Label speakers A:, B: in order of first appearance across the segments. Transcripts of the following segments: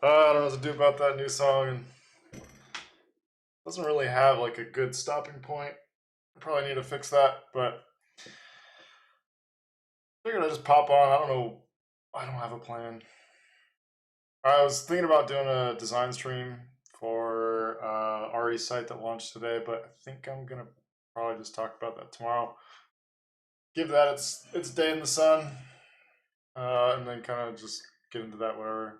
A: I don't know what to do about that new song, and doesn't really have like a good stopping point. I probably need to fix that, but I figured I'd just pop on. I don't know. I don't have a plan. I was thinking about doing a design stream for Ari's site that launched today, but I think I'm gonna probably just talk about that tomorrow. Give that its day in the sun, and then kind of just get into that. Whatever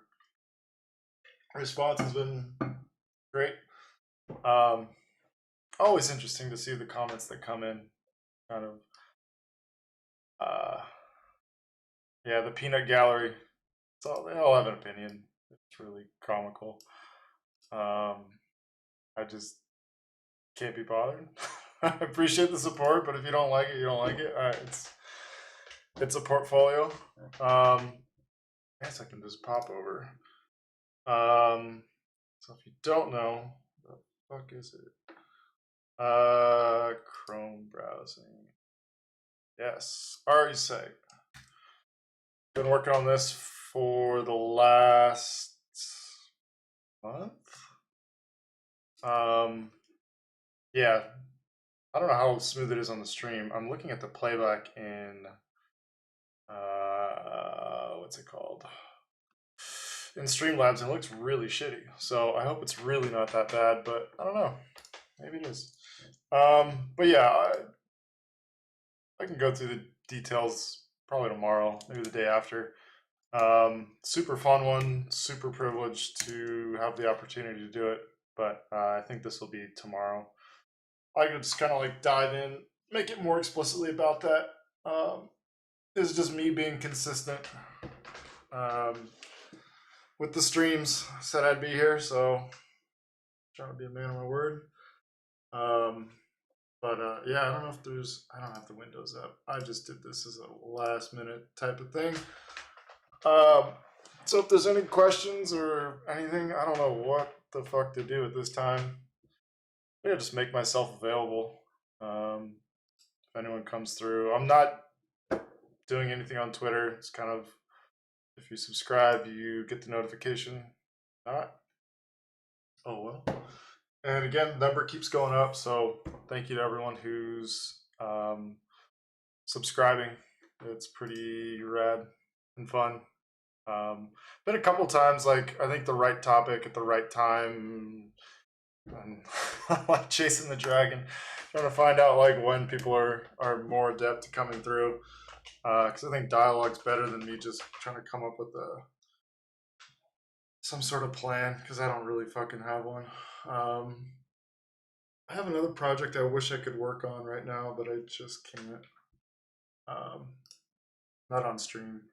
A: response has been great. Always interesting to see the comments that come in. Kind of, yeah, the peanut gallery. They all have an opinion. It's really comical. I just can't be bothered. I appreciate the support, but if you don't like it, you don't like it. It's a portfolio. I guess I can just pop over. So if you don't know, what the fuck is it? Chrome browsing. Yes, Ari's site. Been working on this for the last month. Yeah, I don't know how smooth it is on the stream. I'm looking at the playback in what's it called? In Streamlabs, and it looks really shitty. So I hope it's really not that bad, but I don't know. Maybe it is. But yeah, I can go through the details probably tomorrow, maybe the day after. Super fun one, super privileged to have the opportunity to do it, but I think this will be tomorrow. I could just kind of like dive in, make it more explicitly about that. This is just me being consistent with the streams. Said I'd be here, so trying to be a man of my word. Yeah, I don't know if I don't have the windows up. I just did this as a last minute type of thing. So if there's any questions or anything, I don't know what the fuck to do at this time. Maybe I'll just make myself available. If anyone comes through, I'm not doing anything on Twitter. It's kind of, if you subscribe, you get the notification. Not. Oh well. And again, the number keeps going up, so thank you to everyone who's subscribing. It's pretty rad and fun. Been a couple times, like I think the right topic at the right time, and like chasing the dragon, trying to find out like when people are more adept at coming through. Because I think dialogue's better than me just trying to come up with some sort of plan, because I don't really fucking have one. I have another project I wish I could work on right now, but I just can't. Not on stream.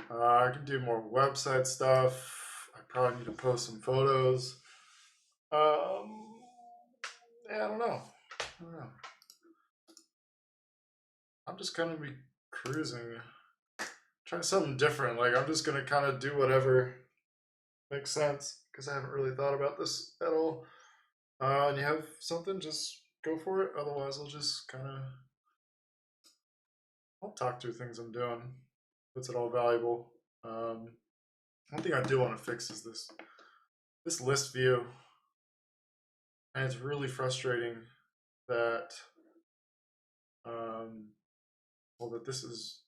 A: I can do more website stuff. I probably need to post some photos. Yeah, I don't know. I'm just gonna be cruising, trying something different. Like I'm just gonna kind of do whatever makes sense, because I haven't really thought about this at all. And you have something, just go for it. Otherwise, I'll talk through things I'm doing. If it's at all valuable. One thing I do want to fix is this list view, and it's really frustrating that that this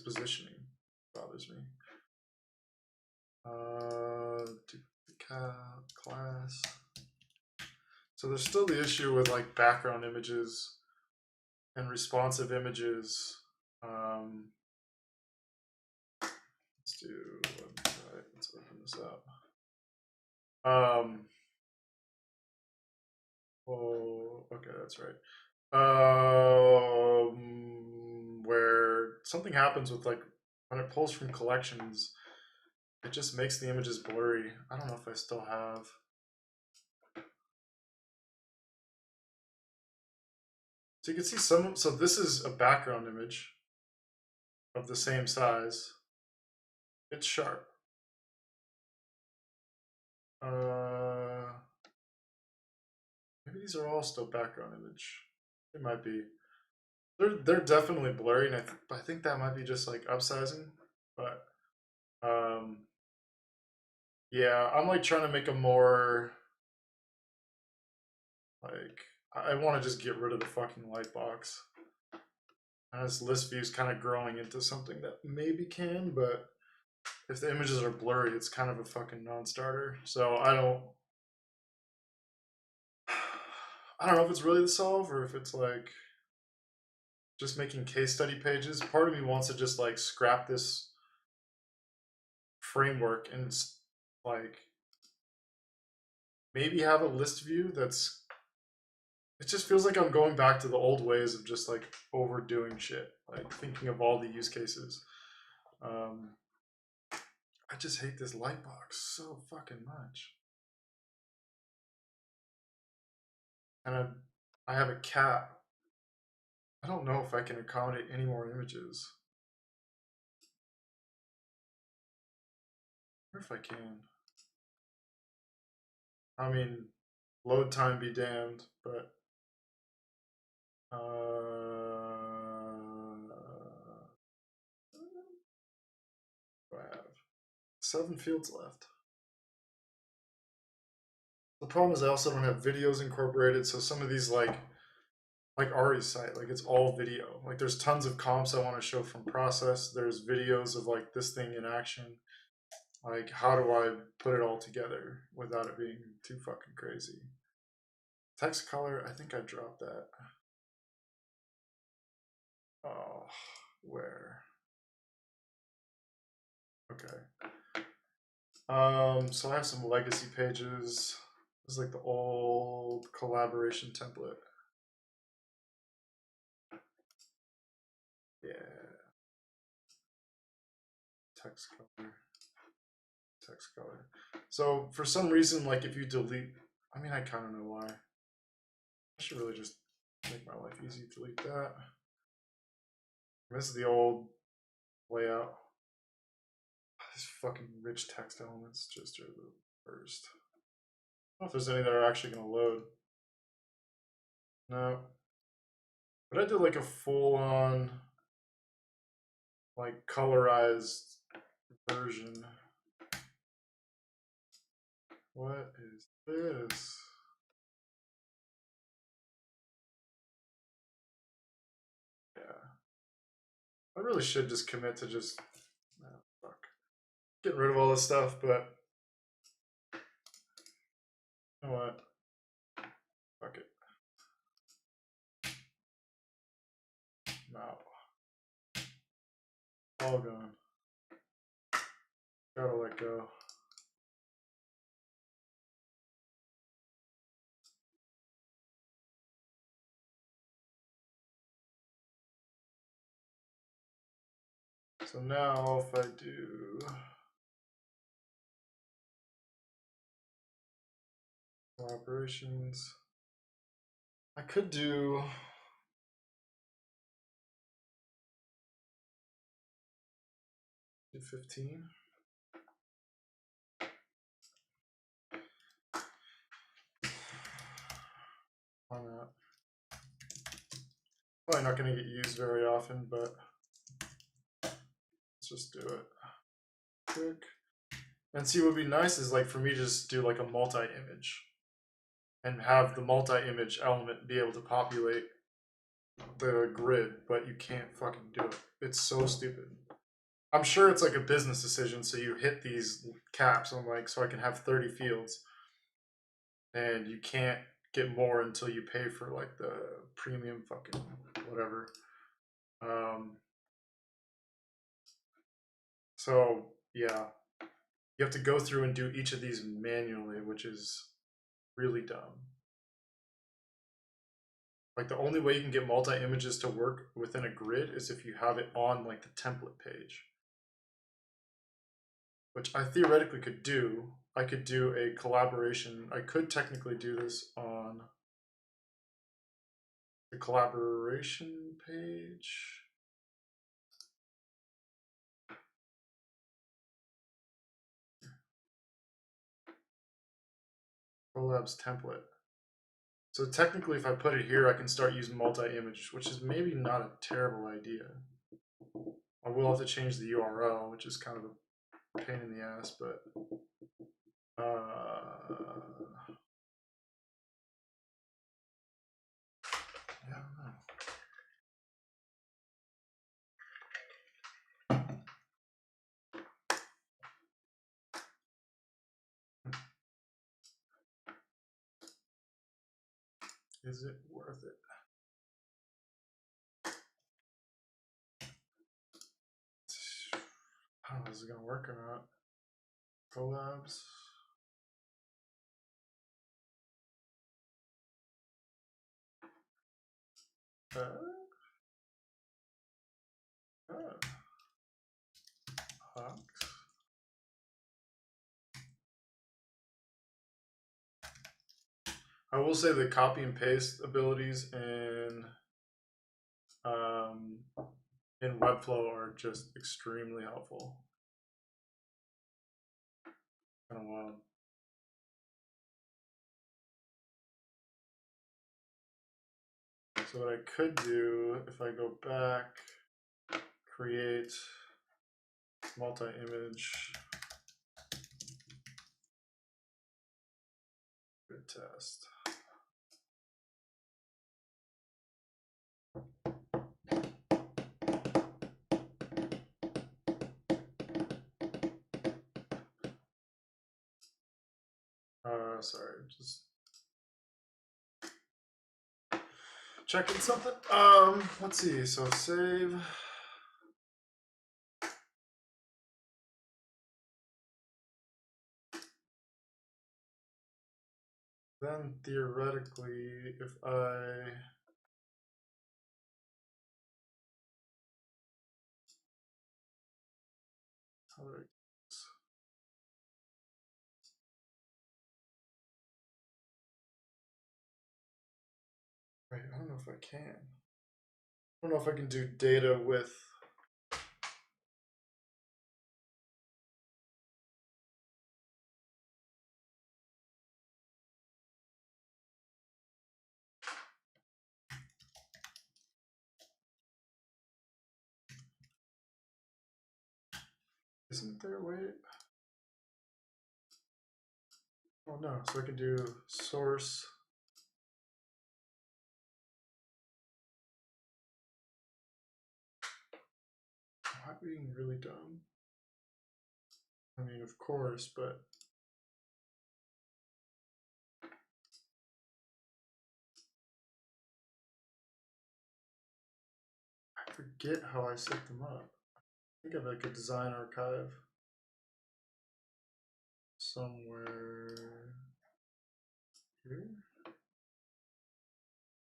A: positioning bothers me. Class. So there's still the issue with like background images and responsive images. Let's do website. Let's open this up. Oh, okay, that's right. Where something happens with like when it pulls from collections, it just makes the images blurry. I don't know if I still have. So you can see some. So this is a background image of the same size. It's sharp. Maybe these are all still background image. They might be. They're definitely blurry, and I think that might be just like upsizing. But Yeah, I'm like trying to make a more like I want to just get rid of the fucking light box. And this list view is kind of growing into something that maybe can, but if the images are blurry, it's kind of a fucking non-starter. So I don't know if it's really the solve or if it's like just making case study pages. Part of me wants to just like scrap this framework and like maybe have a list view that's it just feels like I'm going back to the old ways of just like overdoing shit, like thinking of all the use cases. I just hate this light box so fucking much. And I have a cat. I don't know if I can accommodate any more images. Or if I can. I mean, load time be damned, but I have 7 fields left. The problem is I also don't have videos incorporated, so some of these like Ari's site, like it's all video. Like there's tons of comps I want to show from process. There's videos of like this thing in action. Like how do I put it all together without it being too fucking crazy? Text color, I think I dropped that. Oh, where? Okay. So I have some legacy pages. This is like the old collaboration template. Yeah. Text color. Text color. So for some reason, like if you delete, I mean, I kind of know why. I should really just make my life easy. Delete that. This is the old layout. These fucking rich text elements just are the worst. I don't know if there's any that are actually going to load. No. But I did like a full-on, like colorized version. What is this? Yeah. I really should just commit to just fuck. Getting rid of all this stuff, but you know what? Fuck it. No. All gone. Gotta let go. So now if I do collaborations, I could do 15. Why not? Probably not going to get used very often, but let's just do it. Quick. And see, what would be nice is like for me to just do like a multi-image and have the multi-image element be able to populate the grid, but you can't fucking do it. It's so stupid. I'm sure it's like a business decision, so you hit these caps on like so I can have 30 fields, and you can't get more until you pay for like the premium fucking whatever. So yeah, you have to go through and do each of these manually, which is really dumb. Like the only way you can get multi-images to work within a grid is if you have it on like the template page, which I theoretically could do. I could do a collaboration. I could technically do this on the collaboration page. Collabs template. So technically if I put it here, I can start using multi-image, which is maybe not a terrible idea. I will have to change the URL, which is kind of a pain in the ass, but I don't know. Is it worth it? I don't know, is it gonna work or not? Collabs. I will say the copy and paste abilities in Webflow are just extremely helpful. Kind of wild. So what I could do if I go back, create multi-image, good test. Sorry, just checking something. Let's see. So save. Then theoretically, if I how would I wait, I don't know if I can. I don't know if I can do data with. Isn't there a way? Oh no, so I can do source. Am I being really dumb? I mean, of course, but I forget how I set them up. I think I have like a design archive somewhere here.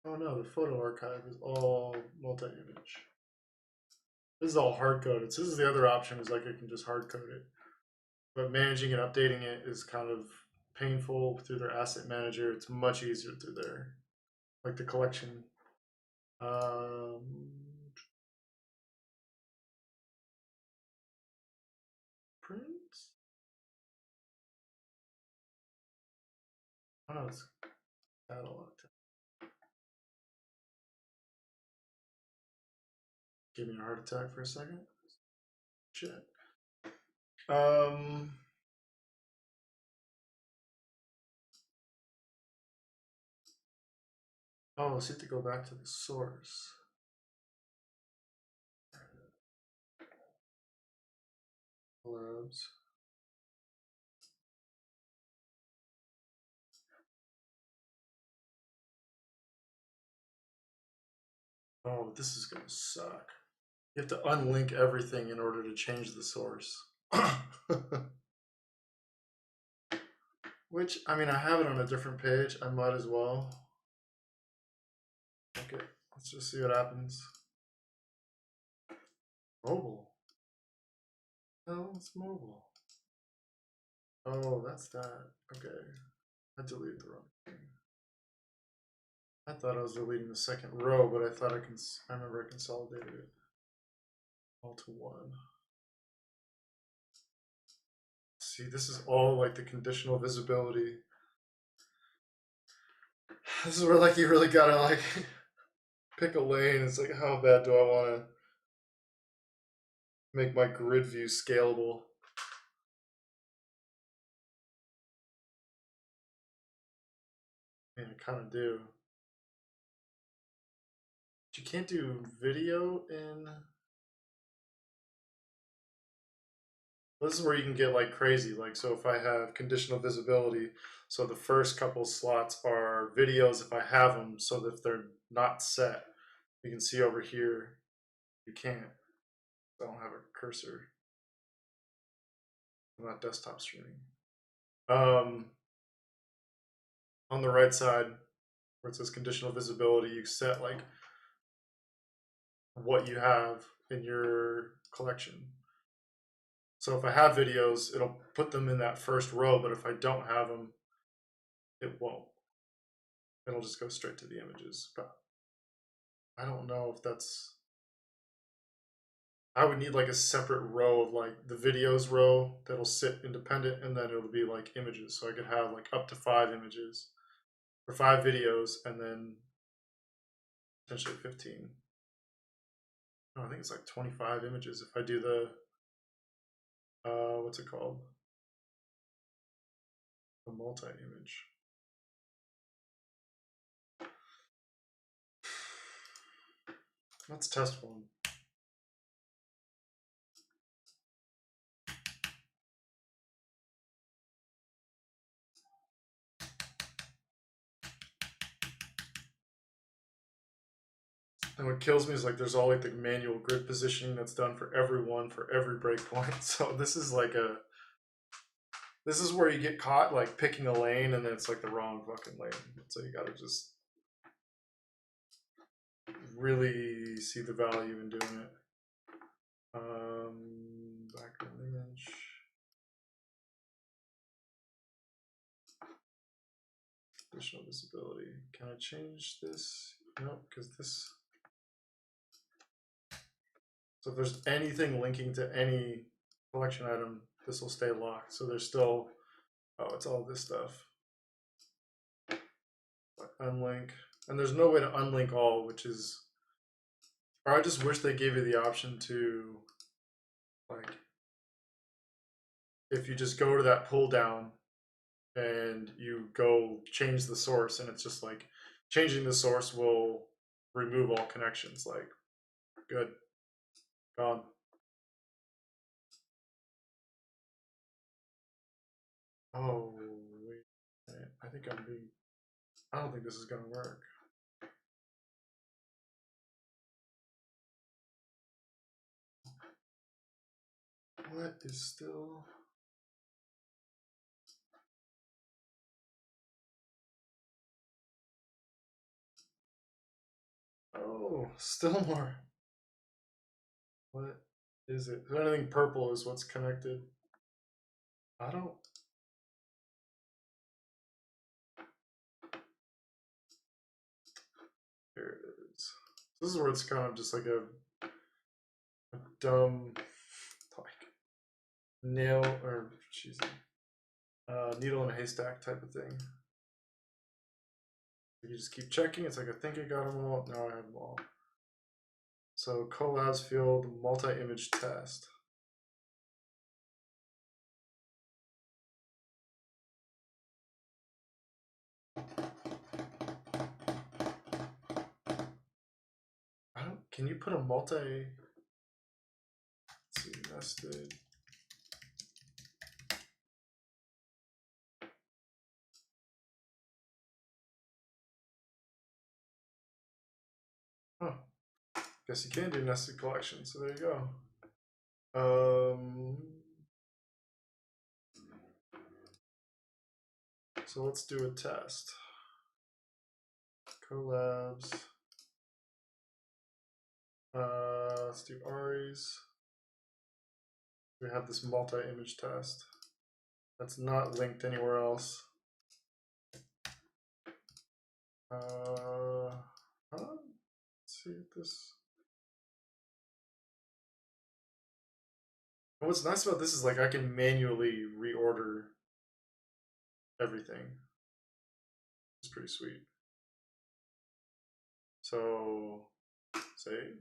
A: Oh no, the photo archive is all multi-image. This is all hard coded. So this is the other option, is like I can just hard code it. But managing and updating it is kind of painful through their asset manager. It's much easier through their, like the collection. Print? Oh no, it's catalog. Give me a heart attack for a second. Shit. Oh, so you have to go back to the source. Labs. Oh, this is gonna suck. You have to unlink everything in order to change the source. Which, I mean, I have it on a different page. I might as well. Okay, let's just see what happens. Mobile. Oh, it's mobile. Oh, that's that. Okay. I deleted the wrong thing. I thought I was deleting the second row, but I thought I remember I consolidated it all to one. See, this is all like the conditional visibility. This is where like you really gotta like pick a lane. It's like, how bad do I want to make my grid view scalable? I mean, I kind of do. But you can't do video in. This is where you can get like crazy. Like, so if I have conditional visibility, so the first couple slots are videos if I have them, so that if they're not set, you can see over here, you can't. I don't have a cursor. I'm not desktop streaming. On the right side, where it says conditional visibility, you set like what you have in your collection. So if I have videos, it'll put them in that first row, but if I don't have them, it won't. It'll just go straight to the images. But I don't know if that's. I would need like a separate row of like the videos row that'll sit independent, and then it'll be like images. So I could have like up to 5 images or 5 videos, and then potentially 15. No, I think it's like 25 images if I do the what's it called? The multi-image. Let's test one. And what kills me is like there's all like the manual grid positioning that's done for everyone for every breakpoint. So this is like this is where you get caught like picking a lane and then it's like the wrong fucking lane. So you gotta just really see the value in doing it. Background image. Additional visibility. Can I change this? No, because this. So if there's anything linking to any collection item, this will stay locked. So there's still, oh, it's all this stuff. Unlink. And there's no way to unlink all, which is, or I just wish they gave you the option to, like, if you just go to that pull down and you go change the source, and it's just like, changing the source will remove all connections. Like, good. Gone. Oh, wait. I think I'm being. I don't think this is going to work. What is still. Oh, still more. What is it? If anything purple is what's connected. I don't. Here it is. This is where it's kind of just like a dumb, like, nail or needle in a haystack type of thing. You just keep checking. It's like, I think I got them all. Now I have them all. So collabs field multi-image test. Can you put a multi? Let's see, nested. Huh. Guess you can do nested collection. So there you go. So let's do a test. Collabs. Let's do Ari's. We have this multi-image test that's not linked anywhere else. Let's see if this. And what's nice about this is like I can manually reorder everything. It's pretty sweet. So save.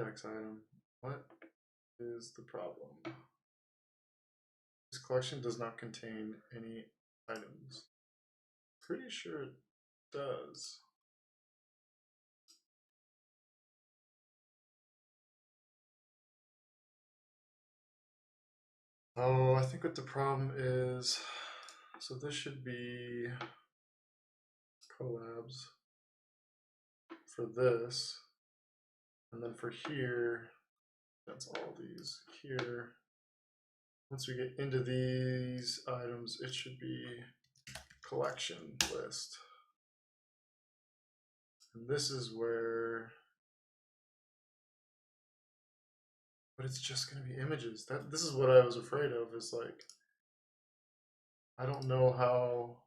A: index item. What is the problem? This collection does not contain any items. Pretty sure it does. Oh, I think what the problem is, so this should be collabs for this, and then for here, that's all these here. Once we get into these items, it should be collection list. And this is where, but it's just going to be images. This is what I was afraid of, is like, I don't know how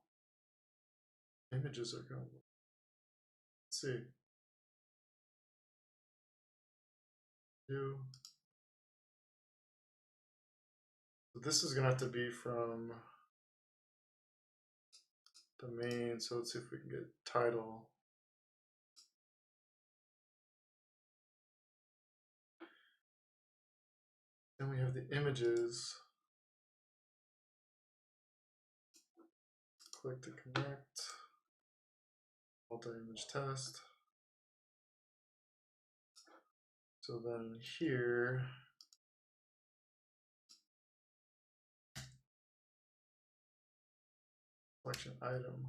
A: images are going. Let's see. So this is going to have to be from the main. So let's see if we can get title. Then we have the images. Click to connect. Multi-image test. So then here, collection item.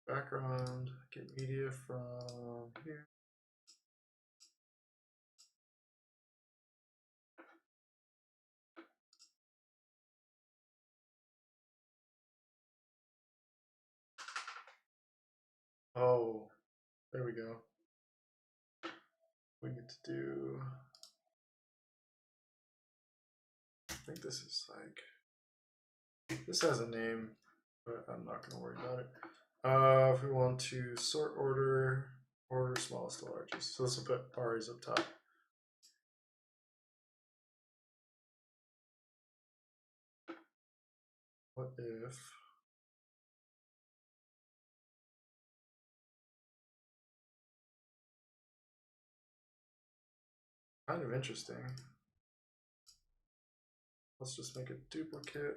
A: Background, get media from here. Oh, there we go. We need to do, I think this is like, this has a name, but I'm not going to worry about it. If we want to sort order, order smallest to largest. So this will put Ari's up top. What if kind of interesting. Let's just make a duplicate.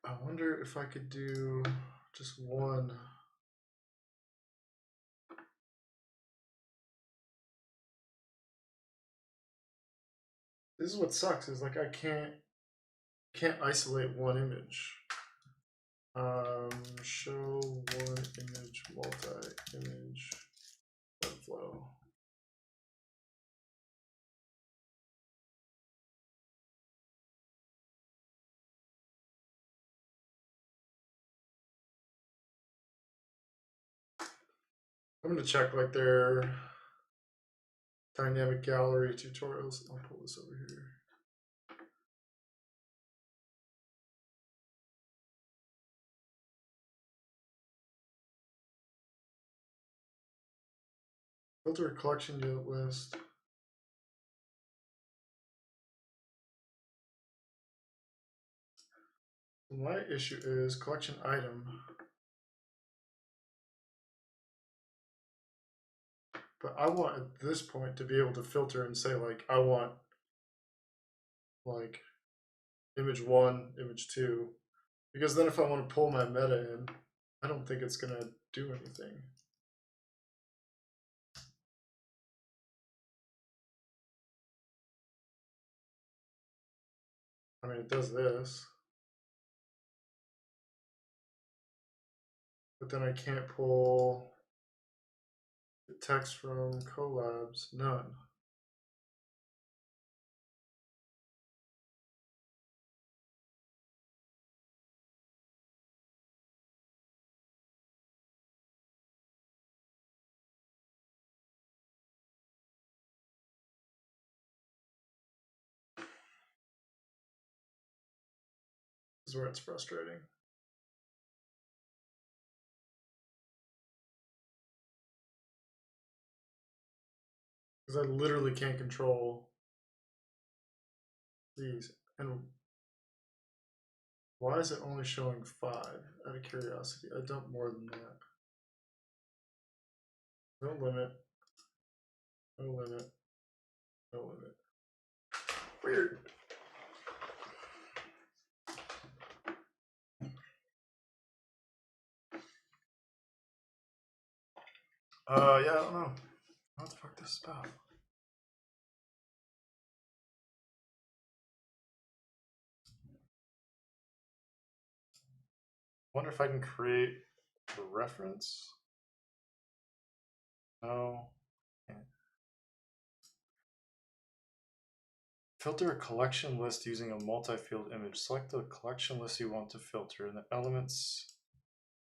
A: I wonder if I could do just one. This is what sucks, is like I can't isolate one image. Show one image, multi-image workflow. I'm gonna check like their dynamic gallery tutorials. I'll pull this over here. Filter a collection unit list. My issue is collection item. But I want at this point to be able to filter and say like, I want like image 1, image 2. Because then if I want to pull my meta in, I don't think it's gonna do anything. I mean, it does this. But then I can't pull the text from collabs, none. This is where it's frustrating. because I literally can't control these. And why is it only showing 5 out of curiosity? I dump more than that. No limit. No limit. No limit. Weird. Yeah, I don't know. What the fuck this is about? Wonder if I can create a reference. No. Can't. Filter a collection list using a multi-field image. Select the collection list you want to filter. In the Elements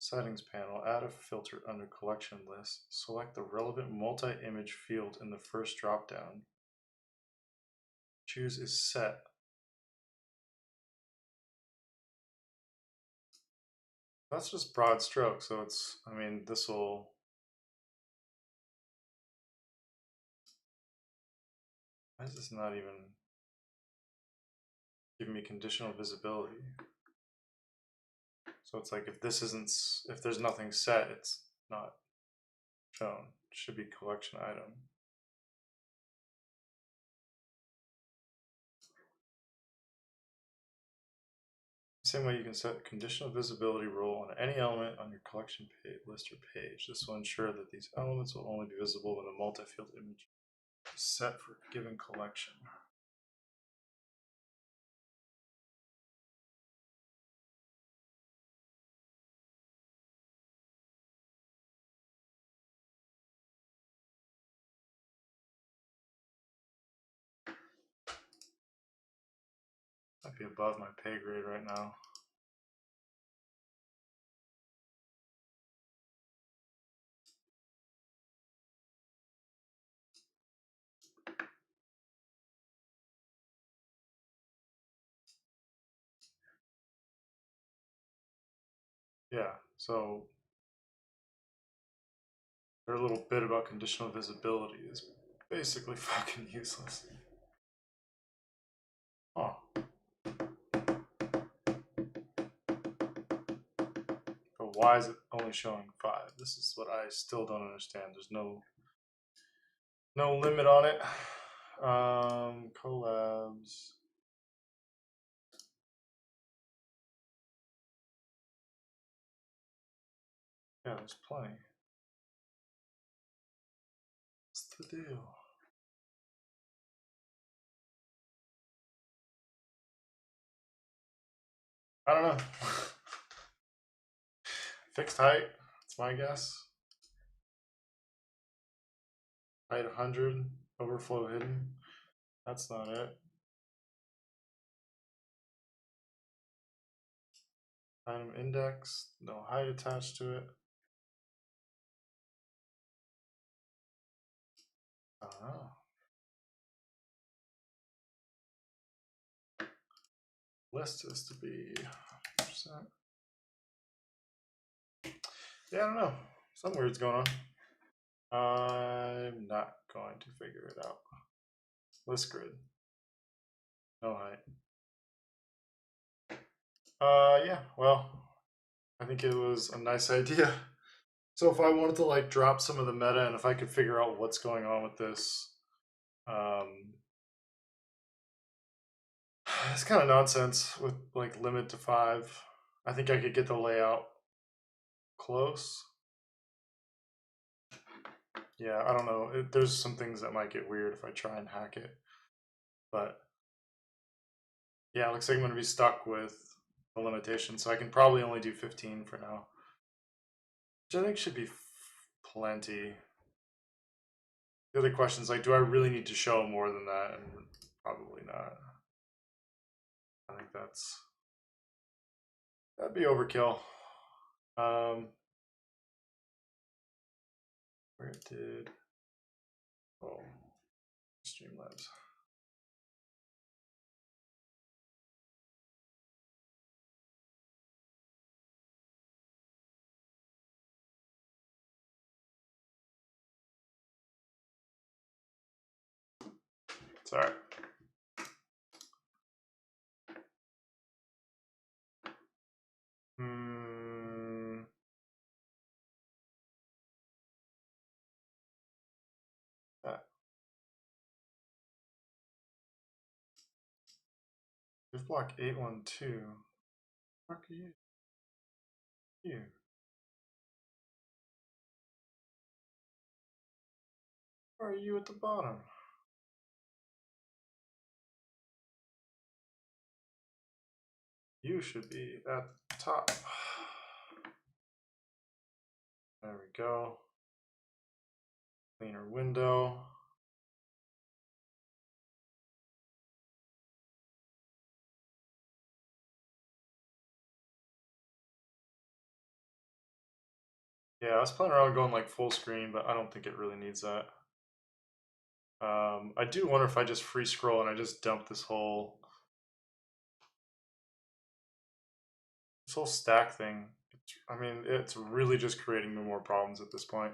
A: Settings panel, add a filter under Collection List. Select the relevant multi-image field in the first drop-down. Choose is set. That's just broad stroke, so it's, I mean, this will... Why is this not even giving me conditional visibility? So it's like if this isn't, if there's nothing set, it's not shown. It should be collection item. Same way you can set conditional visibility rule on any element on your collection page, list or page. This will ensure that these elements will only be visible when the multi-field image is set for a given collection. Might be above my pay grade right now. Yeah, so their little bit about conditional visibility is basically fucking useless. Oh. But why is it only showing 5? This is what I still don't understand. There's no limit on it. Collabs. Yeah, there's plenty. What's the deal? I don't know. Fixed height, that's my guess. Height 100, overflow hidden. That's not it. Item index, no height attached to it. I don't know. List is to be 100%. Yeah, I don't know. Some weird's going on. I'm not going to figure it out. List grid. No height. Yeah, well, I think it was a nice idea. So if I wanted to like drop some of the meta and if I could figure out what's going on with this, it's kind of nonsense with like limit to 5. I think I could get the layout close. Yeah, I don't know. There's some things that might get weird if I try and hack it. But yeah, it looks like I'm going to be stuck with the limitation. So I can probably only do 15 for now. Which I think should be plenty. The other question is like, do I really need to show more than that? And probably not. I think that'd be overkill. Where did Streamlabs? all right. Div block 812. Fuck you. You. Why are you at the bottom? You should be at the top. There we go. Cleaner window. Yeah, I was playing around going like full screen, but I don't think it really needs that. I do wonder if I just free scroll and I just dump this whole stack thing. I mean, it's really just creating me more problems at this point.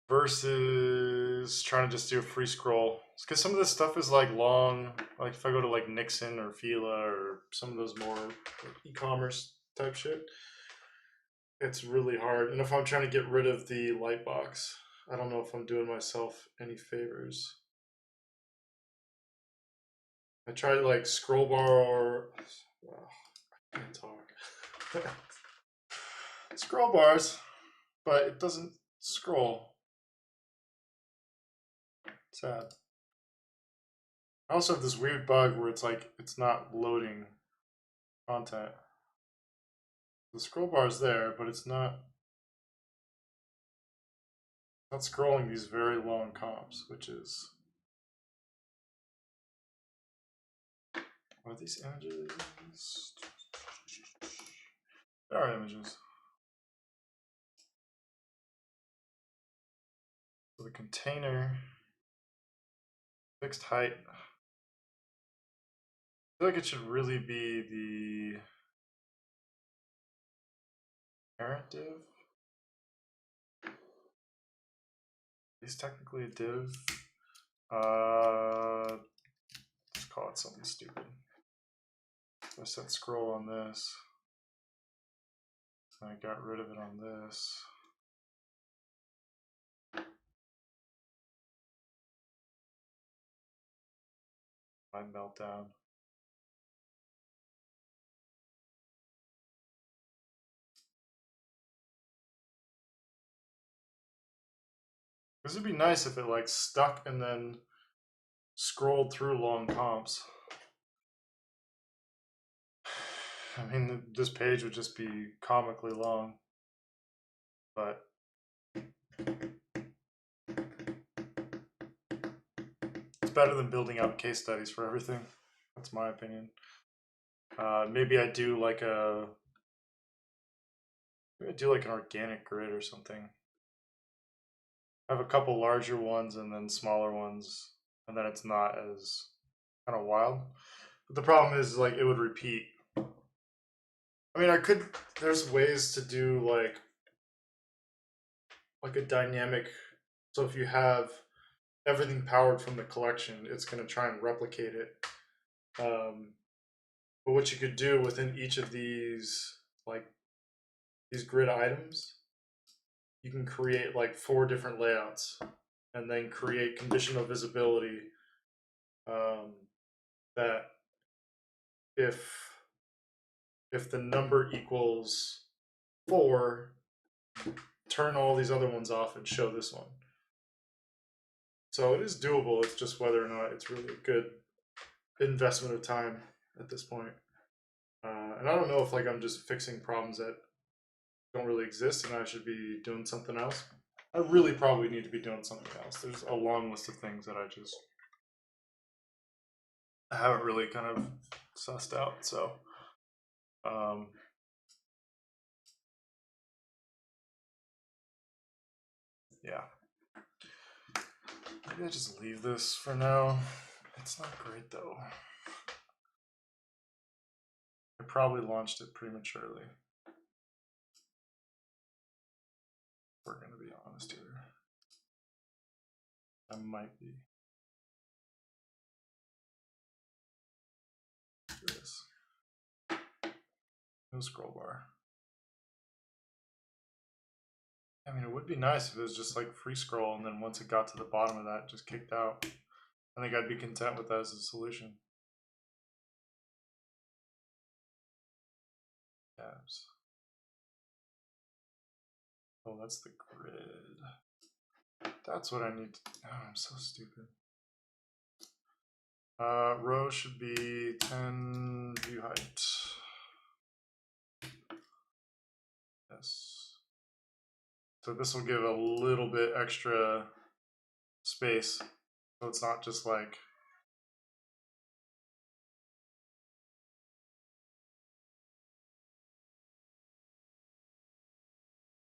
A: Versus trying to just do a free scroll. Because some of this stuff is like long. Like if I go to like Nixon or Fila or some of those more e-commerce type shit, it's really hard. And if I'm trying to get rid of the light box, I don't know if I'm doing myself any favors. I tried like scroll bar. I can't talk. Scroll bars, but it doesn't scroll. Sad. I also have this weird bug where it's like it's not loading content. The scroll bar is there, but it's not scrolling these very long comps, which is. Are these images? There are images. So the container, fixed height. I feel like it should really be the parent div. Is technically a div. Let's call it something stupid. So I set scroll on this. I got rid of it on this. My meltdown. This would be nice if it like stuck and then scrolled through long comps. I mean, this page would just be comically long, but it's better than building out case studies for everything. That's my opinion. Maybe I do like an organic grid or something. I have a couple larger ones and then smaller ones, and then it's not as kind of wild. But the problem is like it would repeat. I mean, there's ways to do like a dynamic. So if you have everything powered from the collection, it's going to try and replicate it. But what you could do within each of these grid items, you can create like 4 different layouts and then create conditional visibility that if the number equals 4, turn all these other ones off and show this one. So it is doable. It's just whether or not it's really a good investment of time at this point. And I don't know if like I'm just fixing problems that don't really exist and I should be doing something else. I really probably need to be doing something else. There's a long list of things that I haven't really kind of sussed out. So yeah. Maybe I just leave this for now. It's not great though. I probably launched it prematurely. We're going to be honest here. I might be. This. No scroll bar. I mean, it would be nice if it was just like free scroll, and then once it got to the bottom of that, just kicked out. I think I'd be content with that as a solution. Tabs. Oh, that's the grid. That's what I need to. Oh, I'm so stupid. Row should be 10 view height. Yes. So this will give a little bit extra space. So it's not just like.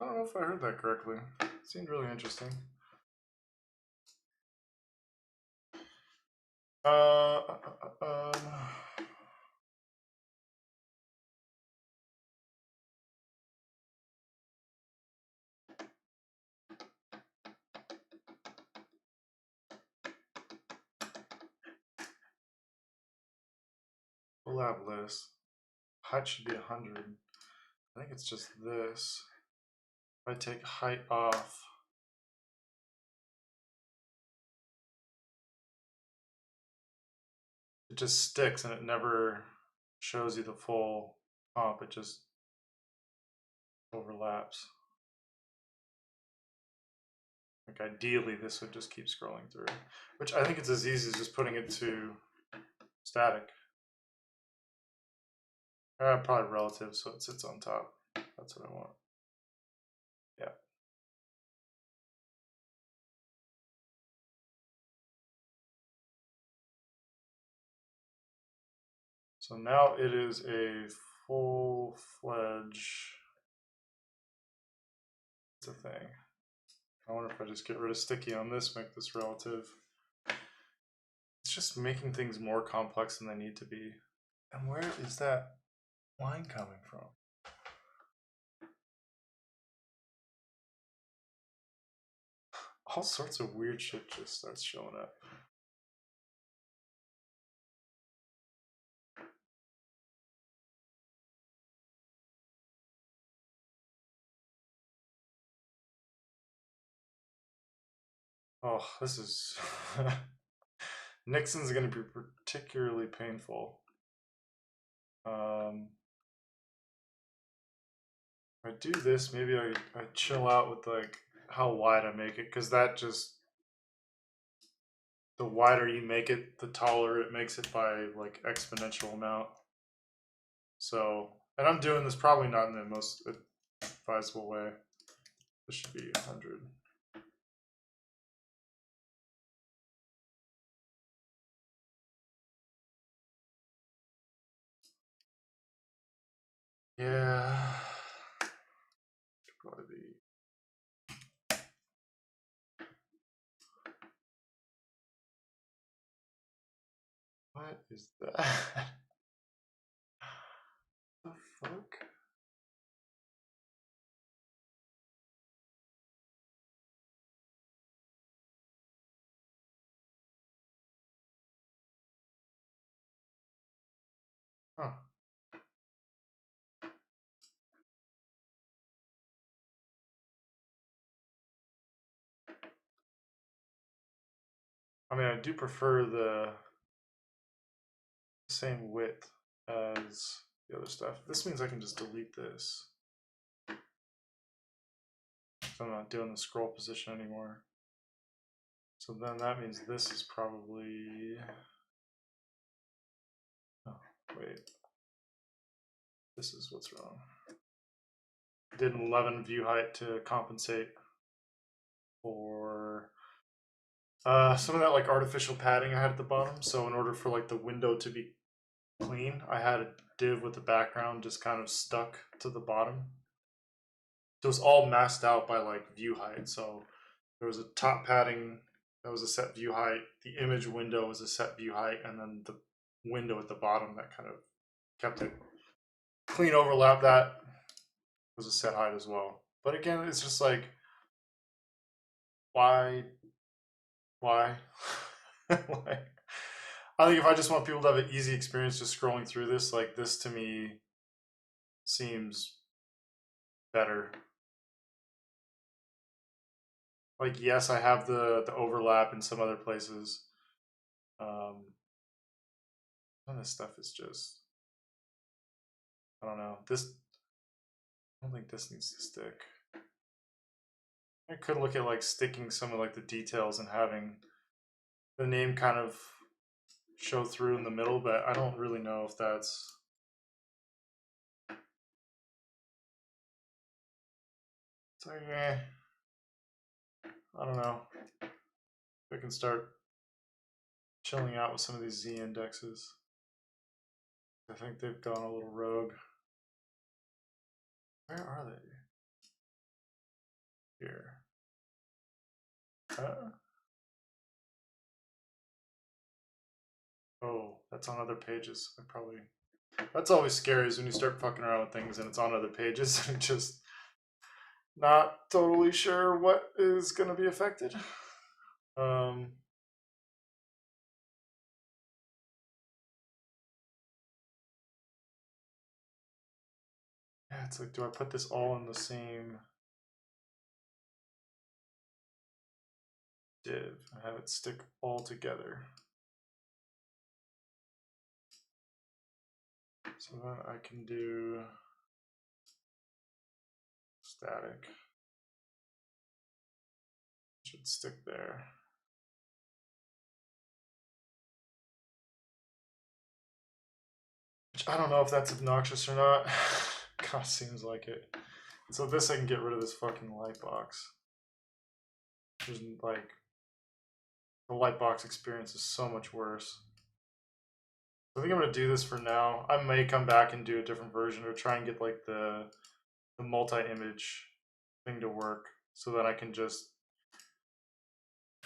A: I don't know if I heard that correctly. It seemed really interesting. Collab list. Height should be 100. I think it's just this. If I take height off, it just sticks and it never shows you the full comp. It just overlaps. Like ideally this would just keep scrolling through, which I think it's as easy as just putting it to static. Probably relative, so it sits on top. That's what I want. Yeah. So now it is a full-fledged, it's a thing. I wonder if I just get rid of sticky on this, make this relative. It's just making things more complex than they need to be. And where is that line coming from? All sorts of weird shit just starts showing up. Oh, this is... Nixon's going to be particularly painful. If I do this, maybe I chill out with like how wide I make it, because that just... The wider you make it, the taller it makes it by like exponential amount. So, and I'm doing this probably not in the most advisable way. This should be 100. Yeah. Should probably be. What is that? The fuck? Huh. I mean, I do prefer the same width as the other stuff. This means I can just delete this. So I'm not doing the scroll position anymore. So then that means this is probably... Oh, wait. This is what's wrong. I did an 11 view height to compensate for some of that like artificial padding I had at the bottom. So in order for like the window to be clean, I had a div with the background just kind of stuck to the bottom. So it was all masked out by like view height. So there was a top padding that was a set view height, the image window was a set view height, and then the window at the bottom that kind of kept it clean overlap, that was a set height as well. But again, it's just like, why Why? Like, I think if I just want people to have an easy experience just scrolling through this, like this to me seems better. Like, yes, I have the overlap in some other places. Some of this stuff is just, I don't know. This, I don't think this needs to stick. I could look at like sticking some of like the details and having the name kind of show through in the middle, but I don't really know if that's. It's like, I don't know. I can start chilling out with some of these Z indexes. I think they've gone a little rogue. Where are they? Here. Oh, that's on other pages. I probably. That's always scary is when you start fucking around with things and it's on other pages and just not totally sure what is going to be affected. Um, yeah, it's like, do I put this all in the same div and have it stick all together? So then I can do static. Should stick there. Which I don't know if that's obnoxious or not. Kind of seems like it. So this I can get rid of this fucking light box. There's like the light box experience is so much worse. I think I'm gonna do this for now. I may come back and do a different version or try and get like the multi-image thing to work so that I can just,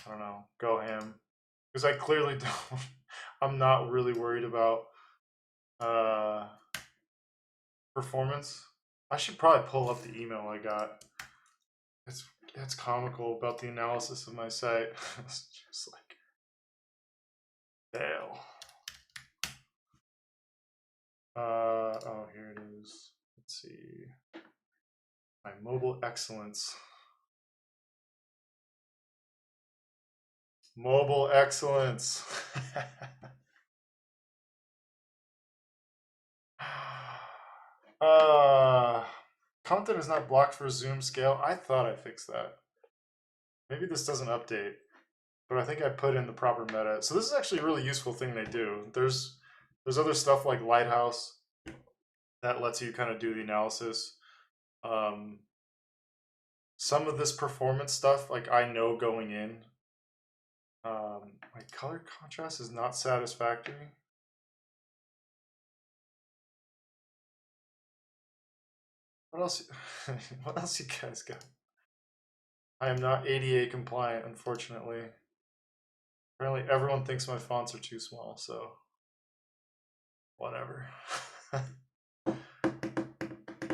A: I don't know, go ham. Because I clearly don't, I'm not really worried about performance. I should probably pull up the email I got. It's comical about the analysis of my site. It's just like, fail. Oh, here it is. Let's see. My mobile excellence. Mobile excellence. uh, Content is not blocked for zoom scale. I thought I fixed that. Maybe this doesn't update, but I think I put in the proper meta. So this is actually a really useful thing they do. There's other stuff like Lighthouse that lets you kind of do the analysis. Some of this performance stuff, like I know going in, my color contrast is not satisfactory. What else? What else you guys got? I am not ADA compliant, unfortunately. Apparently, everyone thinks my fonts are too small, so whatever.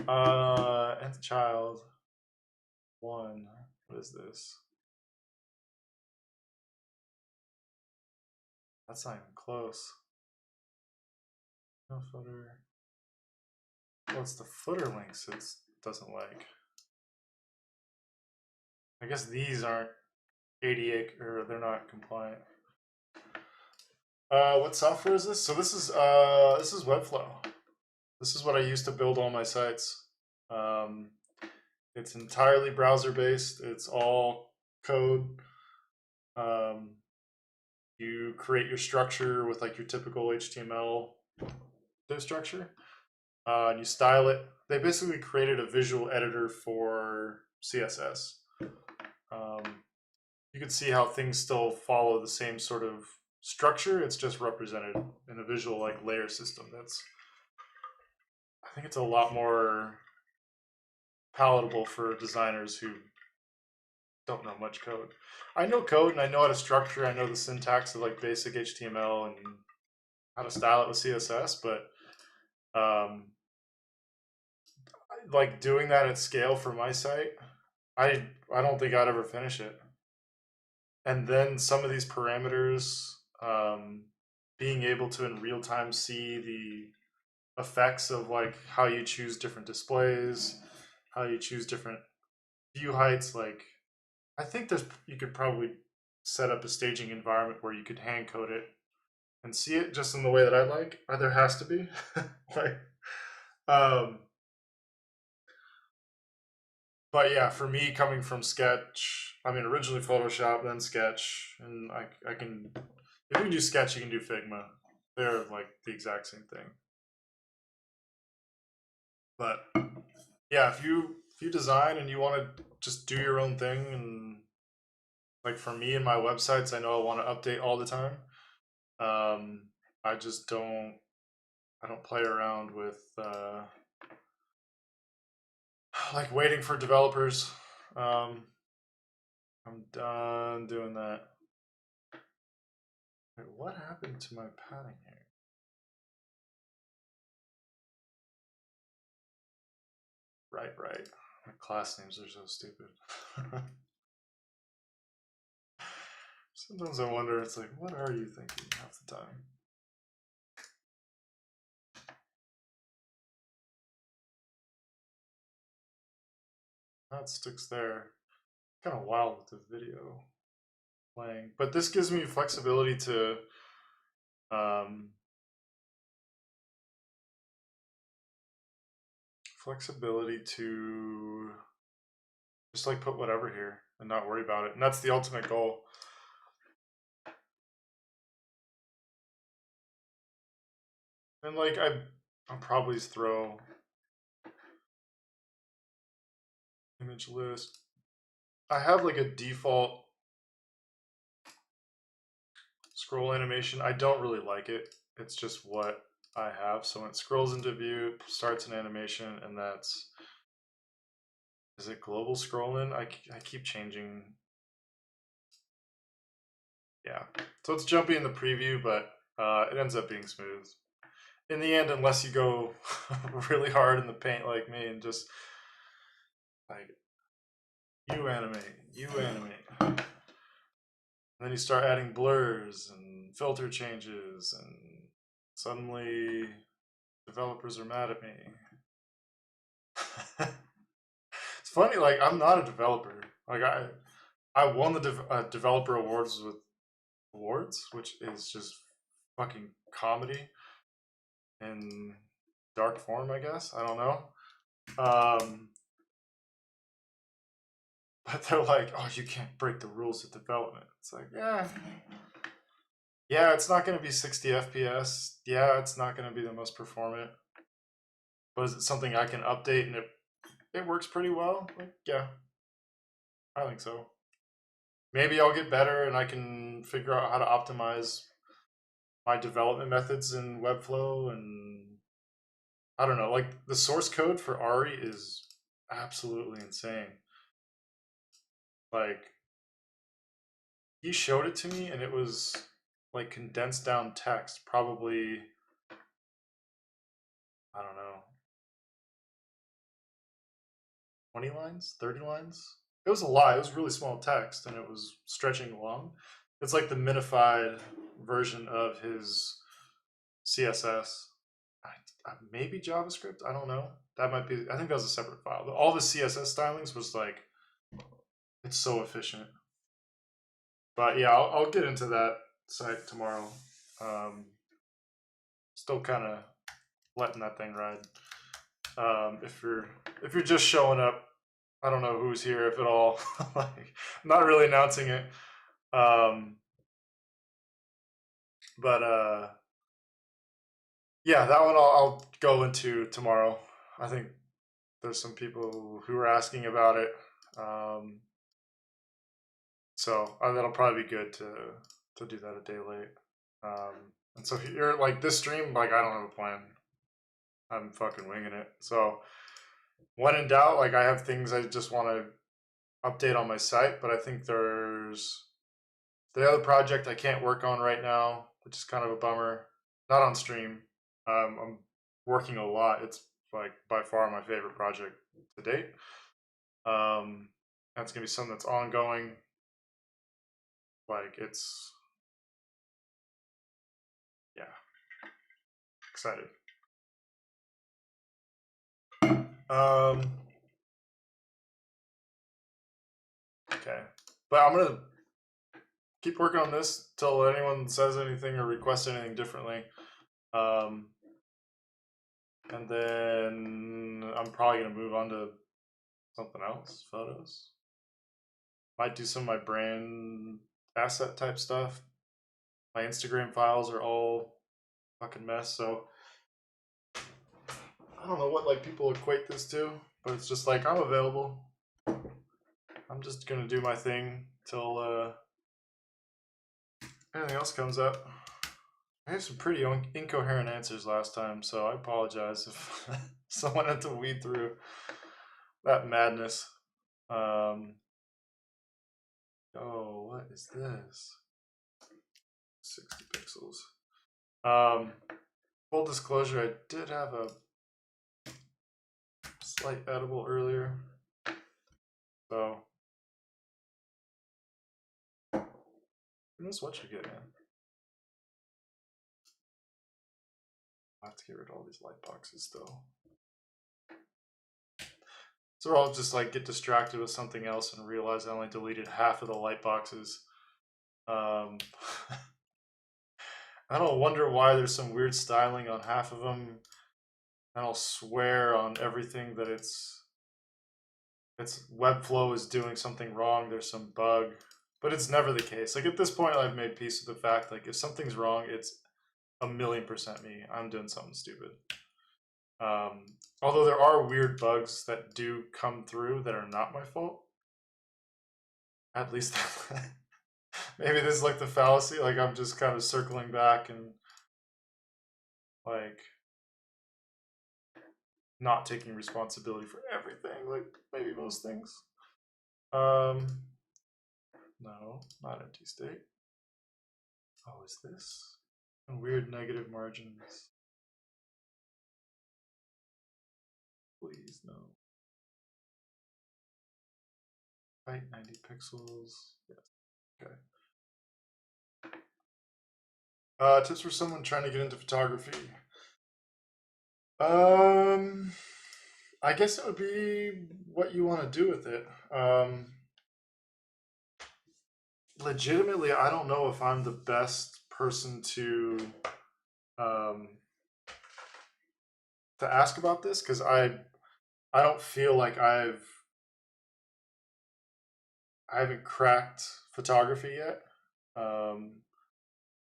A: Nth child. 1. What is this? That's not even close. No footer. Well, it's the footer links it doesn't like. I guess these aren't ADA, or they're not compliant. What software is this? So this is Webflow. This is what I use to build all my sites. It's entirely browser based. It's all code. You create your structure with like your typical HTML div structure, and you style it. They basically created a visual editor for CSS. You can see how things still follow the same sort of structure. It's just represented in a visual like layer system. I think it's a lot more palatable for designers who don't know much code. I know code and I know how to structure. I know the syntax of like basic HTML and how to style it with CSS, but like doing that at scale for my site, I don't think I'd ever finish it. and then some of these parameters, being able to in real time see the effects of like how you choose different displays, how you choose different view heights. Like, I think you could probably set up a staging environment where you could hand code it and see it just in the way that I like. Or there has to be, like, um, but yeah, for me coming from Sketch, I mean originally Photoshop, then Sketch, and I can, if you can do Sketch, you can do Figma. They're like the exact same thing. But yeah, if you design and you want to just do your own thing, and like for me and my websites, I know I want to update all the time. Um, I just I don't play around with like waiting for developers. Um, I'm done doing that. Wait, what happened to my padding here? Right. My class names are so stupid. Sometimes I wonder, it's like, what are you thinking half the time? That sticks there. Kind of wild with the video playing. But this gives me flexibility to um, just like put whatever here and not worry about it. And that's the ultimate goal. And like I'll probably throw image list. I have like a default scroll animation. I don't really like it. It's just what I have. So when it scrolls into view, it starts an animation, and that's, is it global scrolling? I keep changing. Yeah. So it's jumpy in the preview, but it ends up being smooth. In the end, unless you go really hard in the paint like me and just like, you animate. And then you start adding blurs and filter changes, and suddenly developers are mad at me. It's funny, like I'm not a developer. Like I won the developer awards with awards, which is just fucking comedy in dark form, I guess. I don't know. Um, but they're like, oh, you can't break the rules of development. It's like, yeah, it's not going to be 60 FPS. Yeah, it's not going to be the most performant. But is it something I can update and it works pretty well? Like, yeah, I think so. Maybe I'll get better and I can figure out how to optimize my development methods in Webflow, and I don't know, like the source code for Ari is absolutely insane. Like he showed it to me and it was like condensed down text, probably, I don't know, 20 lines, 30 lines. It was a lot. It was really small text and it was stretching along. It's like the minified version of his CSS. Maybe JavaScript. I don't know. That might be. I think that was a separate file. But all the CSS stylings was like, it's so efficient. But yeah, I'll get into that site tomorrow. Um, Still kind of letting that thing ride. If you're just showing up, I don't know who's here, if at all. Like, not really announcing it. Um, but yeah, that one I'll go into tomorrow. I think there's some people who are asking about it. Um, So that'll probably be good to do that a day late. And so if you're like this stream, like I don't have a plan. I'm fucking winging it. So when in doubt, like I have things I just want to update on my site, but I think there's the other project I can't work on right now, which is kind of a bummer. Not on stream. I'm working a lot. It's like by far my favorite project to date. That's gonna be something that's ongoing. Like it's, yeah, excited. Okay, but I'm gonna keep working on this till anyone says anything or requests anything differently. And then I'm probably gonna move on to something else, photos. Might do some of my brand asset type stuff. My Instagram files are all fucking mess, so I don't know what like people equate this to, but it's just like I'm available. I'm just gonna do my thing till anything else comes up. I have some pretty incoherent answers last time, so I apologize if someone had to weed through that madness. Oh, what is this? 60 pixels. Full disclosure, I did have a slight edible earlier. So, who knows what you get, man? I have to get rid of all these light boxes, though. So I'll just like get distracted with something else and realize I only deleted half of the light boxes. I don't wonder why there's some weird styling on half of them. And I'll swear on everything that its Webflow is doing something wrong. There's some bug, but it's never the case. Like at this point, I've made peace with the fact like if something's wrong, it's 1,000,000% me. I'm doing something stupid. Although there are weird bugs that do come through that are not my fault. At least maybe this is like the fallacy. Like I'm just kind of circling back and like not taking responsibility for everything. Like maybe most things. No, not empty state. Oh, is this? Weird negative margins. Please, no. Height 90 pixels. Yes. Okay. Tips for someone trying to get into photography. I guess it would be what you want to do with it. Legitimately, I don't know if I'm the best person to ask about this because I don't feel like I haven't cracked photography yet.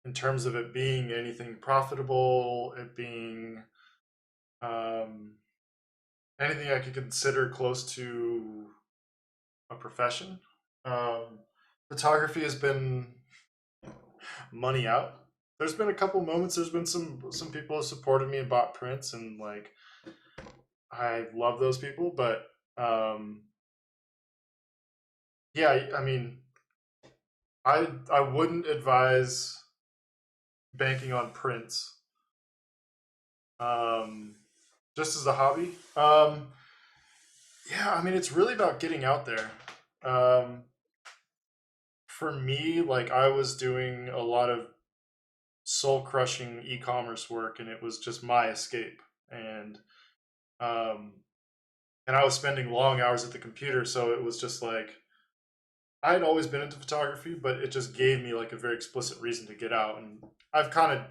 A: In terms of it being anything profitable, it being anything I could consider close to a profession. Photography has been money out. There's been a couple moments. There's been some people have supported me and bought prints, and like I love those people. But yeah, I mean, I wouldn't advise banking on prints just as a hobby. Yeah, I mean, it's really about getting out there. For me, like I was doing a lot of soul crushing e-commerce work, and it was just my escape. Um, and I was spending long hours at the computer, so it was just like I had always been into photography, but it just gave me like a very explicit reason to get out. And I've kind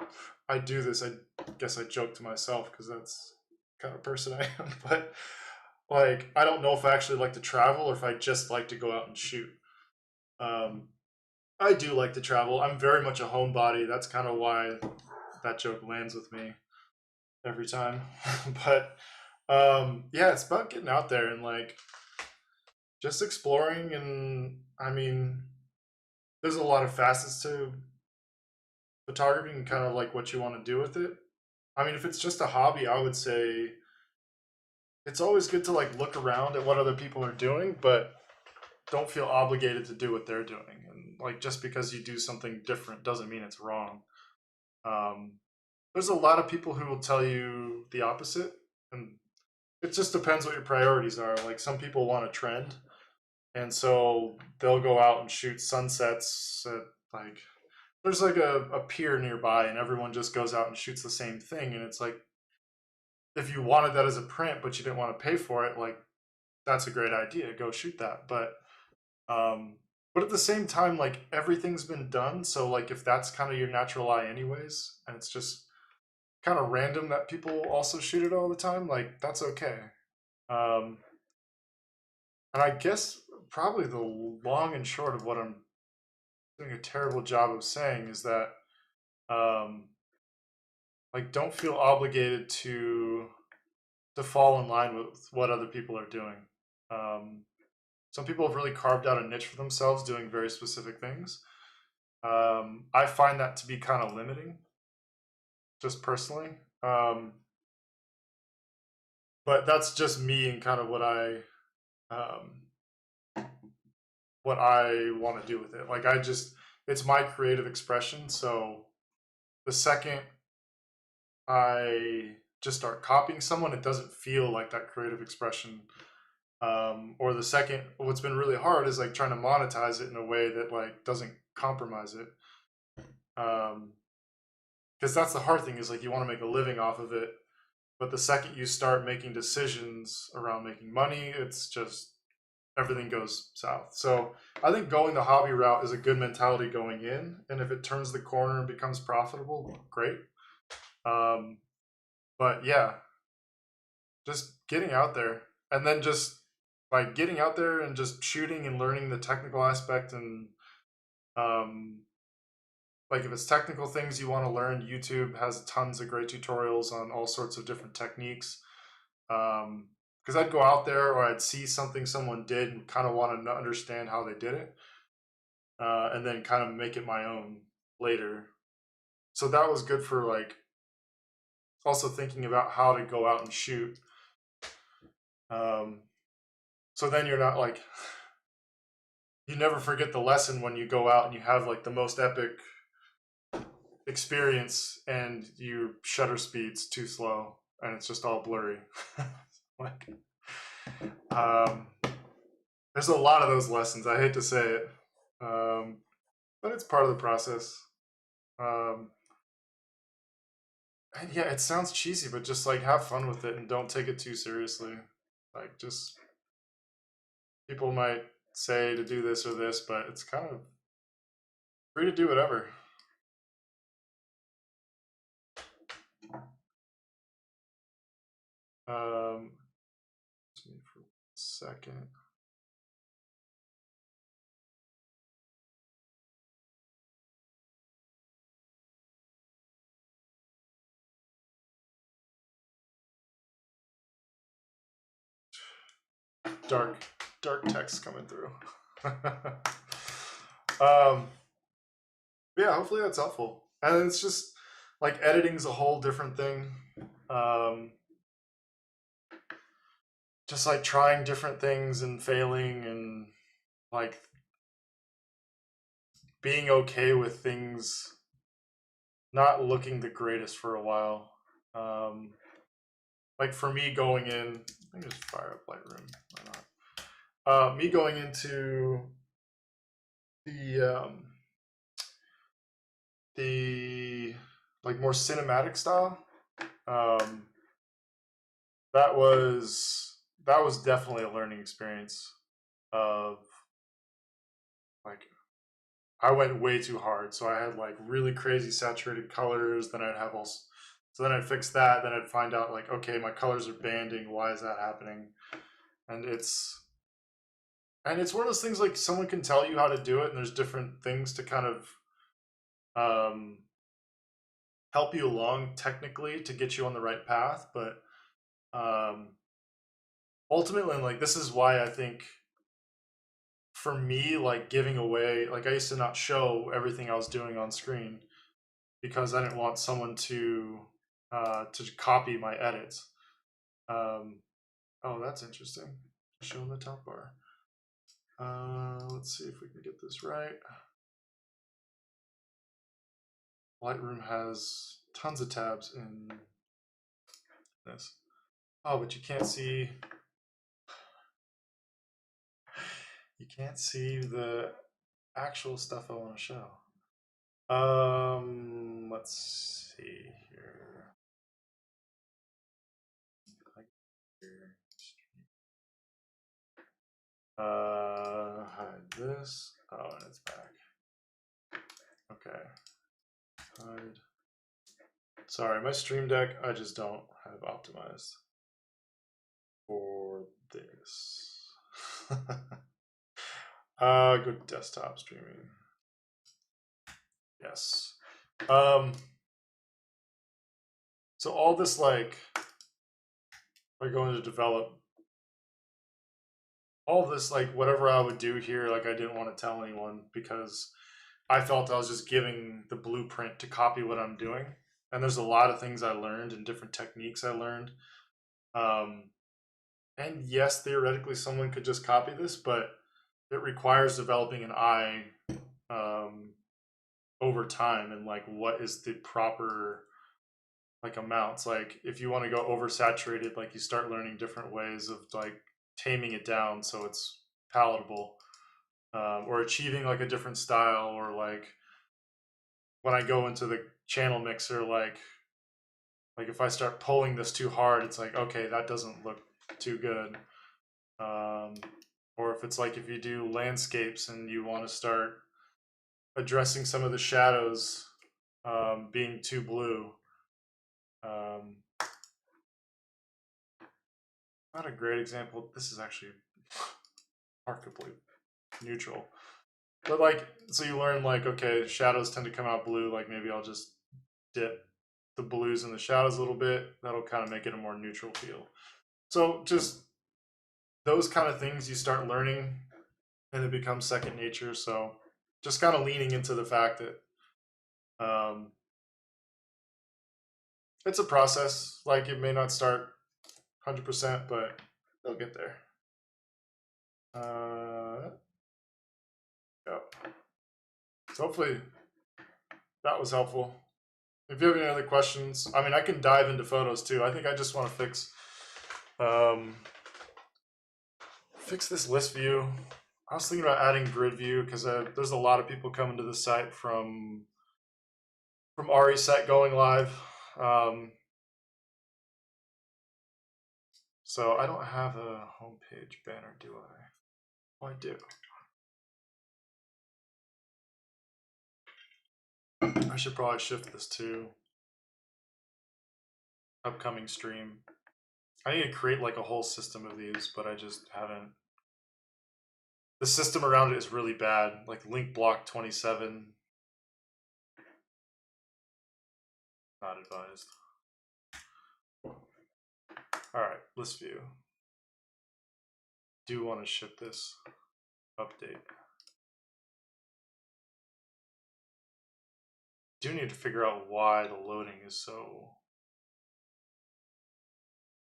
A: of I do this. I guess I joke to myself because that's the kind of person I am. But like I don't know if I actually like to travel or if I just like to go out and shoot. I do like to travel. I'm very much a homebody. That's kind of why that joke lands with me every time. But yeah, it's about getting out there and like just exploring. And I mean, there's a lot of facets to photography and kind of like what you want to do with it. I mean, if it's just a hobby, I would say it's always good to like look around at what other people are doing, but don't feel obligated to do what they're doing. And like just because you do something different doesn't mean it's wrong. Um, there's a lot of people who will tell you the opposite, and it just depends what your priorities are. Like some people want a trend, And so they'll go out and shoot sunsets at like there's like a pier nearby, and everyone just goes out and shoots the same thing. And it's like if you wanted that as a print, but you didn't want to pay for it, like that's a great idea. Go shoot that. Um, but at the same time, like everything's been done. So like if that's kind of your natural eye, anyways, and it's just kind of random that people also shoot it all the time, like that's okay. Um, and I guess probably the long and short of what I'm doing a terrible job of saying is that um, like don't feel obligated to fall in line with what other people are doing. Um, some people have really carved out a niche for themselves doing very specific things. I find that to be kind of limiting, just personally. Um, but that's just me and kind of what I want to do with it. Like I just, it's my creative expression. So the second I just start copying someone, it doesn't feel like that creative expression. Or the second, what's been really hard is like trying to monetize it in a way that like doesn't compromise it. Because that's the hard thing is like you want to make a living off of it, but the second you start making decisions around making money, it's just everything goes south. So I think going the hobby route is a good mentality going in, and if it turns the corner and becomes profitable, great. Um, but yeah, just getting out there, and then just like getting out there and just shooting and learning the technical aspect, and um, like if it's technical things you want to learn, YouTube has tons of great tutorials on all sorts of different techniques. Because I'd go out there or I'd see something someone did and kind of want to understand how they did it, and then kind of make it my own later. So that was good for like also thinking about how to go out and shoot. Um, so then you're not like you never forget the lesson when you go out and you have like the most epic experience and your shutter speed's too slow and it's just all blurry. like um, there's a lot of those lessons. I hate to say it, but it's part of the process. Um, and yeah, it sounds cheesy, but just like have fun with it and don't take it too seriously. Like just people might say to do this or this, but it's kind of free to do whatever. Just me for a second. Dark text coming through. Yeah, hopefully that's helpful. And it's just like editing's a whole different thing. Um, just like trying different things and failing and like being okay with things not looking the greatest for a while. Um, like for me going in, I can just fire up Lightroom. Why not? Me going into the the like more cinematic style. Um, that was definitely a learning experience. Of like I went way too hard, so I had like really crazy saturated colors. Then I'd have all, so then I'd fix that. Then I'd find out like okay, my colors are banding. Why is that happening? And it's one of those things like someone can tell you how to do it, and there's different things to kind of um, help you along technically to get you on the right path. But um, ultimately, like this is why I think for me, like giving away, like I used to not show everything I was doing on screen because I didn't want someone to copy my edits. Um, oh, that's interesting. Show in the top bar. Let's see if we can get this right. Lightroom has tons of tabs in this. Oh, but you can't see. You can't see the actual stuff I want to show. Let's see here. Hide this. Oh, and it's back. Okay. Hide. Sorry, my Stream Deck, I just don't have optimized for this. Go desktop streaming. Yes. So all this, like, by going to develop, all this, like, whatever I would do here, like, I didn't want to tell anyone because I felt I was just giving the blueprint to copy what I'm doing. And there's a lot of things I learned and different techniques I learned. And yes, theoretically, someone could just copy this, but it requires developing an eye over time and like what is the proper like amounts. Like if you want to go oversaturated, like you start learning different ways of like taming it down so it's palatable, or achieving like a different style, or like when I go into the channel mixer, like if I start pulling this too hard, it's like, okay, that doesn't look too good. Or if it's like if you do landscapes and you want to start addressing some of the shadows being too blue. Not a great example. This is actually remarkably neutral. But like, so you learn like, okay, shadows tend to come out blue. Like maybe I'll just dip the blues in the shadows a little bit. That'll kind of make it a more neutral feel. So just those kind of things you start learning and it becomes second nature. So just kind of leaning into the fact that it's a process. Like it may not start 100%, but they'll get there. Yeah. So hopefully that was helpful. If you have any other questions, I mean, I can dive into photos too. I think I just want to fix this list view. I was thinking about adding grid view because there's a lot of people coming to the site from Ari's site going live. So I don't have a homepage banner, do I? Oh, I do. I should probably shift this to upcoming stream. I need to create like a whole system of these, but I just haven't. The system around it is really bad, like link block 27. Not advised. Alright, list view. Do want to ship this update. Do need to figure out why the loading is so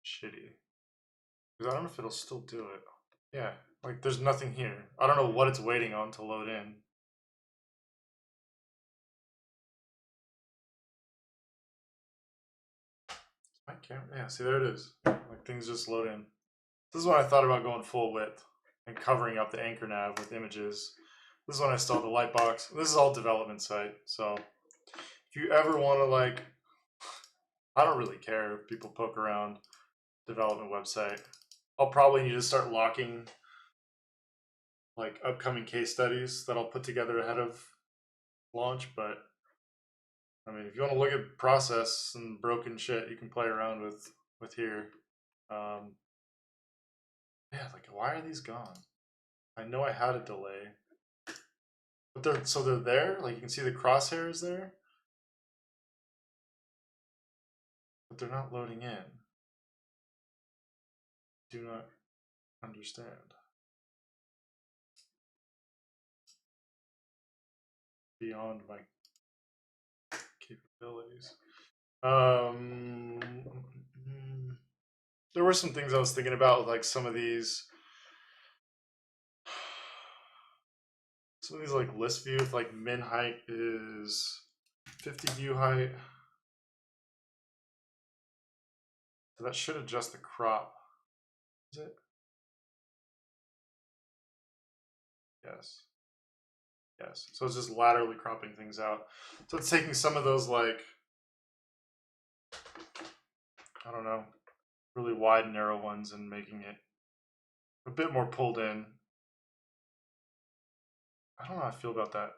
A: shitty. Because I don't know if it'll still do it. Yeah, like there's nothing here. I don't know what it's waiting on to load in. I can't, yeah, see there it is. Like things just load in. This is when I thought about going full width and covering up the anchor nav with images. This is when I saw the light box. This is all development site, so if you ever want to like, I don't really care if people poke around development website. I'll probably need to start locking like upcoming case studies that I'll put together ahead of launch, but I mean, if you want to look at process and broken shit, you can play around with here. Yeah, like why are these gone? I know I had a delay, but they're there. Like you can see the crosshairs there, but they're not loading in. Do not understand. Beyond my capabilities. There were some things I was thinking about with like some of these like list view, if like min height is 50 view height. So that should adjust the crop. Is it? Yes. So it's just laterally cropping things out. So it's taking some of those, like, I don't know, really wide, narrow ones and making it a bit more pulled in. I don't know how I feel about that.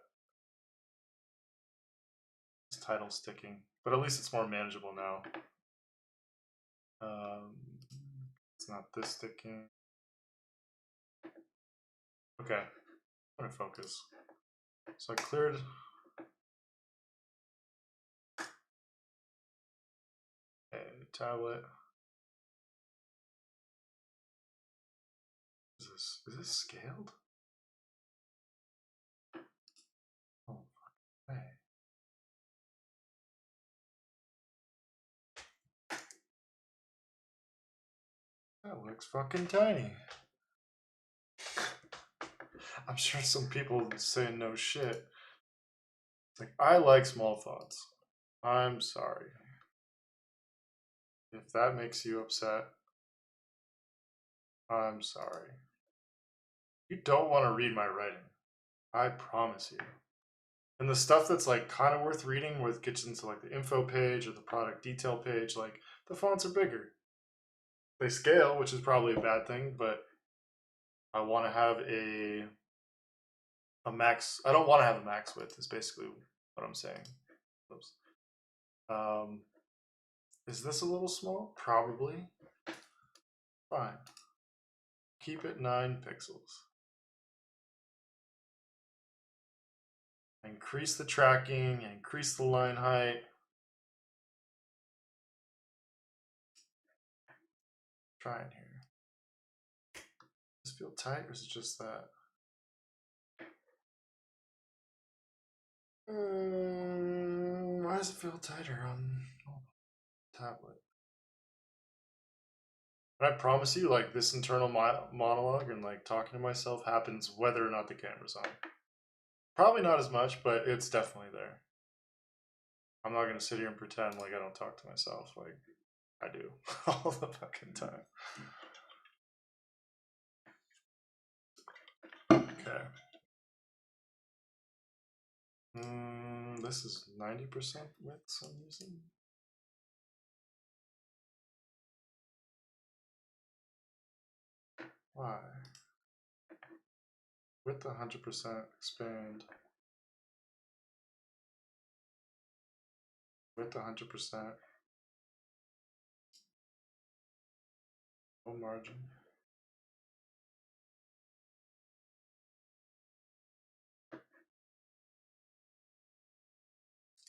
A: This title sticking, but at least it's more manageable now. It's not this sticking. Okay, I'm gonna focus. So I cleared. Okay, tablet. Is this scaled? Oh, hey. That looks fucking tiny. I'm sure some people say no shit. It's like, I like small fonts. I'm sorry. If that makes you upset, I'm sorry. You don't want to read my writing. I promise you. And the stuff that's like kind of worth reading, where it gets into like the info page or the product detail page, like the fonts are bigger. They scale, which is probably a bad thing, but I want to have a max. I don't want to have a max width. Is basically what I'm saying. Oops. Is this a little small? Probably. Fine. Keep it 9 pixels. Increase the tracking, increase the line height. Trying here. Does this feel tight or is it just that? Why does it feel tighter on tablet? But I promise you, like, this internal monologue and like talking to myself happens whether or not the camera's on. Probably not as much, but it's definitely there. I'm not gonna sit here and pretend like I don't talk to myself. Like, I do all the fucking time. Okay. This is 90% width for some reason. Why? Width 100%, expand. Width 100%. No margin.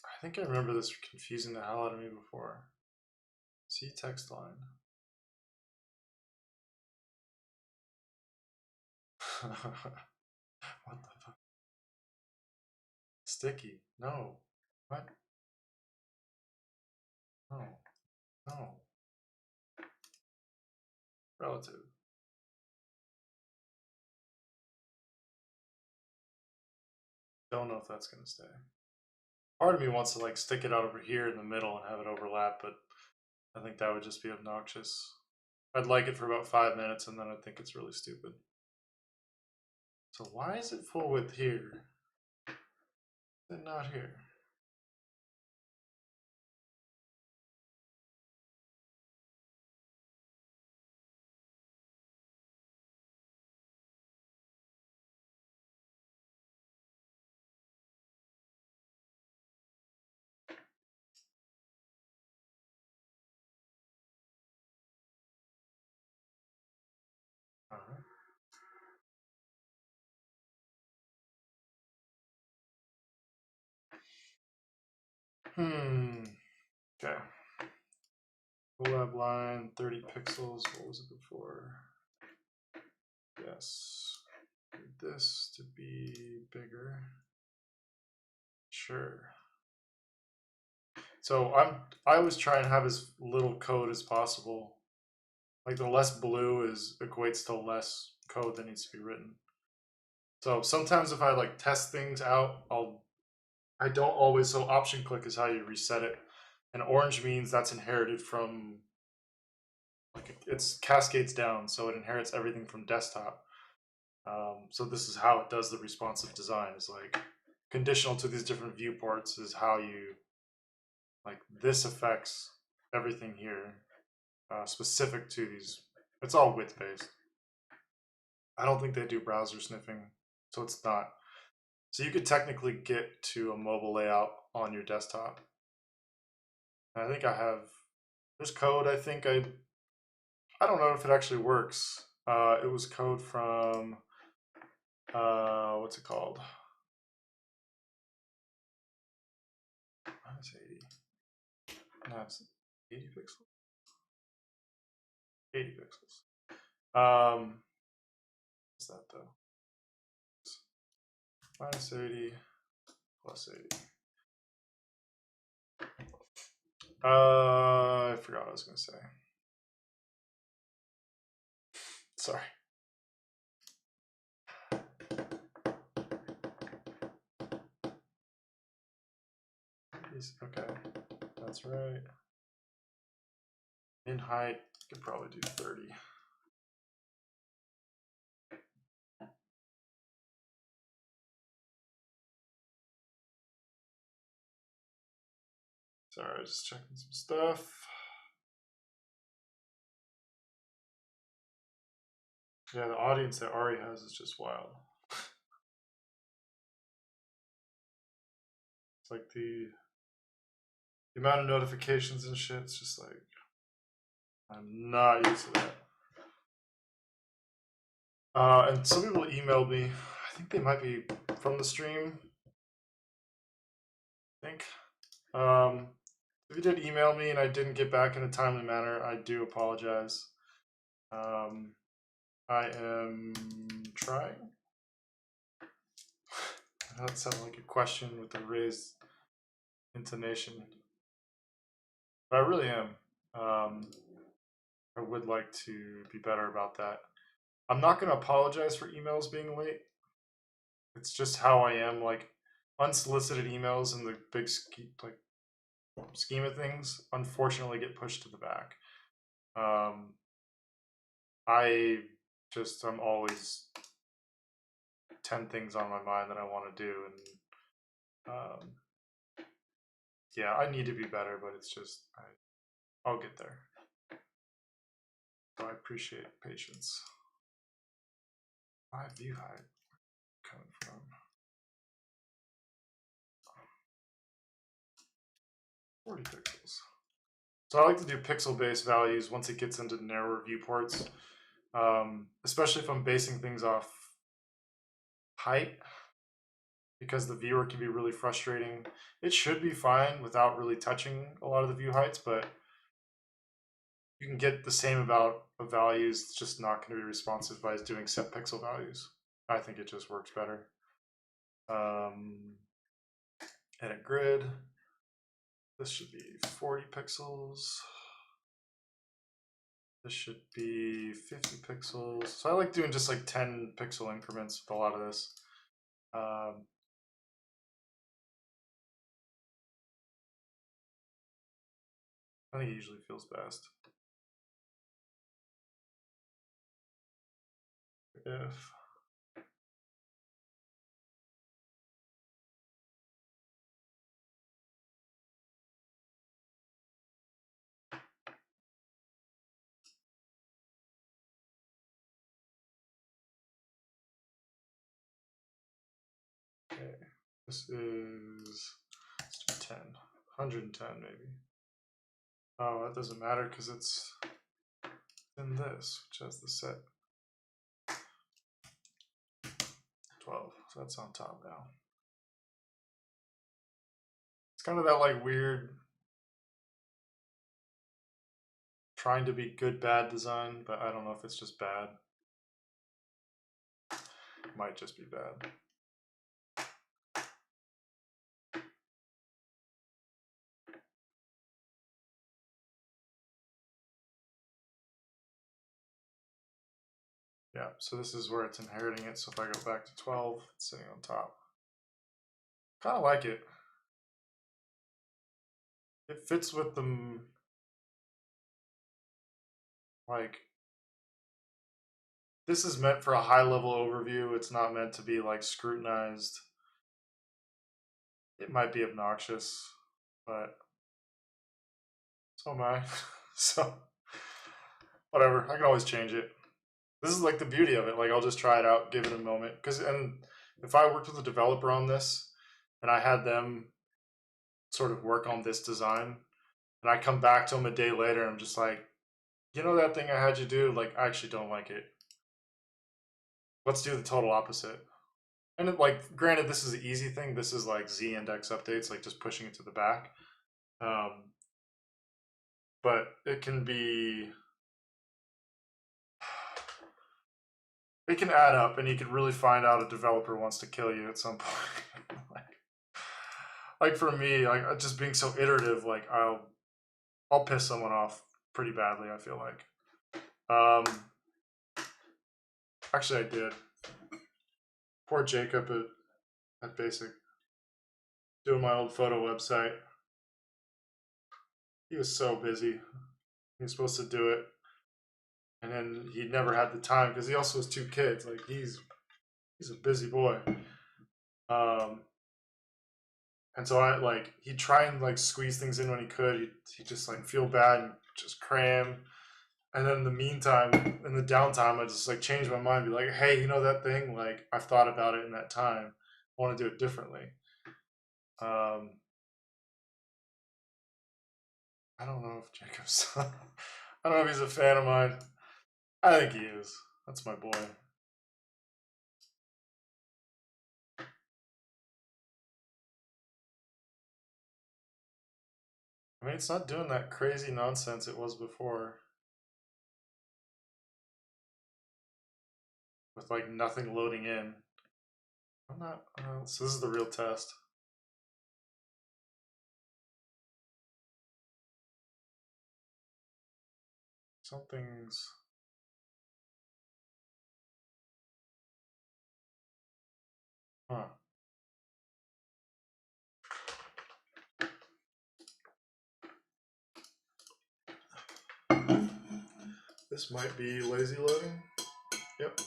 A: I think I remember this confusing the hell out of me before. See text line. What the fuck? Sticky. No. What? No. No. Relative. Don't know if that's gonna stay. Part of me wants to like stick it out over here in the middle and have it overlap, but I think that would just be obnoxious. I'd like it for about 5 minutes and then I'd think it's really stupid. So why is it full width here and not here? Alright. Okay. Collab line, 30 pixels. What was it before? Yes. Need this to be bigger. Sure. So I always try and have as little code as possible. Like the less blue equates to less code that needs to be written. So sometimes if I like test things out, I don't always. So option click is how you reset it, and orange means that's inherited from, like, it's cascades down, so it inherits everything from desktop. So this is how it does the responsive design. Is like conditional to these different viewports is how you like this affects everything here, specific to these. It's all width based. I don't think they do browser sniffing, so it's not. So you could technically get to a mobile layout on your desktop. And I think I have. There's code. I think I don't know if it actually works. It was code from what's it called? Minus 80. No, it's 80 pixels. 80 pixels. What's that though? Minus 80 plus 80. I forgot what I was gonna say. Sorry. Okay, that's right. In height, could probably do 30. Sorry, just checking some stuff. Yeah, the audience that Ari has is just wild. It's like the amount of notifications and shit, it's just like, I'm not used to that. And some people emailed me. I think they might be from the stream. I think. If you did email me and I didn't get back in a timely manner, I do apologize. I am trying. That sounded like a question with a raised intonation. But I really am. I would like to be better about that. I'm not going to apologize for emails being late. It's just how I am. Like unsolicited emails in the big scheme of things, unfortunately, get pushed to the back. I'm always 10 things on my mind that I want to do, and yeah, I need to be better, but it's just I'll get there. So I appreciate patience. My view height coming from 40 pixels. So I like to do pixel-based values once it gets into narrower viewports, especially if I'm basing things off height, because the viewer can be really frustrating. It should be fine without really touching a lot of the view heights, but you can get the same amount of values. It's just not going to be responsive by doing set pixel values. I think it just works better. Edit grid. This should be 40 pixels. This should be 50 pixels. So I like doing just like 10 pixel increments with a lot of this. I think it usually feels best. If okay, this is 10, 110 maybe. Oh, that doesn't matter because it's in this, which has the set 12. So that's on top now. It's kind of that like weird trying to be good bad design, but I don't know if it's just bad. It might just be bad. Yeah, so this is where it's inheriting it. So if I go back to 12, it's sitting on top. Kind of like it. It fits with them, like, this is meant for a high level overview. It's not meant to be like scrutinized. It might be obnoxious, but so am I. So whatever. I can always change it. This is like the beauty of it. Like I'll just try it out, give it a moment. And if I worked with a developer on this and I had them sort of work on this design, and I come back to them a day later, and I'm just like, you know that thing I had you do? Like I actually don't like it. Let's do the total opposite. And it, like, granted, this is an easy thing. This is like Z index updates, like just pushing it to the back. Um, but it can be, it can add up, and you can really find out a developer wants to kill you at some point. like for me, like just being so iterative, like I'll piss someone off pretty badly. I feel like. Um, Actually, I did. Poor Jacob at Basic, doing my old photo website. He was so busy. He was supposed to do it, and then he never had the time because he also has 2 kids. Like he's a busy boy. Um, and so I like he'd try and like squeeze things in when he could. He'd just like feel bad and just cram. And then in the meantime, in the downtime, I just like change my mind, be like, hey, you know that thing? Like I've thought about it in that time. I want to do it differently. Um, I don't know if Jacob's. I don't know if he's a fan of mine. I think he is. That's my boy. I mean, it's not doing that crazy nonsense it was before, with like nothing loading in. I'm not. So this is the real test. Something's. Huh. This might be lazy loading. Yep.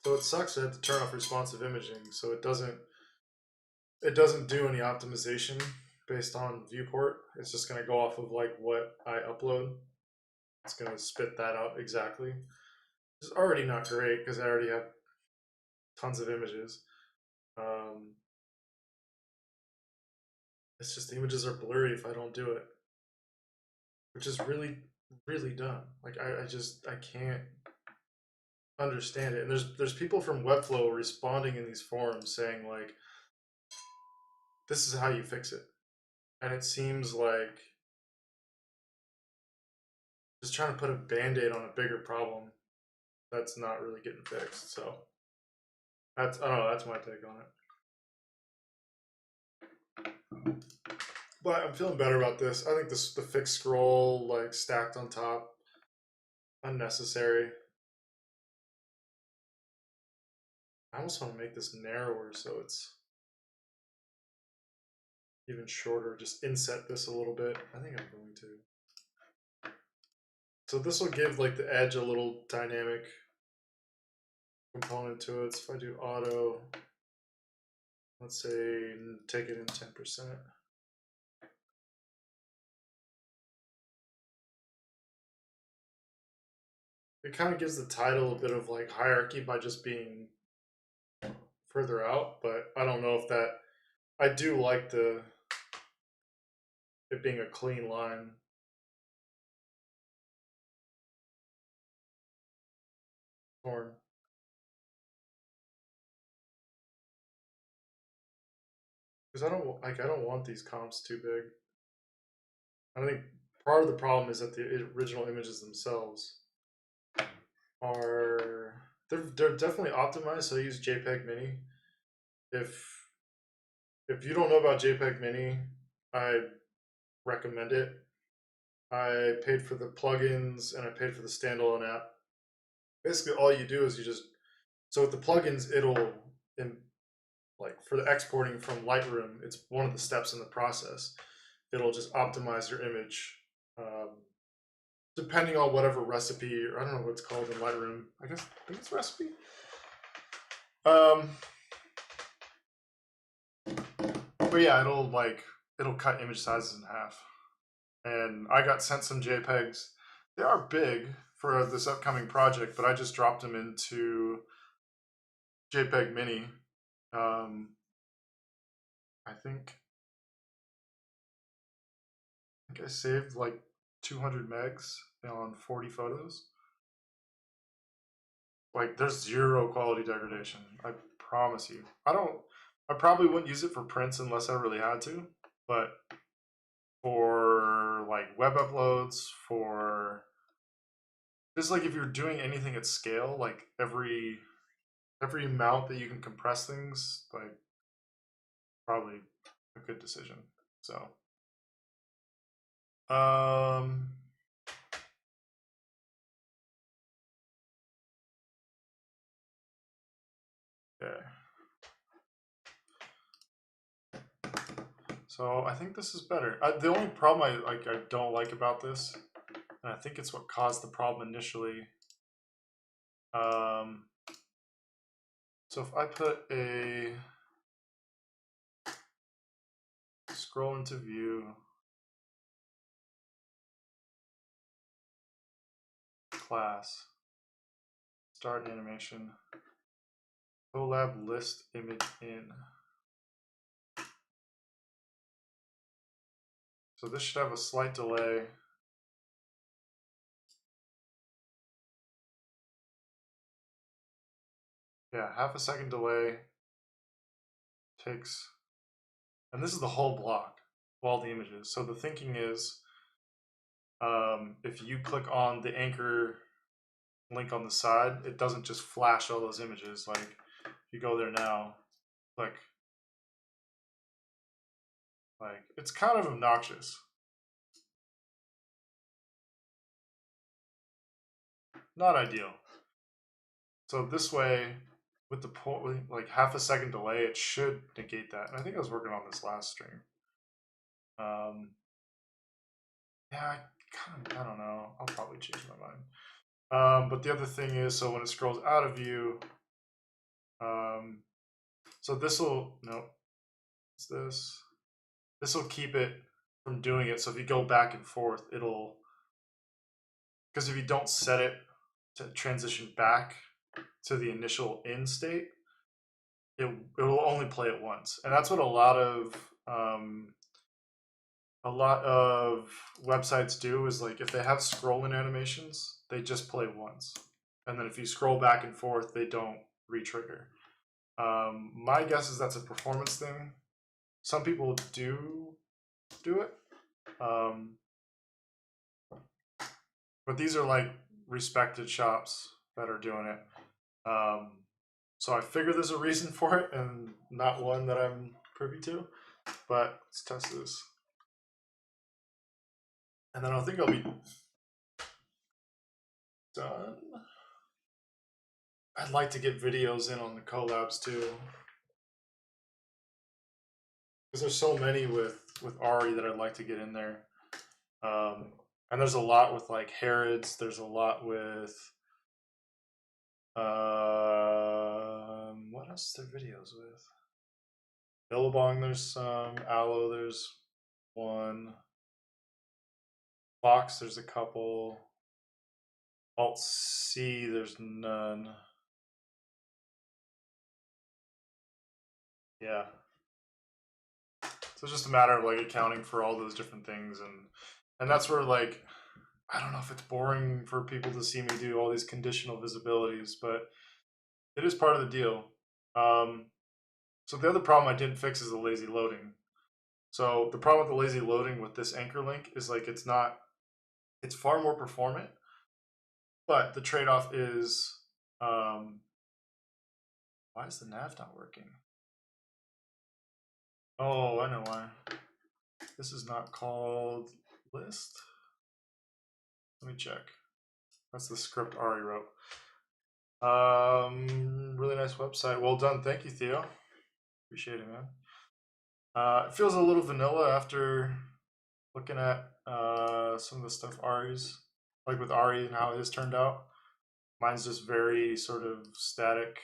A: So it sucks I have to turn off responsive imaging, so it doesn't do any optimization based on viewport. It's just gonna go off of like what I upload. It's gonna spit that out exactly. It's already not great because I already have tons of images. It's just the images are blurry if I don't do it, which is really, really dumb. Like I can't understand it. And there's people from Webflow responding in these forums saying like, this is how you fix it, and it seems like just trying to put a band-aid on a bigger problem that's not really getting fixed. So that's, I don't know, that's my take on it. But I'm feeling better about this. I think the fixed scroll like stacked on top, unnecessary. I almost want to make this narrower so it's even shorter. Just inset this a little bit. I think I'm going to. So this will give like the edge a little dynamic component to it. So if I do auto, let's say take it in 10%. It kind of gives the title a bit of like hierarchy by just being further out, but I don't know if that, I do like it being a clean line. Torn. Because I don't want these comps too big. I think part of the problem is that the original images themselves are, they're definitely optimized. So I use JPEG Mini. If you don't know about JPEG Mini, I recommend it. I paid for the plugins and I paid for the standalone app. Basically, all you do is you just, so with the plugins, it'll like for the exporting from Lightroom, it's one of the steps in the process. It'll just optimize your image depending on whatever recipe, or I don't know what it's called in Lightroom. I think it's recipe. But yeah, it'll cut image sizes in half. And I got sent some JPEGs. They are big for this upcoming project, but I just dropped them into JPEG Mini. I think I saved like 200 megs on 40 photos. Like, there's zero quality degradation. I promise you. I probably wouldn't use it for prints unless I really had to, but for like web uploads, for just like if you're doing anything at scale, like every amount that you can compress things, like probably a good decision. So, okay. So I think this is better. The only problem I don't like about this, and I think it's what caused the problem initially. So if I put a scroll into view, class, start animation, collab list image in. So this should have a slight delay. Yeah, half a second delay takes, and this is the whole block of all the images. So the thinking is, if you click on the anchor link on the side, it doesn't just flash all those images. Like, if you go there now, click, like, it's kind of obnoxious. Not ideal. So this way, with the like half a second delay, it should negate that. And I think I was working on this last stream. Yeah, I don't know. I'll probably change my mind. But the other thing is, so when it scrolls out of view, so this will, no, it's this. This will keep it from doing it. So if you go back and forth, it'll, because if you don't set it to transition back to the initial in state, it will only play it once. And that's what a lot of websites do, is like if they have scrolling animations, they just play once. And then if you scroll back and forth, they don't re-trigger. My guess is that's a performance thing. Some people do it. But these are like respected shops that are doing it. So I figure there's a reason for it, and not one that I'm privy to. But let's test this. And then I think I'll be done. I'd like to get videos in on the collabs too, because there's so many with Ari that I'd like to get in there. And there's a lot with like Harrods. There's a lot with what else are there videos with? Billabong, there's some. Aloe, there's one. Fox, there's a couple. Alt C, there's none. Yeah. So it's just a matter of like accounting for all those different things, and that's where, like, I don't know if it's boring for people to see me do all these conditional visibilities, but it is part of the deal. So the other problem I didn't fix is the lazy loading. So the problem with the lazy loading with this anchor link is like it's far more performant, but the trade-off is, why is the nav not working? Oh, I know why. This is not called list. Let me check. That's the script Ari wrote. Really nice website. Well done. Thank you, Theo. Appreciate it, man. It feels a little vanilla after looking at some of the stuff Ari's, like with Ari and how his turned out. Mine's just very sort of static,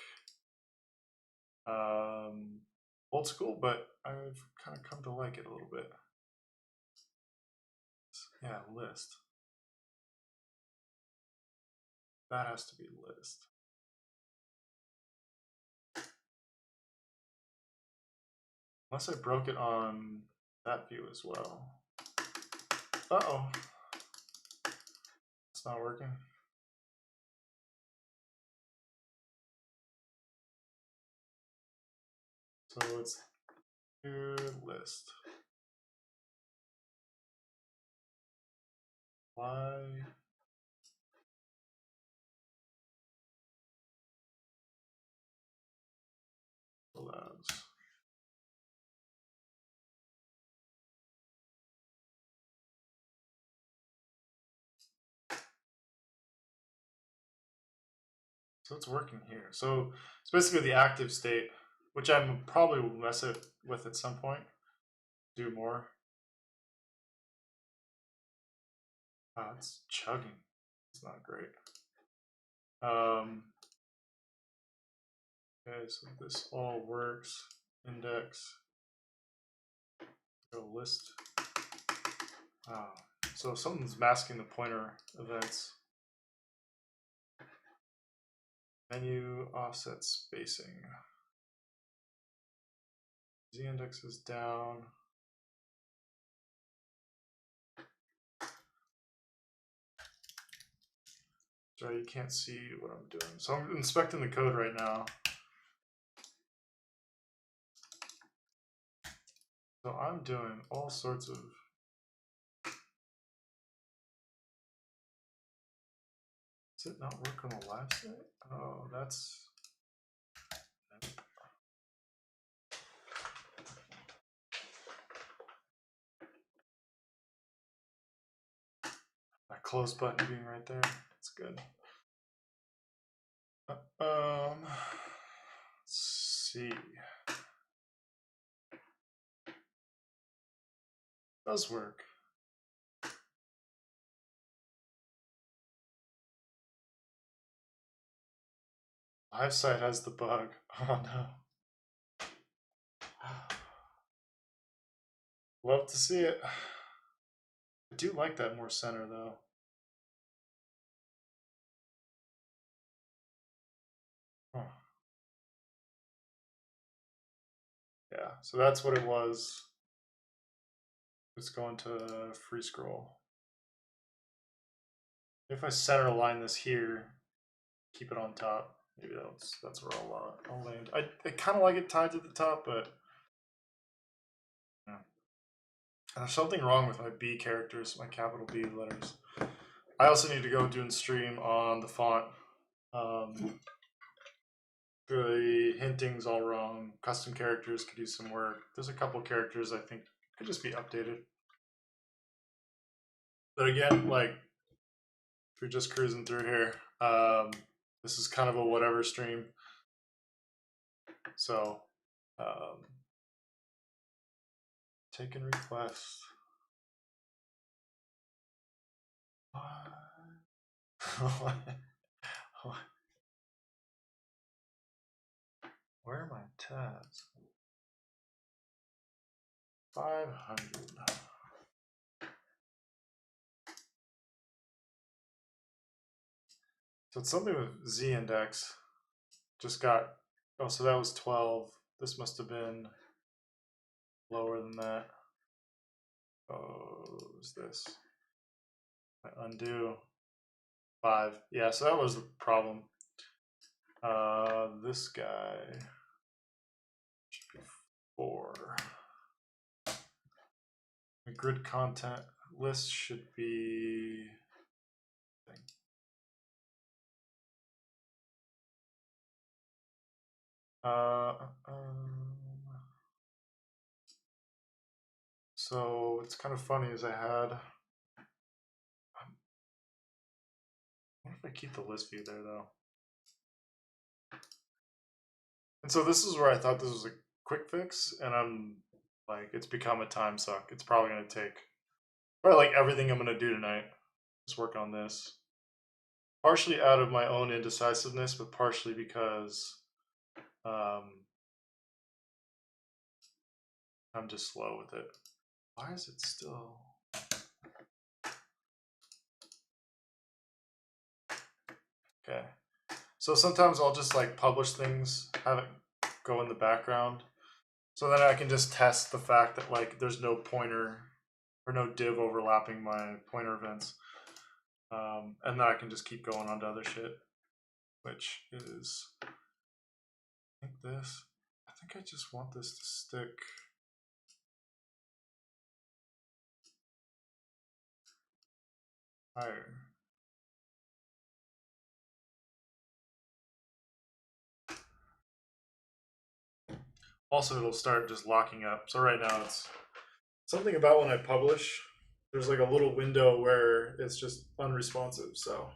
A: old school, but I've kind of come to like it a little bit. Yeah, list. That has to be list. Unless I broke it on that view as well. Uh-oh. It's not working. So it's new list. Why? Labs. So it's working here. So it's basically the active state, which I'm probably will mess it with at some point. Do more. Oh, it's chugging. It's not great. Okay, so this all works. Index. Go list. Oh, so something's masking the pointer events. Menu offset spacing. Z index is down. Sorry, you can't see what I'm doing. So I'm inspecting the code right now. So I'm doing all sorts of. Does it not work on the live site? Oh, that's. That close button being right there. That's good. Let's see. Does work. Live site has the bug. Oh no. Love to see it. I do like that more center though. Huh. Yeah, so that's what it was. Let's go into free scroll. If I center align this here, keep it on top. Maybe that's where I'll land. I kind of like it tied to the top, but yeah. There's something wrong with my B characters, my capital B letters. I also need to go do a stream on the font. The hinting's all wrong. Custom characters could do some work. There's a couple characters I think could just be updated. But again, like if you're just cruising through here, this is kind of a whatever stream. So taking requests. Where are my tabs? 500. So it's something with Z index. Just got, oh, so that was 12. This must have been lower than that. Oh, what was this? I undo 5. Yeah, so that was the problem. This guy should be 4. The grid content list should be. So what's kind of funny is I had. What if I keep the list view there though? And so this is where I thought this was a quick fix, and I'm like, it's become a time suck. It's probably gonna take probably like everything I'm gonna do tonight. Just work on this. Partially out of my own indecisiveness, but partially because I'm just slow with it. Why is it still? Okay. So sometimes I'll just like publish things, have it go in the background. So then I can just test the fact that like there's no pointer or no div overlapping my pointer events. And then I can just keep going on to other shit, which is, I think this, I think I just want this to stick. Higher. Also, it'll start just locking up. So right now it's something about when I publish, there's like a little window where it's just unresponsive. So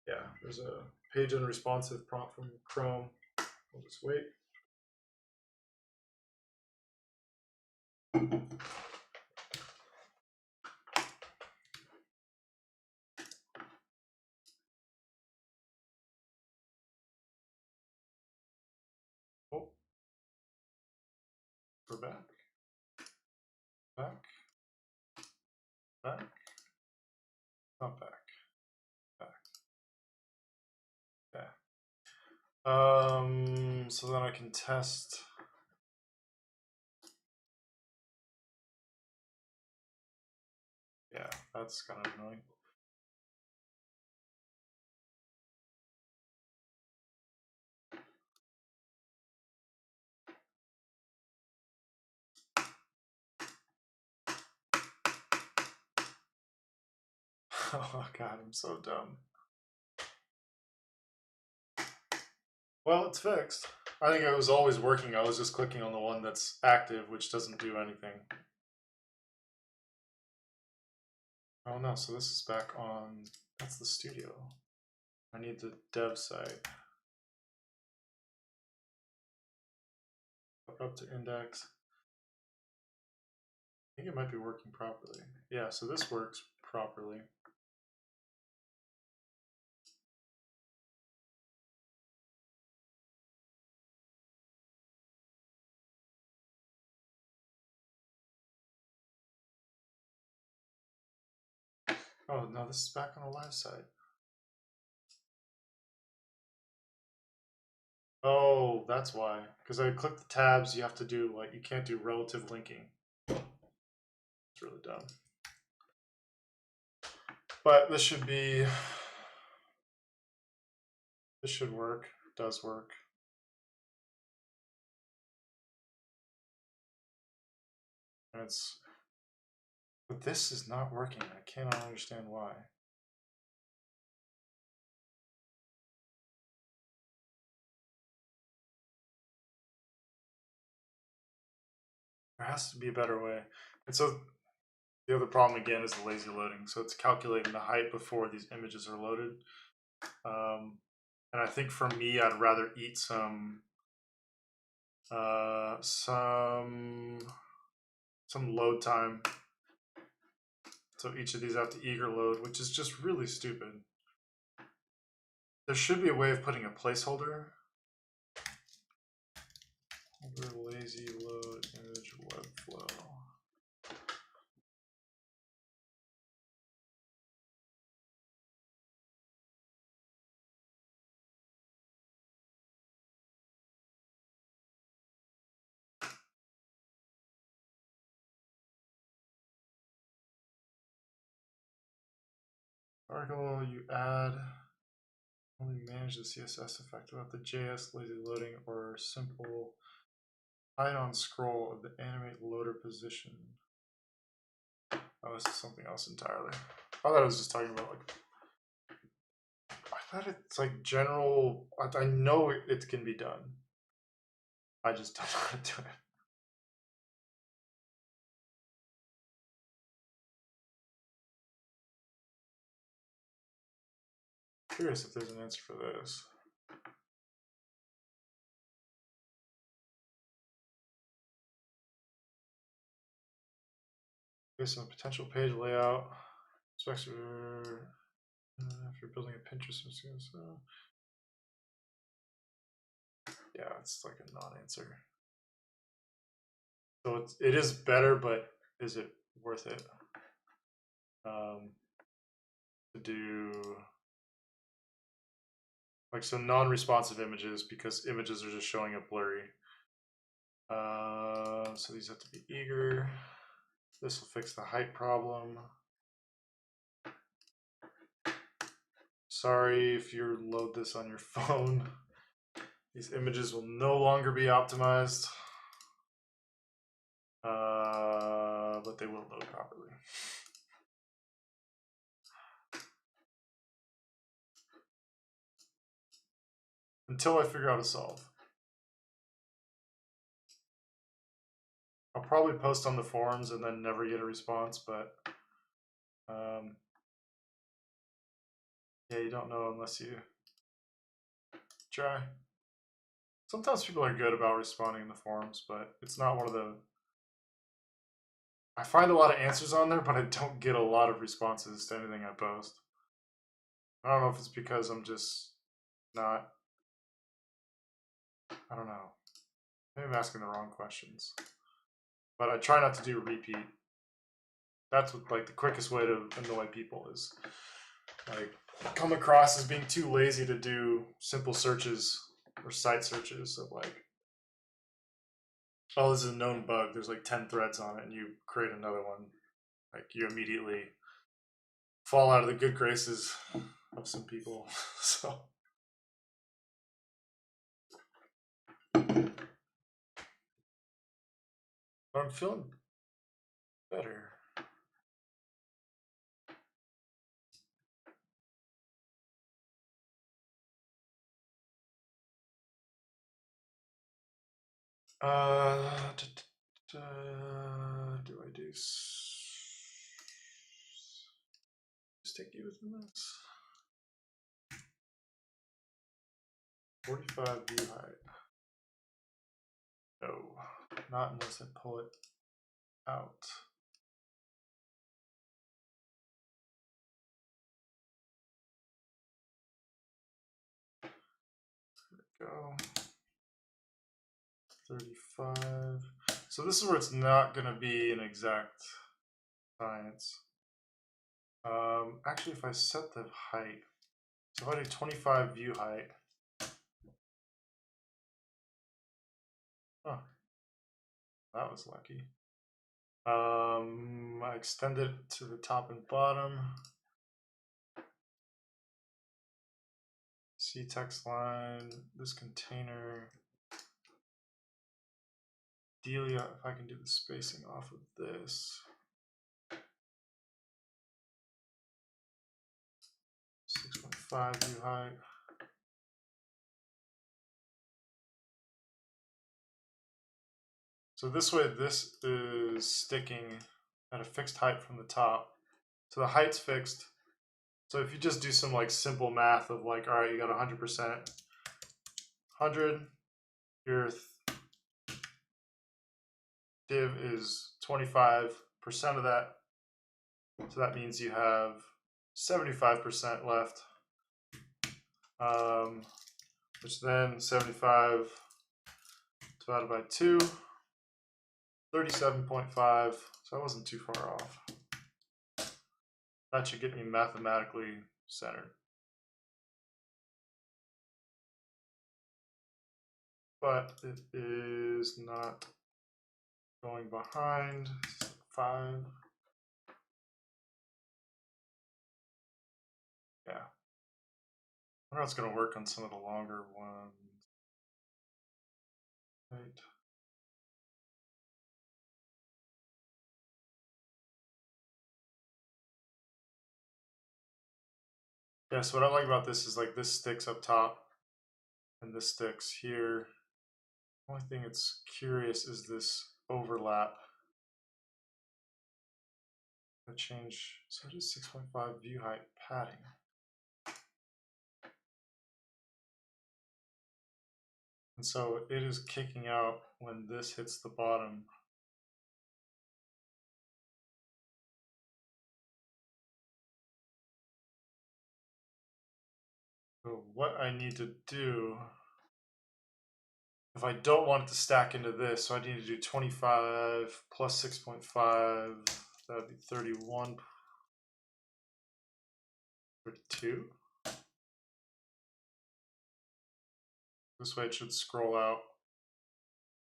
A: yeah, there's a page unresponsive prompt from Chrome. I'll just wait. Oh, we're back. Back. Back. Not back. Back. Okay. So then I can test. Yeah, that's kind of annoying. Oh god, I'm so dumb. Well, it's fixed. I think it was always working. I was just clicking on the one that's active, which doesn't do anything. Oh no, so this is back on, that's the studio. I need the dev site. Up to index. I think it might be working properly. Yeah, so this works properly. Oh no, this is back on the live site. Oh, that's why. Because I clicked the tabs, you have to do like, you can't do relative linking. It's really dumb. But this should be, this should work. It does work. And it's, but this is not working. I cannot understand why. There has to be a better way. And so the other problem again is the lazy loading. So it's calculating the height before these images are loaded. And I think for me, I'd rather eat some load time. So each of these have to eager load, which is just really stupid. There should be a way of putting a placeholder. Lazy load image web flow. Article you add, only manage the CSS effect without the JS lazy loading or simple hide on scroll of the animate loader position. Oh, this is something else entirely. I thought I was just talking about like, I thought it's like general, I know it can be done. I just don't know how to do it. Curious if there's an answer for this. Based on potential page layout, specs if you're building a Pinterest, yeah, it's like a non-answer. So it is better, but is it worth it to do like some non-responsive images because images are just showing up blurry? So these have to be eager. This will fix the height problem. Sorry if you load this on your phone. These images will no longer be optimized, but they will load properly. Until I figure out a solve. I'll probably post on the forums and then never get a response, but yeah, you don't know unless you try. Sometimes people are good about responding in the forums, but it's not one of the... I find a lot of answers on there, but I don't get a lot of responses to anything I post. I don't know if it's because I'm just not... I don't know. Maybe I'm asking the wrong questions. But I try not to do repeat. That's what, like, the quickest way to annoy people is like come across as being too lazy to do simple searches or site searches of like, oh, this is a known bug. There's like 10 threads on it, and you create another one. Like you immediately fall out of the good graces of some people. So but I'm feeling better. Do I do sticky within this? 45 view height. No, not unless I pull it out. There we go. 35. So this is where it's not going to be an exact science. Actually, if I set the height, so if I do 25 view height, oh, that was lucky. I extend it to the top and bottom. See text line, this container. Delia, if I can do the spacing off of this. 6.5 view height. So this way, this is sticking at a fixed height from the top. So the height's fixed. So if you just do some like simple math of like, all right, you got 100%, 100, your div is 25% of that. So that means you have 75% left, which then 75 divided by 2, 37.5. So I wasn't too far off. That should get me mathematically centered. But it is not going behind. 5. Yeah. I wonder how it's going to work on some of the longer ones. Right. Yeah, so what I like about this is like this sticks up top and this sticks here. The only thing that's curious is this overlap. I change, so it is 6.5 view height padding. And so it is kicking out when this hits the bottom. So what I need to do, if I don't want it to stack into this, so I need to do 25 plus 6.5, that would be 31, 32. This way it should scroll out,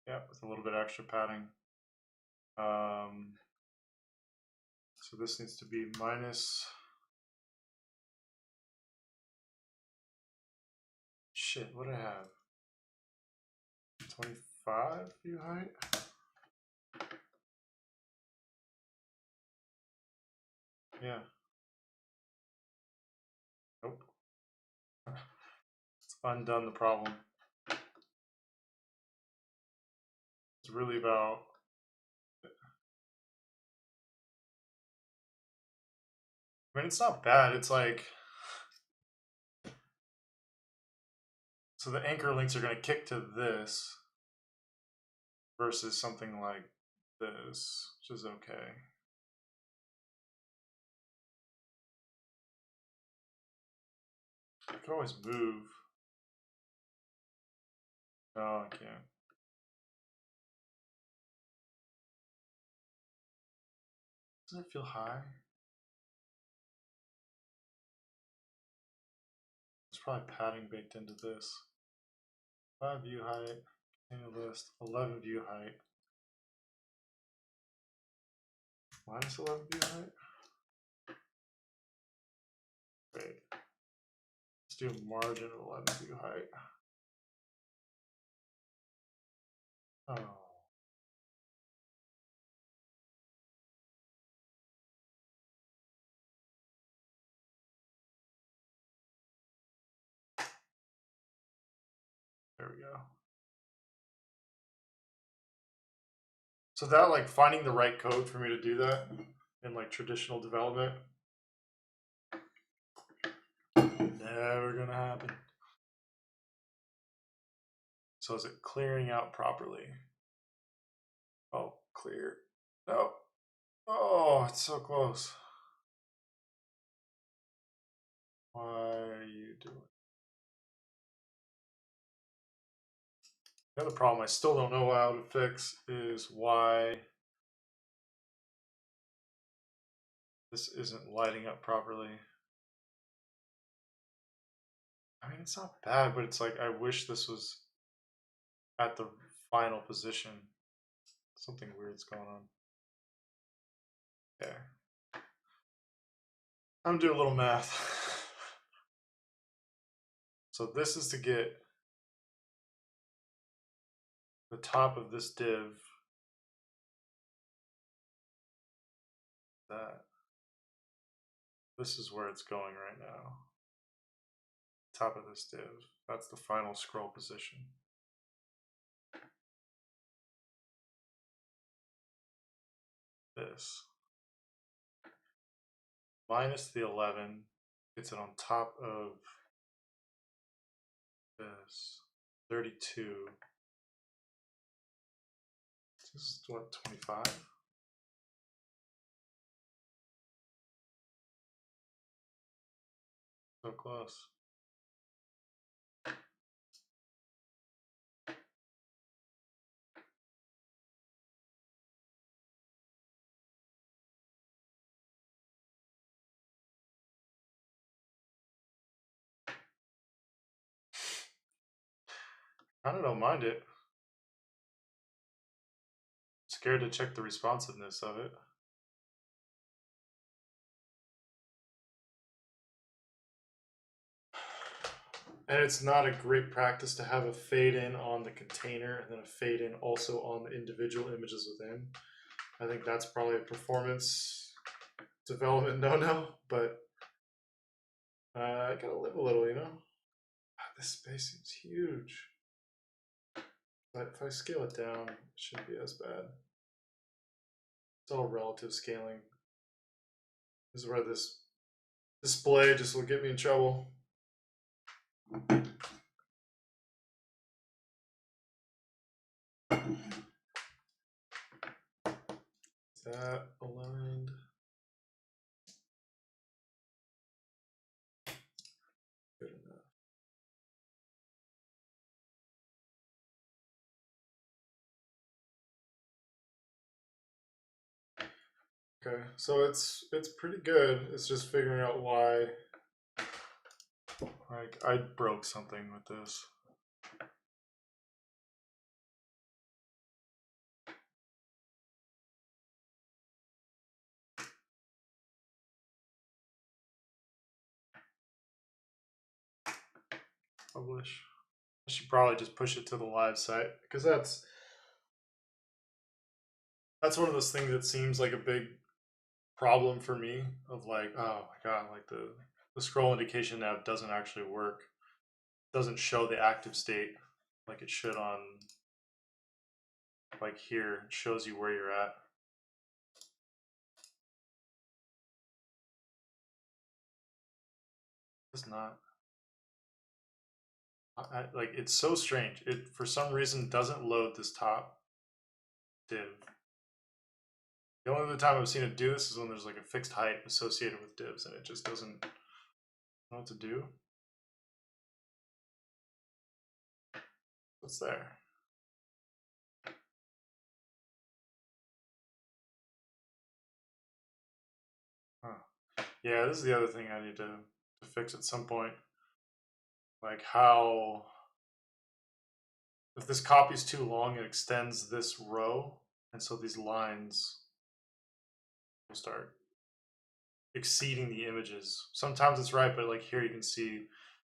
A: yeah, with a little bit extra padding. So this needs to be minus, shit, what do I have? 25 view height? Yeah. Nope. It's undone the problem. It's really about, I mean, it's not bad. It's like, so the anchor links are going to kick to this versus something like this, which is okay. I could always move. No, I can't. Doesn't it feel high? There's probably padding baked into this. 5 view height, container list, 11 view height. Minus 11 view height? Wait. Let's do a margin of 11 view height. Oh. There we go. So that, like, finding the right code for me to do that in like traditional development, never gonna happen. So is it clearing out properly? Oh, clear. No. Oh, it's so close. Why are you doing? The other problem I still don't know how to fix is why this isn't lighting up properly. I mean, it's not bad, but it's like I wish this was at the final position. Something weird's going on. Okay. I'm doing a little math. So this is to get the top of this div. That. This is where it's going right now. Top of this div. That's the final scroll position. This. Minus the 11. Gets it on top of this. 32. This is what, 25? So close. I don't mind it. Scared to check the responsiveness of it. And it's not a great practice to have a fade in on the container and then a fade in also on the individual images within. I think that's probably a performance development no-no, but I gotta live a little, you know? This space seems huge. But if I scale it down, it shouldn't be as bad. It's all relative scaling. This is where this display just will get me in trouble. Is that aligned? Good enough. Okay, so it's pretty good. It's just figuring out why. Like I broke something with this. Publish. I should probably just push it to the live site because that's one of those things that seems like a big problem for me of like, oh my god, like the scroll indication nav doesn't actually work. It doesn't show the active state like it should on like here. It shows you where you're at. It's not. Like it's so strange. It for some reason doesn't load this top div. The only other time I've seen it do this is when there's like a fixed height associated with divs, and it just doesn't know what to do. What's there? Huh. Yeah, this is the other thing I need to fix at some point. Like how, if this copy is too long, it extends this row, and so these lines will start exceeding the images. Sometimes it's right, but like here you can see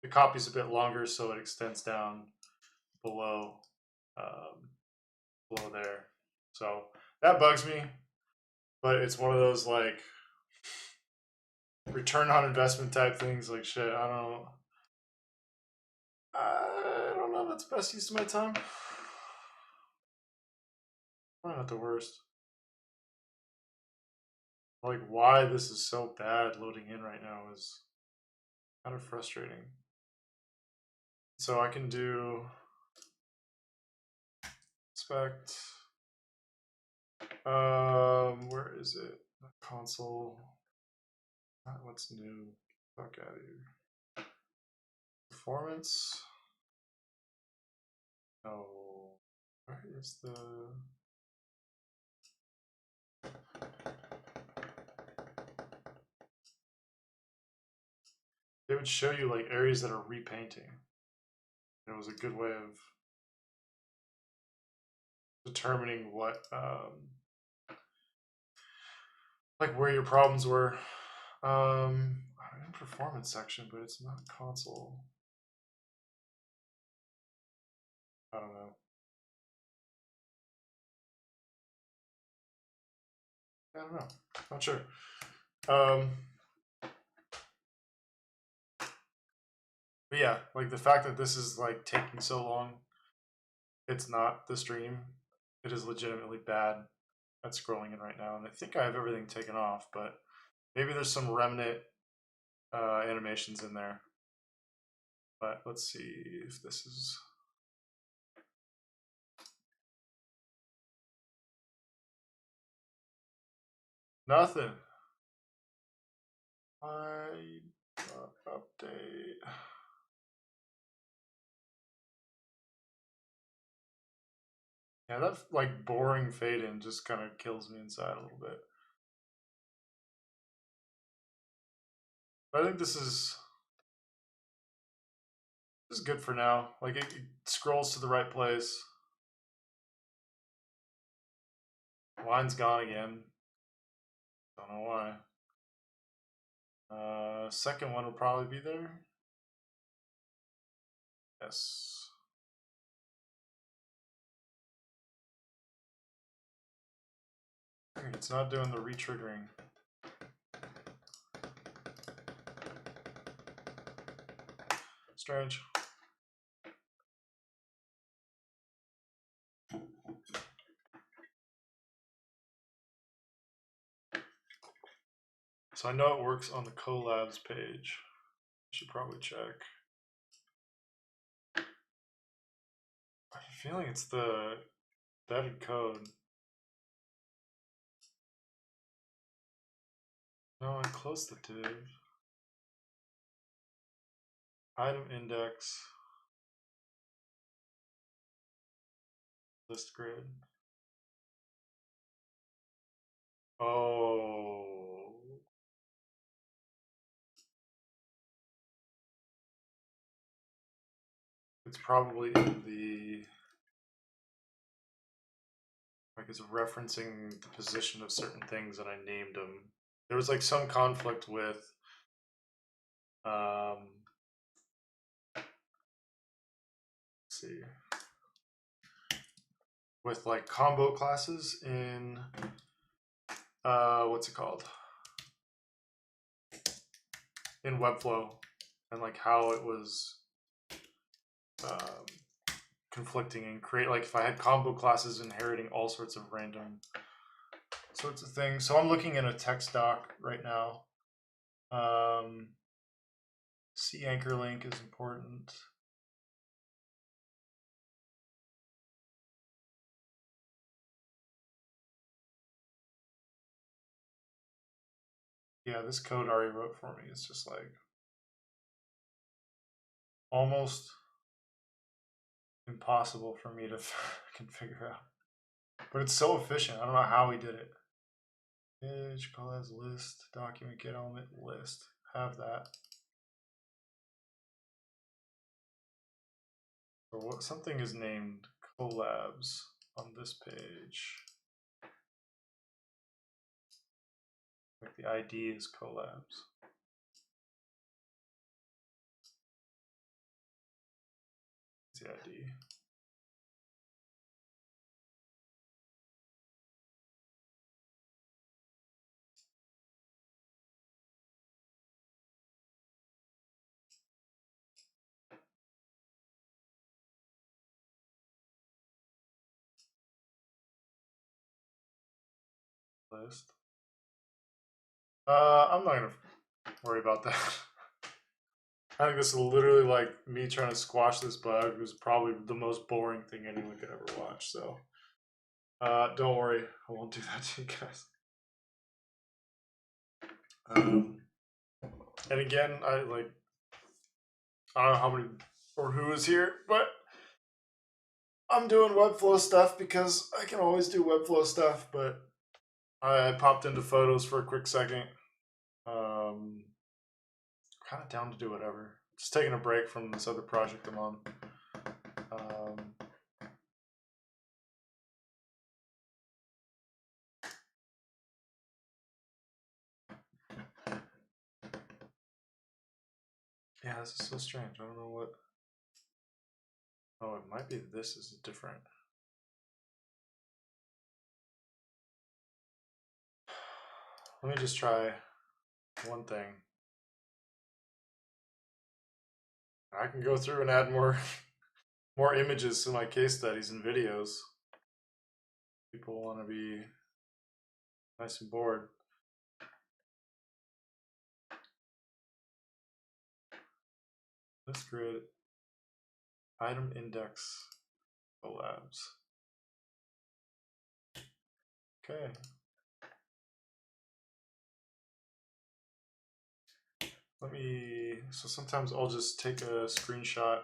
A: the copy's a bit longer, so it extends down below below there. So that bugs me, but it's one of those like return on investment type things. Like shit, I don't know. That's the best use of my time. Probably not the worst. Like why this is so bad loading in right now is kind of frustrating. So I can do inspect. Where is it? Console. What's new? Fuck out of here. Performance. No. Where is the? They would show you like areas that are repainting. It was a good way of determining what, like where your problems were. In performance section, but it's not console. I don't know. I don't know. Not sure. But yeah, like the fact that this is like taking so long, it's not the stream. It is legitimately bad at scrolling in right now, and I think I have everything taken off, but maybe there's some remnant animations in there. But let's see if this is. Nothing. Update. Yeah, that like boring fade in just kind of kills me inside a little bit. But I think this is good for now. Like it scrolls to the right place. Line's gone again. Don't know why. Second one will probably be there. Yes. It's not doing the retriggering. Strange. So I know it works on the collabs page. I should probably check. I have a feeling it's the embedded code. No, I closed the div. Item index. List grid. Oh. It's probably in the, like it's referencing the position of certain things and I named them. There was like some conflict with let's see, with like combo classes in what's it called, in Webflow, and like how it was conflicting and create, like if I had combo classes inheriting all sorts of random sorts of things. So I'm looking in a text doc right now. C anchor link is important. Yeah, this code Ari wrote for me is just like almost impossible for me to can figure out. But it's so efficient. I don't know how he did it. Image, call as list, document, get element, list. Have that. So what, something is named collabs on this page. Like the ID is collabs. It's the ID. List. I'm not gonna worry about that. I think this is literally like me trying to squash this bug. It was probably the most boring thing anyone could ever watch. So don't worry, I won't do that to you guys. And again, I don't know how many or who is here, but I'm doing Webflow stuff because I can always do Webflow stuff, but I popped into Photos for a quick second. Kind of down to do whatever. Just taking a break from this other project I'm on. Yeah, this is so strange. I don't know what. Oh, it might be this is different. Let me just try one thing. I can go through and add more images to my case studies and videos. People want to be nice and bored. Let's create item index collabs. Okay. Let me, so sometimes I'll just take a screenshot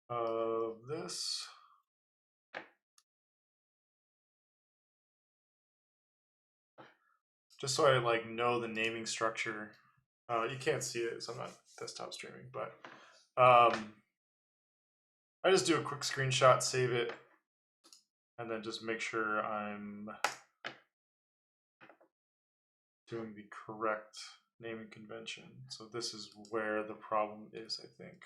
A: of this. Just so I like know the naming structure. You can't see it, so I'm not desktop streaming, but I just do a quick screenshot, save it, and then just make sure I'm doing the correct naming convention. So this is where the problem is, I think.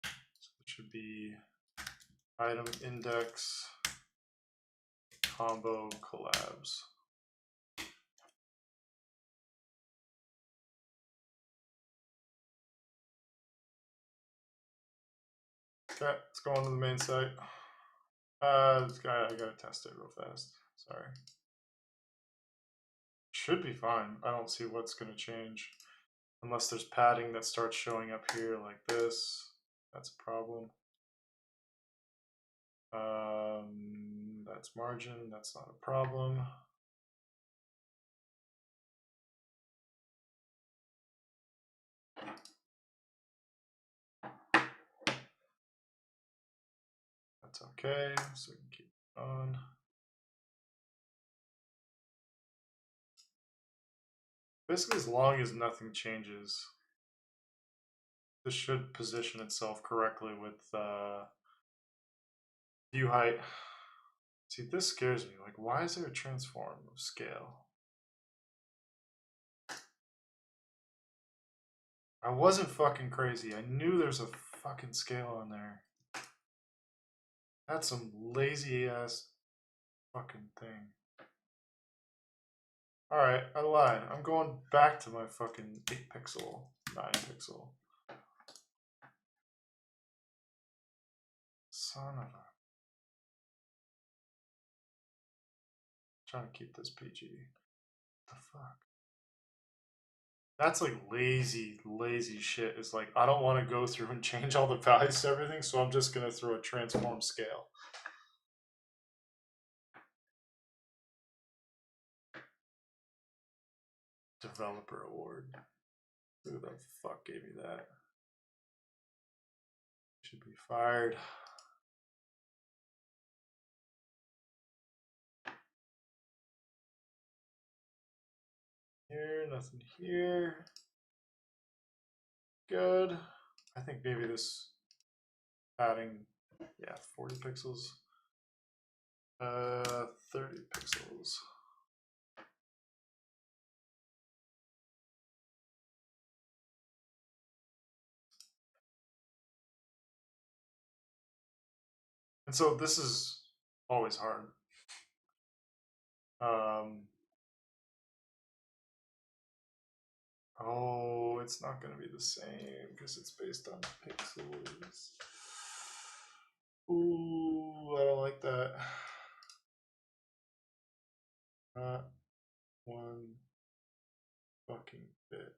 A: So it should be item index combo collabs. Okay, let's go on to the main site. This guy, I gotta test it real fast. Sorry. Should be fine. I don't see what's gonna change. Unless there's padding that starts showing up here like this. That's a problem. That's margin, that's not a problem. That's okay, so we can keep it on. Basically, as long as nothing changes, this should position itself correctly with view height. See, this scares me. Like, why is there a transform of scale? I wasn't fucking crazy. I knew there's a fucking scale on there. That's some lazy ass fucking thing. Alright, I lied. I'm going back to my fucking 8 pixel, 9 pixel. Son of a... Trying to keep this PG. What the fuck? That's like lazy shit. It's like, I don't want to go through and change all the values to everything, so I'm just going to throw a transform scale. Developer award. Who the fuck gave me that? Should be fired. Here, nothing here. Good. I think maybe this padding, yeah, 40 pixels. 30 pixels. And so this is always hard. Oh, it's not going to be the same because it's based on pixels. Ooh, I don't like that. Not one fucking bit.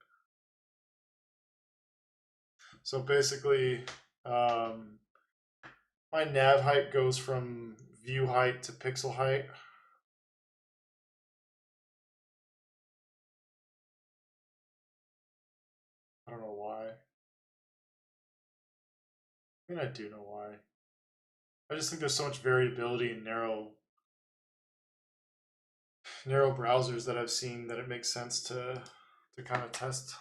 A: So basically, my nav height goes from view height to pixel height. I don't know why. I mean, I do know why. I just think there's so much variability in narrow browsers that I've seen that it makes sense to kind of test.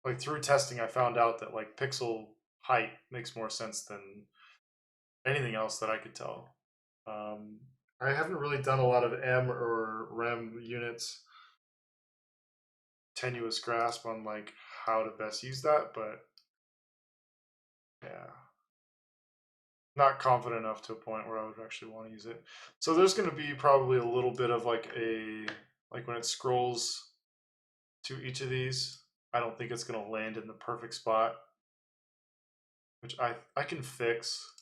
A: Like through testing, I found out that like pixel height makes more sense than anything else that I could tell. I haven't really done a lot of M or REM units tenuous grasp on like how to best use that, but yeah, not confident enough to a point where I would actually want to use it. So there's going to be probably a little bit of like when it scrolls to each of these, I don't think it's going to land in the perfect spot, which I can fix.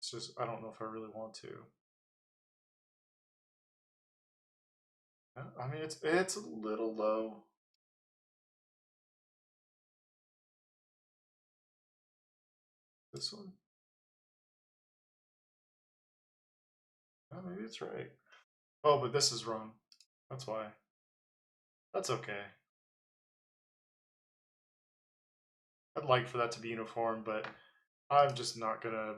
A: It's just I don't know if I really want to. I mean, it's a little low. This one? Oh, maybe it's right. Oh, but this is wrong. That's why. That's okay. I'd like for that to be uniform, but I'm just not gonna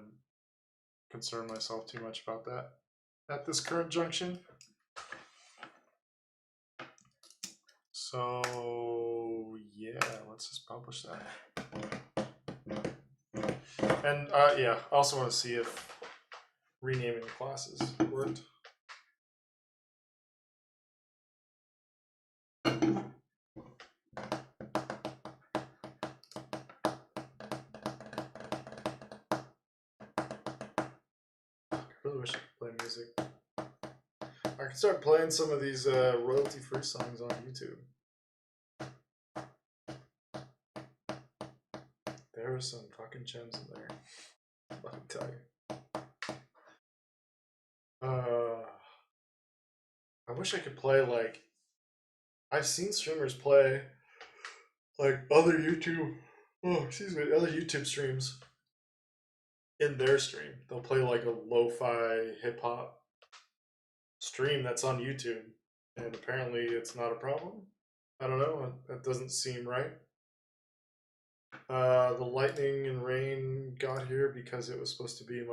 A: concern myself too much about that at this current junction. So yeah, let's just publish that. And yeah, I also want to see if renaming the classes worked. I really wish I could play music. I could start playing some of these royalty-free songs on YouTube. There are some fucking gems in there. Let me tell you. I wish I could play like I've seen streamers play like other YouTube streams in their stream. They'll play like a lo-fi hip hop stream that's on YouTube, and apparently it's not a problem. I don't know. That doesn't seem right. The lightning and rain got here because it was supposed to be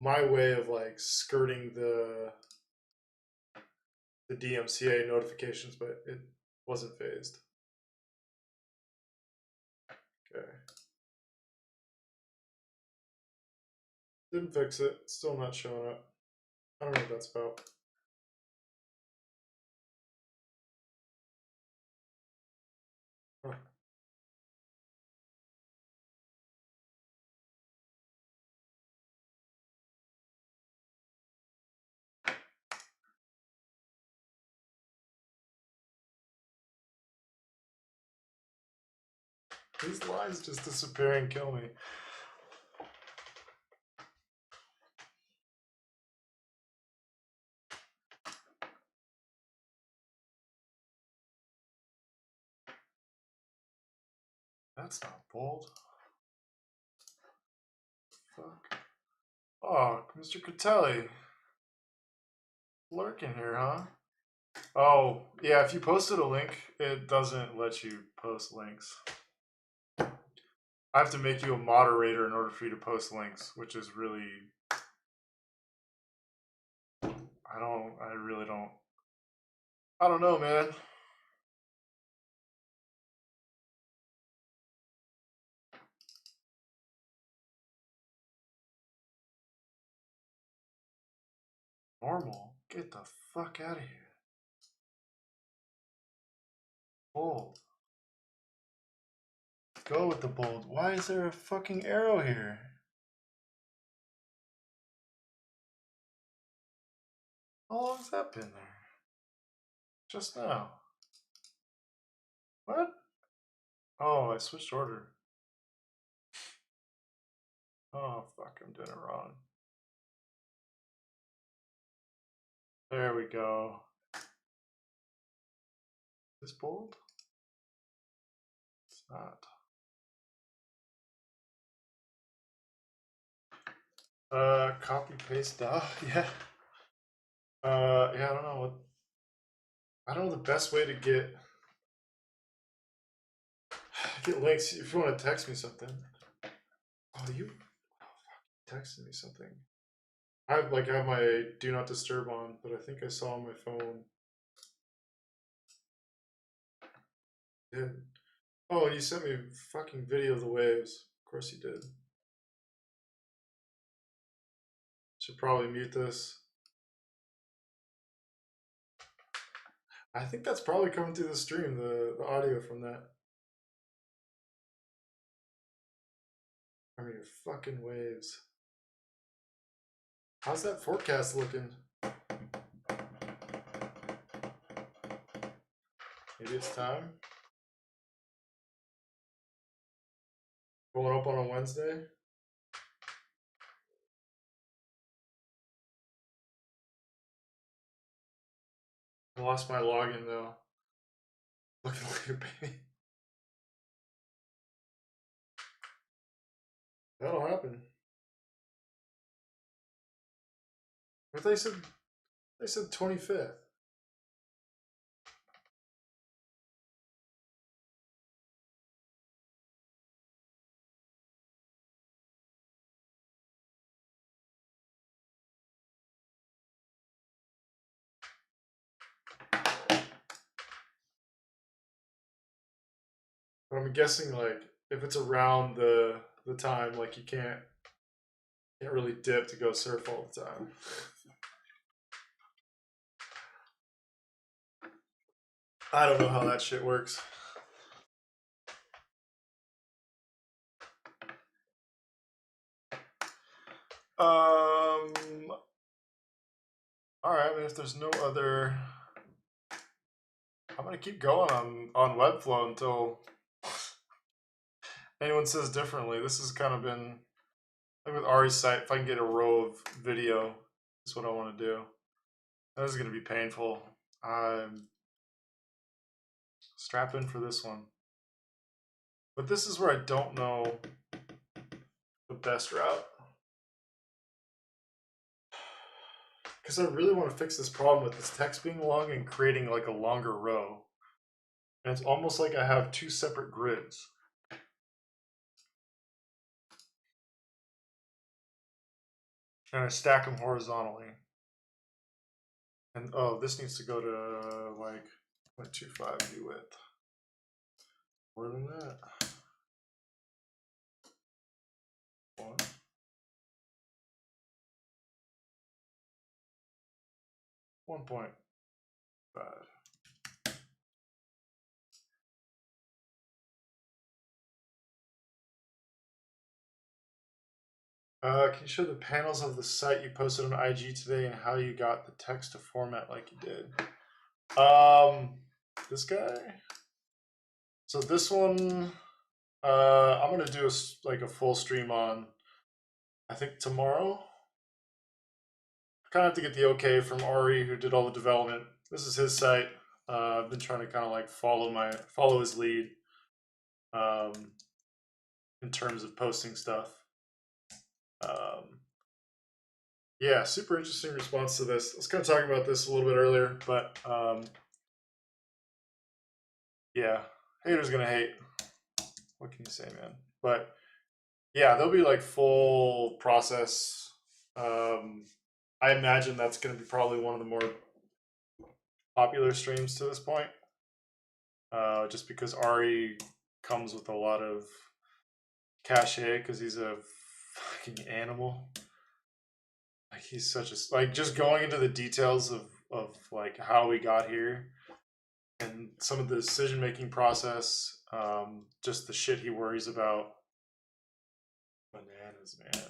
A: my way of like skirting the the DMCA notifications, but it wasn't phased. Okay. Didn't fix it. Still not showing up. I don't know what that's about. Huh. These lines just disappear and kill me. That's not bold. Fuck. Oh, Mr. Catelli. Lurking here, huh? Oh, yeah, if you posted a link, it doesn't let you post links. I have to make you a moderator in order for you to post links, which is really... I really don't... I don't know, man. Normal? Get the fuck out of here. Bold. Go with the bold. Why is there a fucking arrow here? How long has that been there? Just now. What? Oh, I switched order. Oh, fuck, I'm doing it wrong. There we go. Is this bold? It's not. Copy paste. Yeah. Yeah, I don't know what. I don't know the best way to get links. If you want to text me something. Oh, you texted me something. I have my do not disturb on, but I think I saw on my phone. Yeah. Oh, and you sent me a fucking video of the waves. Of course you did. Should probably mute this. I think that's probably coming through the stream, the audio from that. I mean, fucking waves. How's that forecast looking? Maybe it's time. Going up on a Wednesday. I lost my login though. Looking like a baby. That'll happen. But they said 25th. But I'm guessing like if it's around the time, like you can't really dip to go surf all the time. I don't know how that shit works. All right. I mean, if there's no other, I'm gonna keep going on Webflow until anyone says differently. This has kind of been like with Ari's site. If I can get a row of video, that's what I want to do. This is gonna be painful. I'm strap in for this one. But this is where I don't know the best route. Because I really want to fix this problem with this text being long and creating like a longer row. And it's almost like I have two separate grids. And I stack them horizontally. And oh, this needs to go to like 0.25 view width. More than that. 1.5. Can you show the panels of the site you posted on IG today and how you got the text to format like you did? This guy. So this one, I'm gonna do like a full stream on. I think tomorrow. I kind of have to get the okay from Ari, who did all the development. This is his site. I've been trying to kind of like follow his lead, in terms of posting stuff. Yeah, super interesting response to this. I was kind of talking about this a little bit earlier, but yeah, haters gonna hate. What can you say, man? But yeah, there'll be like full process. I imagine that's gonna be probably one of the more popular streams to this point, just because Ari comes with a lot of cachet because he's a fucking animal. Like he's such a like just going into the details of like how we got here and some of the decision making process, just the shit he worries about. Bananas, man.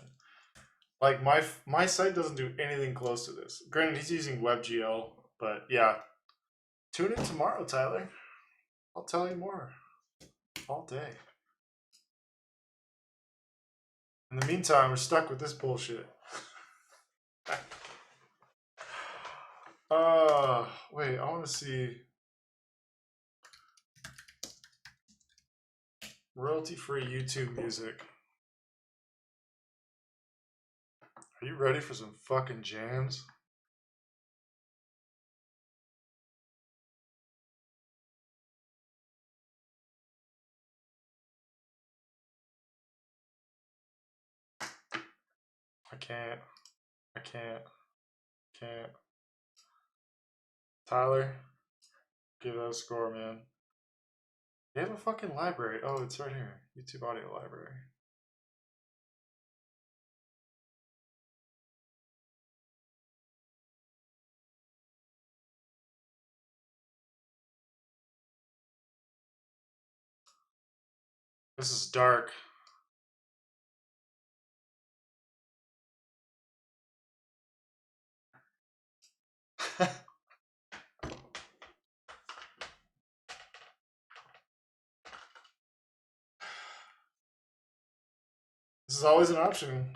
A: Like my site doesn't do anything close to this. Granted, he's using WebGL, but yeah. Tune in tomorrow, Tyler. I'll tell you more all day. In the meantime, we're stuck with this bullshit. Wait, I want to see royalty-free YouTube music. Are you ready for some fucking jams? I can't. I can't. Can't. Tyler, give that a score, man. They have a fucking library. Oh, it's right here. YouTube audio library. This is dark. This is always an option.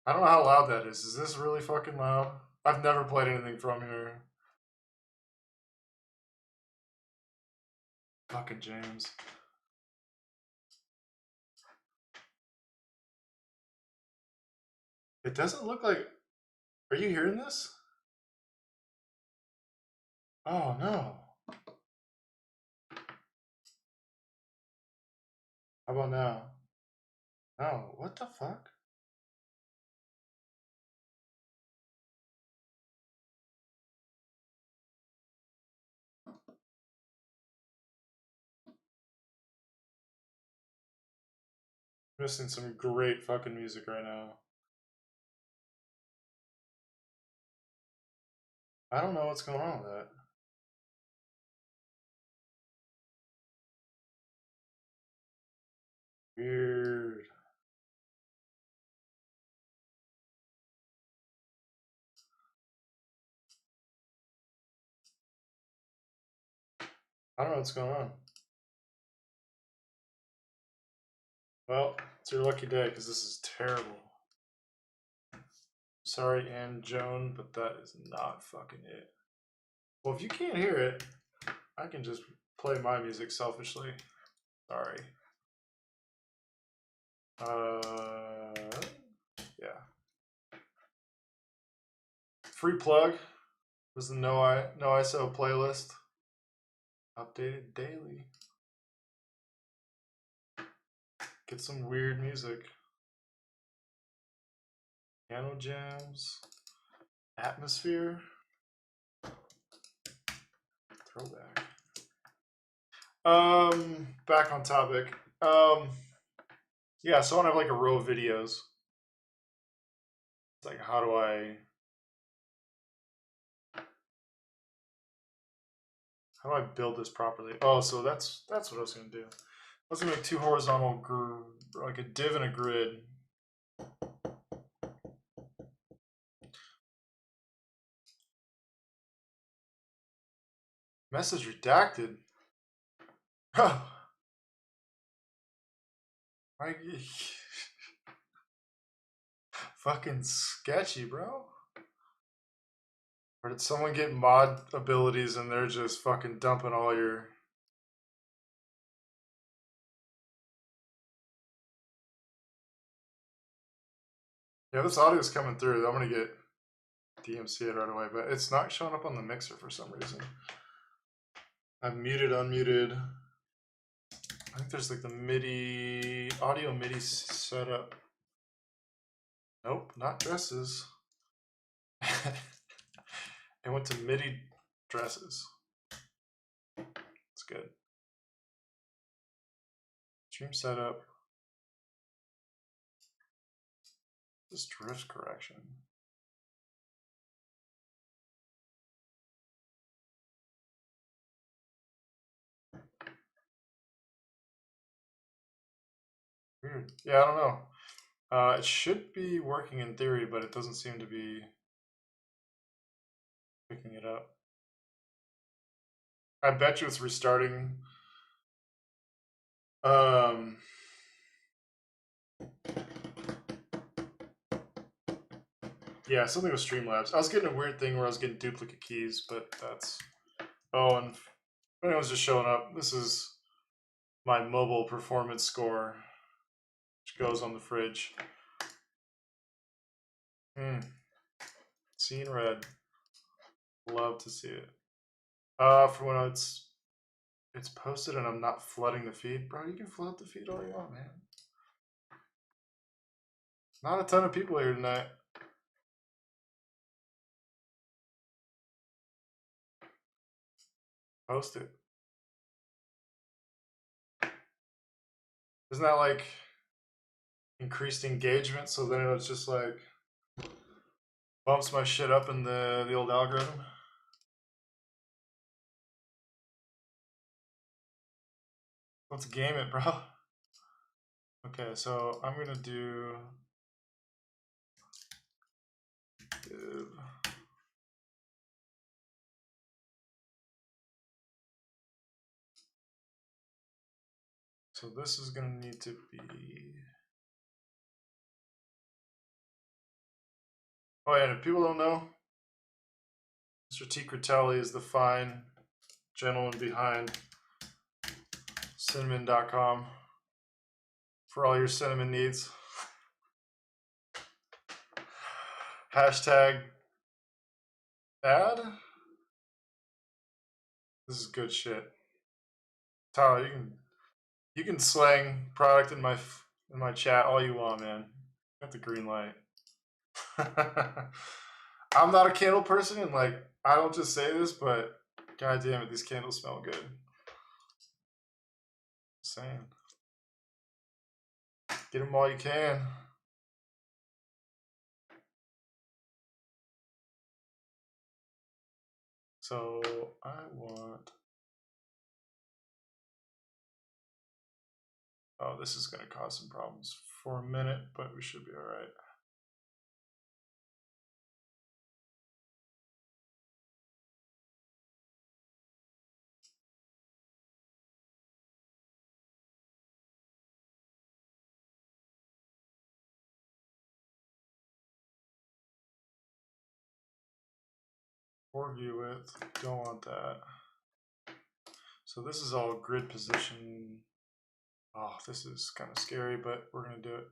A: I don't know how loud that is. Is this really fucking loud? I've never played anything from here. Fucking James. It doesn't look like... Are you hearing this? Oh, no. How about now? No, what the fuck? Missing some great fucking music right now. I don't know what's going on with that. Weird. I don't know what's going on. Well, it's your lucky day because this is terrible. Sorry, Ann Joan, but that is not fucking it. Well, if you can't hear it, I can just play my music selfishly. Sorry. Yeah. Free plug was the No ISO playlist. Updated daily. Get some weird music. Piano jams. Atmosphere. Throwback. Back on topic. Yeah, so I want to have like a row of videos. It's like, how do I build this properly? Oh, so that's what I was gonna do. I was gonna make two horizontal, like a div and a grid. Message redacted. Fucking sketchy, bro. Or did someone get mod abilities and they're just fucking dumping all your... Yeah, this audio is coming through. I'm gonna get DMC'd right away, but it's not showing up on the mixer for some reason. I've muted, unmuted. I think there's like the MIDI, audio MIDI setup. Nope, not dresses. It went to MIDI dresses. It's good. Stream setup. This drift correction. Weird. Yeah, I don't know. It should be working in theory, but it doesn't seem to be picking it up. I bet you it's restarting. Yeah, something with Streamlabs. I was getting a weird thing where I was getting duplicate keys, but that's... Oh, and if anyone's just showing up, this is my mobile performance score, which goes on the fridge. Seeing red. Love to see it. For when it's posted and I'm not flooding the feed. Bro, you can flood the feed all you want, man. Not a ton of people here tonight. Post it. Isn't that like increased engagement? So then it's just like bumps my shit up in the old algorithm. Let's game it, bro. Okay, so I'm gonna do div. So this is gonna need to be... Oh yeah, and if people don't know, Mr. T. Critelli is the fine gentleman behind cinnamon.com for all your cinnamon needs. Hashtag ad. This is good shit. Tyler, you can slang product in my chat all you want, man. Got the green light. I'm not a candle person, and like I don't just say this, but god damn it, these candles smell good. Just saying. Get them while you can. So I want... Oh, this is going to cause some problems for a minute, but we should be all right. Or view width, don't want that. So this is all grid position. Oh, this is kind of scary, but we're going to do it.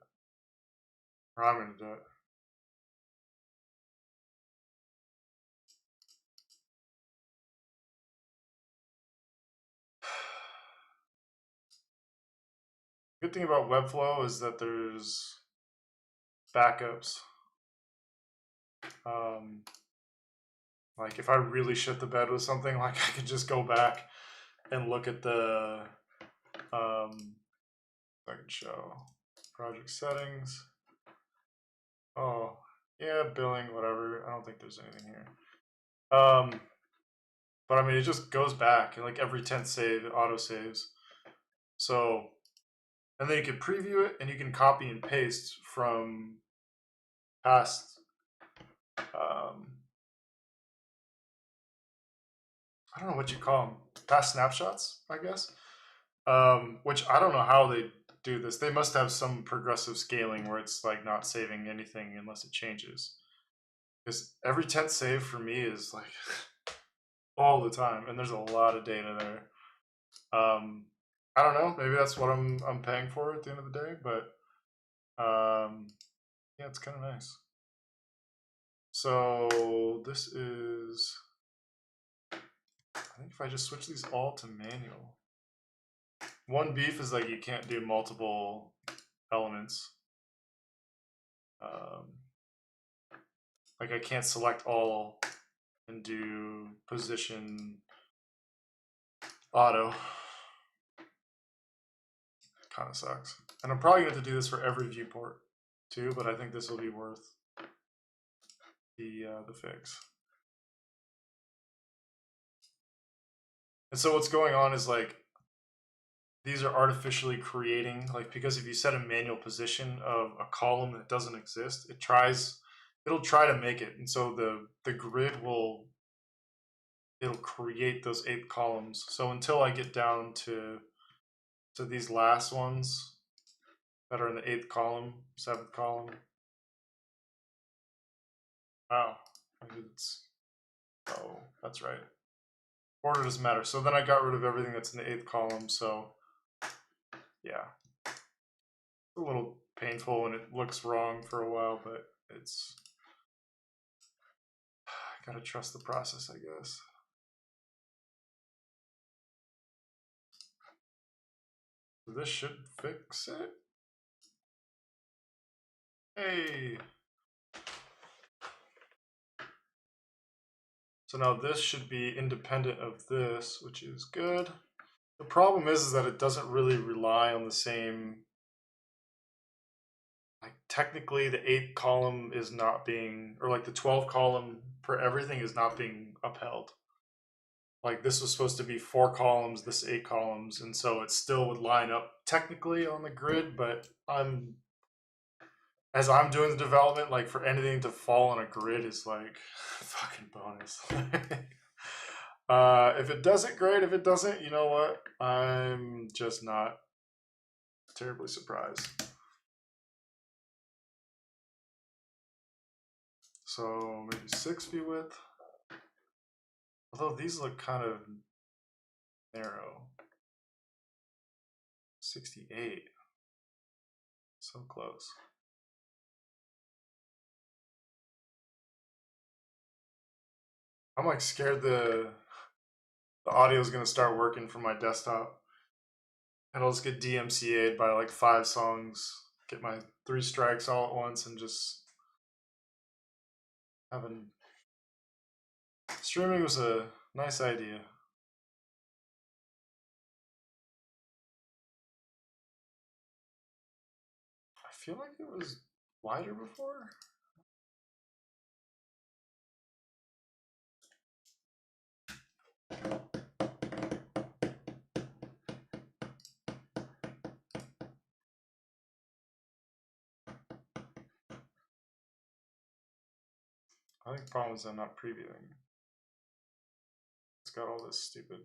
A: Or I'm going to do it. Good thing about Webflow is that there's backups. Like if I really shit the bed with something, like I could just go back and look at the I can show project settings. Oh yeah, billing, whatever. I don't think there's anything here. But I mean, it just goes back and like every 10th save, it auto saves. So, and then you can preview it and you can copy and paste from past. I don't know what you call them, past snapshots, I guess. Which I don't know how they do this. They must have some progressive scaling where it's like not saving anything unless it changes. Because every 10th save for me is like all the time, and there's a lot of data there. I don't know. Maybe that's what I'm paying for at the end of the day, but yeah, it's kind of nice. So this is, I think if I just switch these all to manual. One beef is like you can't do multiple elements. Like I can't select all and do position auto. Kind of sucks. And I'm probably going to do this for every viewport too, but I think this will be worth the fix. And so what's going on is like these are artificially creating, like, because if you set a manual position of a column that doesn't exist, it'll try to make it. And so the grid it'll create those 8 columns. So until I get down to these last ones that are in the 8th column, 7th column. Wow. Oh, that's right. Order doesn't matter. So then I got rid of everything that's in the 8th column. So yeah, it's a little painful and it looks wrong for a while, but it's, I gotta trust the process, I guess. So this should fix it. Hey. So now this should be independent of this, which is good. The problem is that it doesn't really rely on the same, like technically the 8th column is not being, or like the 12 column for everything is not being upheld. Like this was supposed to be 4 columns, this 8 columns, and so it still would line up technically on the grid, but as I'm doing the development, like for anything to fall on a grid is like fucking bonus. If it does it, great. If it doesn't, you know what? I'm just not terribly surprised. So maybe 6 view width. Although these look kind of narrow. 68. So close. I'm like scared the audio is gonna start working from my desktop, and I'll just get DMCA'd by like 5 songs, get my 3 strikes all at once, and just having streaming was a nice idea. I feel like it was wider before. I think the problem is I'm not previewing. It's got all this stupid.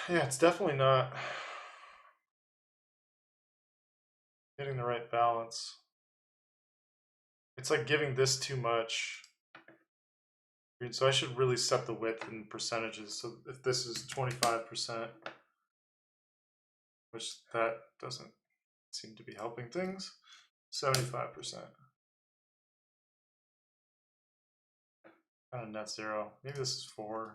A: Yeah, it's definitely not hitting the right balance. It's like giving this too much. So I should really set the width in percentages. So if this is 25%, which that doesn't seem to be helping things, 75%. Kind of net zero. Maybe this is 4.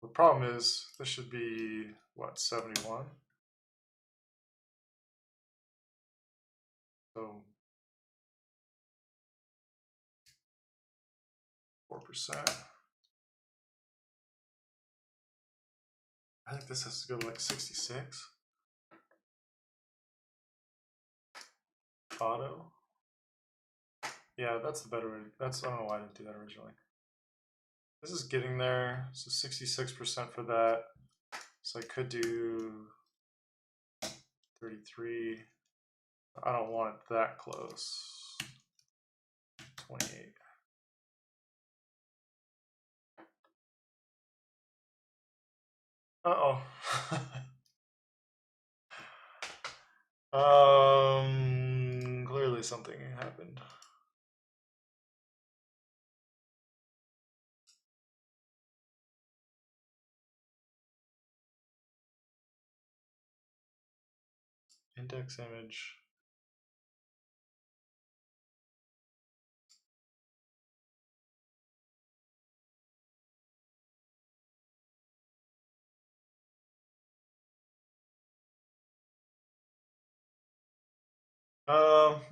A: The problem is this should be what, 71? So 4%. I think this has to go to like 66. Auto. Yeah, that's the better way. I don't know why I didn't do that originally. This is getting there. So 66% for that. So I could do 33. I don't want it that close. 28. Uh-oh. Clearly something happened. Index image.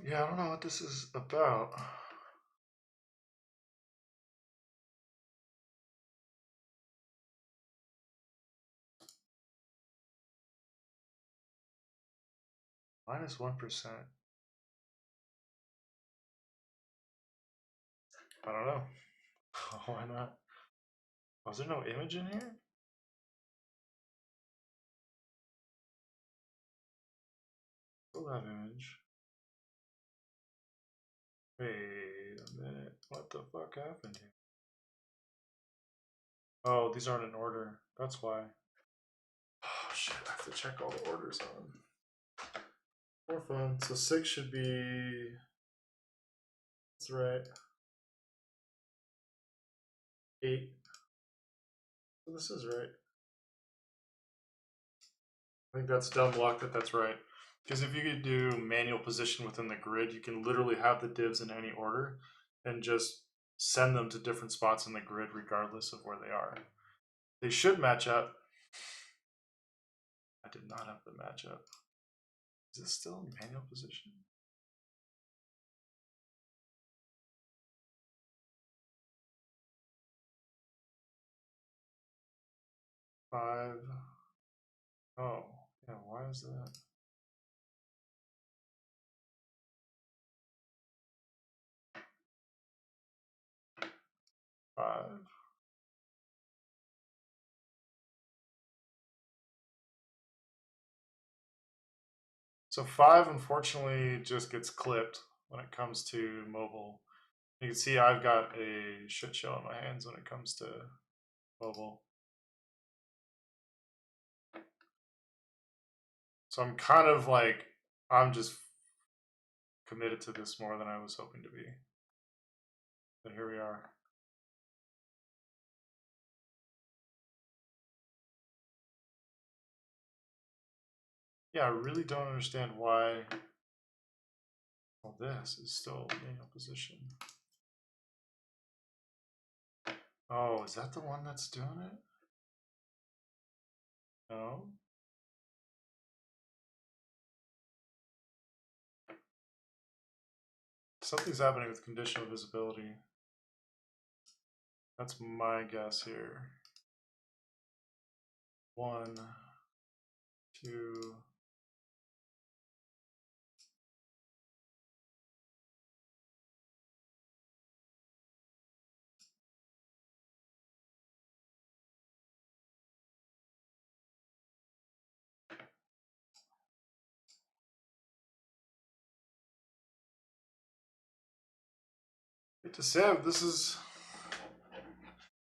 A: Yeah, I don't know what this is about. -1%. I don't know. Why not? Was there no image in here? Still have image. Wait a minute. What the fuck happened here? Oh, these aren't in order. That's why. Oh shit, I have to check all the orders on. More fun. So 6 should be. That's right. 8. So this is right. I think that's dumb luck that's right. Because if you could do manual position within the grid, you can literally have the divs in any order and just send them to different spots in the grid regardless of where they are. They should match up. I did not have the matchup. Is it still in manual position? Five. Oh, yeah, why is that? Five. So 5, unfortunately, just gets clipped when it comes to mobile. You can see I've got a shit show on my hands when it comes to mobile. So I'm kind of like, I'm just committed to this more than I was hoping to be. But here we are. Yeah, I really don't understand why all this is still manual position. Oh, is that the one that's doing it? No. Something's happening with conditional visibility. That's my guess here. 1, 2. Hate to say it, this is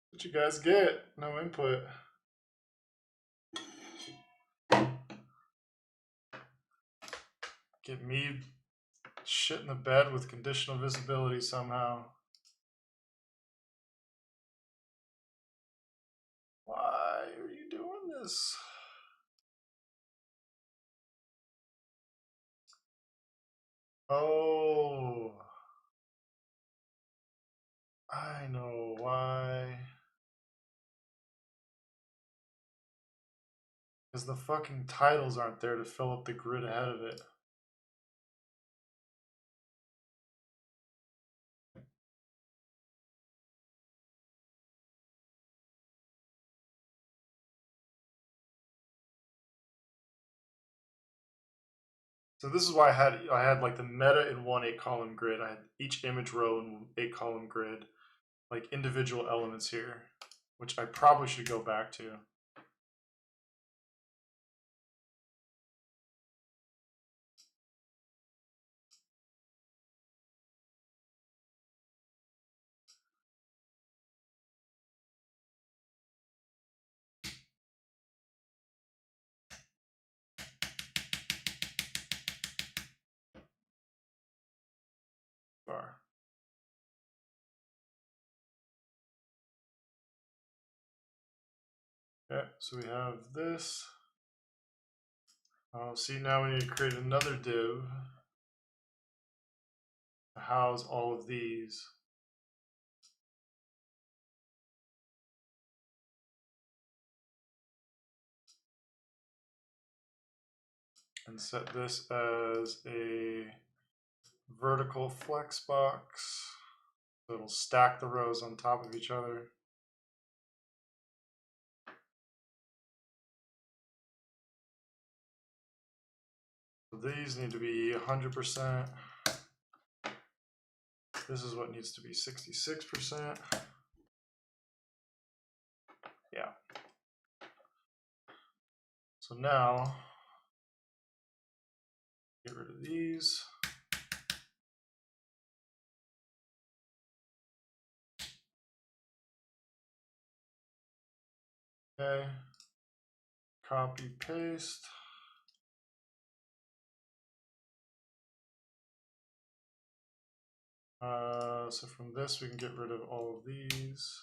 A: what you guys get. No input. Get me shit in the bed with conditional visibility somehow. Why are you doing this? Oh, I know why. Because the fucking titles aren't there to fill up the grid ahead of it. So this is why I had like the meta in one 8-column grid. I had each image row in 8-column grid, like individual elements here, which I probably should go back to. Okay, so we have this. See, now we need to create another div to house all of these. And set this as a vertical flex box. So it'll stack the rows on top of each other. So these need to be 100%. This is what needs to be 66%. Yeah. So now, get rid of these. Okay. Copy, paste. So from this, we can get rid of all of these.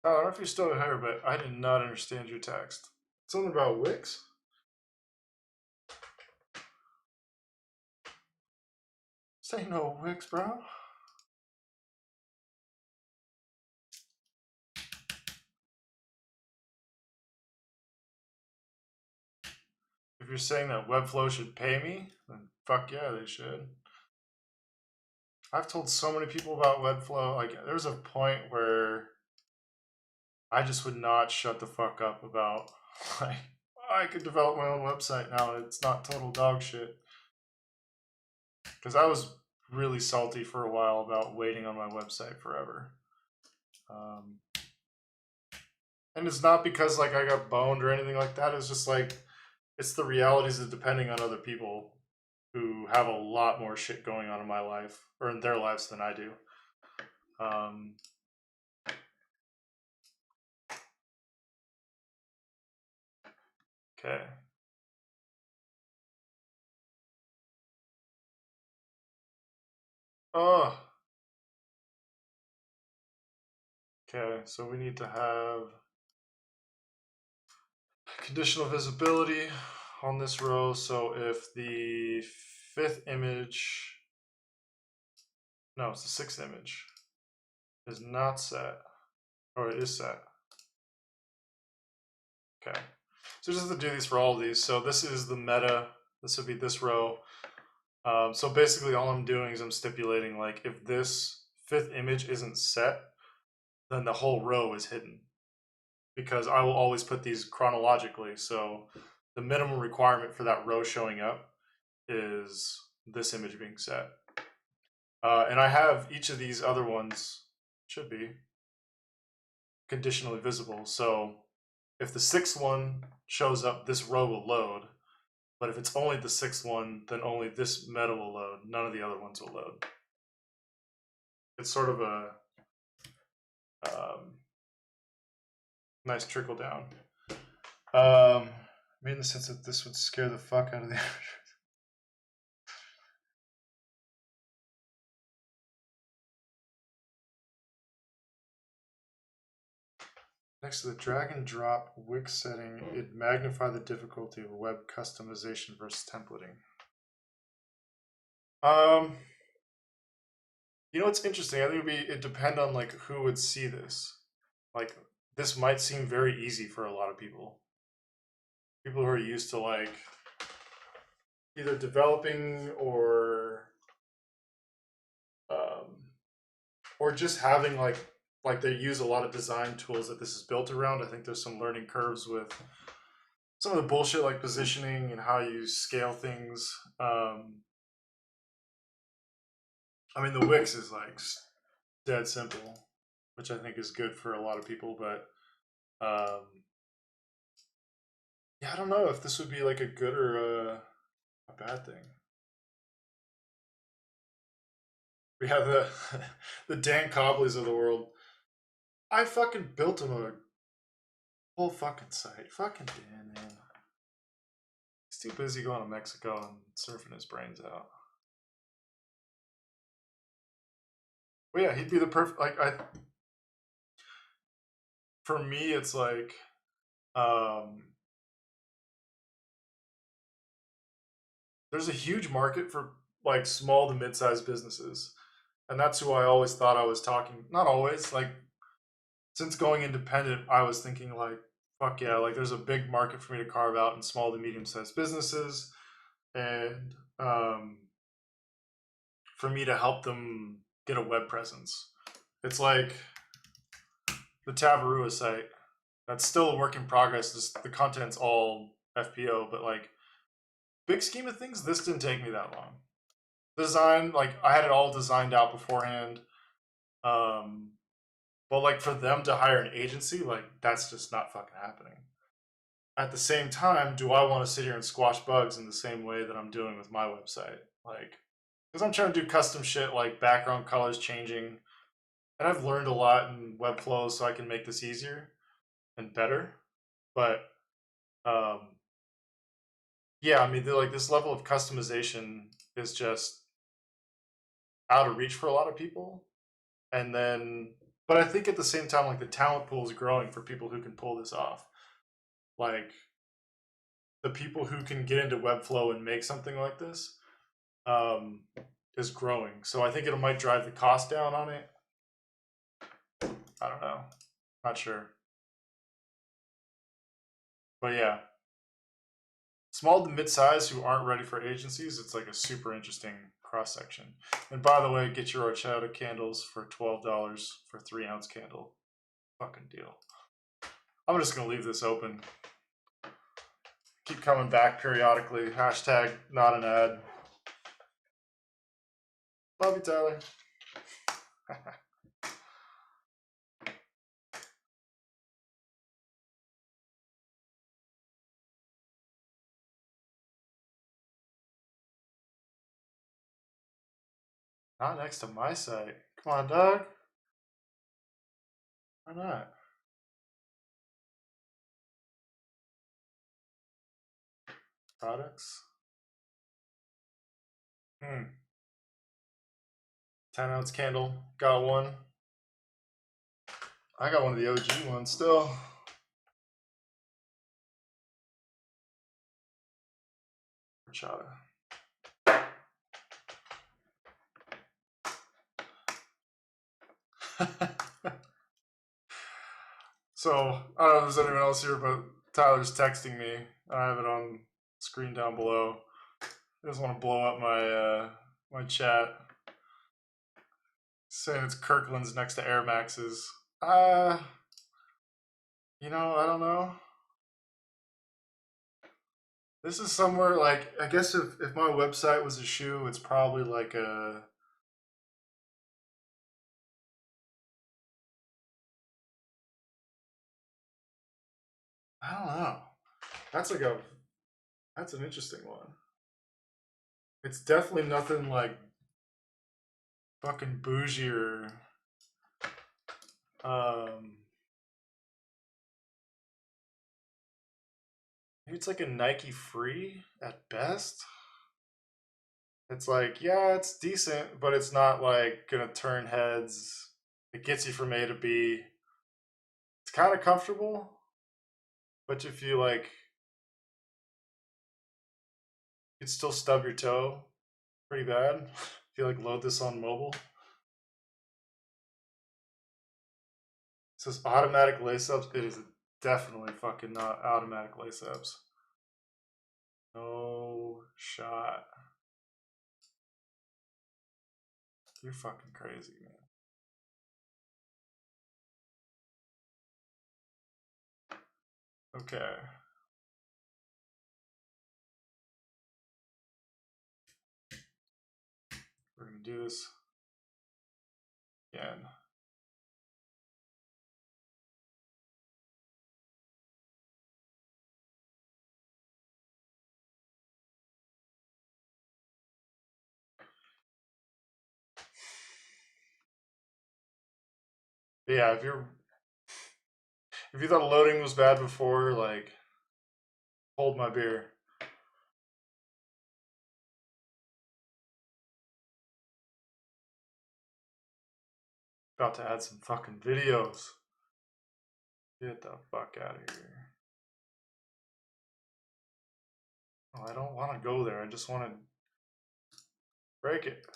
A: I don't know if you're still here, but I did not understand your text. Something about Wix? Say no Wix, bro. If you're saying that Webflow should pay me, then fuck yeah, they should. I've told so many people about Webflow. Like, there's a point where I just would not shut the fuck up about, like, I could develop my own website now. It's not total dog shit. Because I was really salty for a while about waiting on my website forever. And it's not because like I got boned or anything like that. It's just like it's the realities of depending on other people who have a lot more shit going on in my life or in their lives than I do. Okay. Oh. Okay, so we need to have conditional visibility on this row. So if the 5th image, no, it's the 6th image, is not set, or it is set. Okay, so just have to do these for all of these. So this is the meta. This would be this row. So basically all I'm doing is I'm stipulating like if this 5th image isn't set, then the whole row is hidden. Because I will always put these chronologically. So the minimum requirement for that row showing up is this image being set. And I have each of these other ones, should be, conditionally visible. So if the 6th one shows up, this row will load. But if it's only the 6th one, then only this meta will load. None of the other ones will load. It's sort of a nice trickle down. In the sense that this would scare the fuck out of the Next to the drag and drop Wix setting, it magnify the difficulty of web customization versus templating. You know what's interesting? I think it'd depend on like who would see this. Like this might seem very easy for a lot of people. People who are used to like either developing um, or just having like they use a lot of design tools that this is built around. I think there's some learning curves with some of the bullshit like positioning and how you scale things. I mean, the Wix is like dead simple, which I think is good for a lot of people. But um, yeah, I don't know if this would be like a good or a bad thing. We have the the Dan Cobleys of the world. I fucking built him a whole fucking site. Fucking Dan, man. He's too busy going to Mexico and surfing his brains out. But yeah, he'd be the perfect like I for me it's like um there's a huge market for like small to mid-sized businesses. And that's who I always thought I was talking. Not always, like since going independent, I was thinking like, fuck yeah, like there's a big market for me to carve out in small to medium-sized businesses, and for me to help them get a web presence. It's like the Tavarua site. That's still a work in progress. The content's all FPO, but like big scheme of things, this didn't take me that long. Design, like I had it all designed out beforehand. Um, but like for them to hire an agency, like that's just not fucking happening. At the same time, do I want to sit here and squash bugs in the same way that I'm doing with my website? Like, because I'm trying to do custom shit like background colors changing, and I've learned a lot in Webflow, so I can make this easier and better. But um, yeah, I mean, like this level of customization is just out of reach for a lot of people. And then, but I think at the same time, like the talent pool is growing for people who can pull this off. Like the people who can get into Webflow and make something like this um, is growing. So I think it might drive the cost down on it. I don't know. Not sure. But yeah, small to mid-size who aren't ready for agencies, it's like a super interesting cross section. And by the way, get your horchata candles for $12 for 3 ounce candle. Fucking deal. I'm just gonna leave this open. Keep coming back periodically. Hashtag not an ad. Love you, Tyler. Not next to my site. Come on, dog. Why not? Products. 10 ounce candle. Got one. I got one of the OG ones still. Horchata. So I don't know if there's anyone else here, but Tyler's texting me. I have it on screen down below. I just want to blow up my chat. Saying it's Kirkland's next to Air Max's. I don't know. This is somewhere like I guess if my website was a shoe, it's probably like a I don't know. That's like a that's an interesting one. It's definitely nothing like fucking bougie or um maybe it's like a Nike free at best. It's like, yeah, it's decent, but it's not like gonna turn heads. It gets you from A to B. It's kind of comfortable, but if you like, you'd still stub your toe pretty bad if you like load this on mobile. It says automatic lace ups. It is definitely fucking not automatic lace ups. No shot. You're fucking crazy, man. Okay. We're gonna do this again. But yeah, if you thought loading was bad before, like, hold my beer. About to add some fucking videos. Get the fuck out of here. Oh, I don't want to go there. I just want to break it.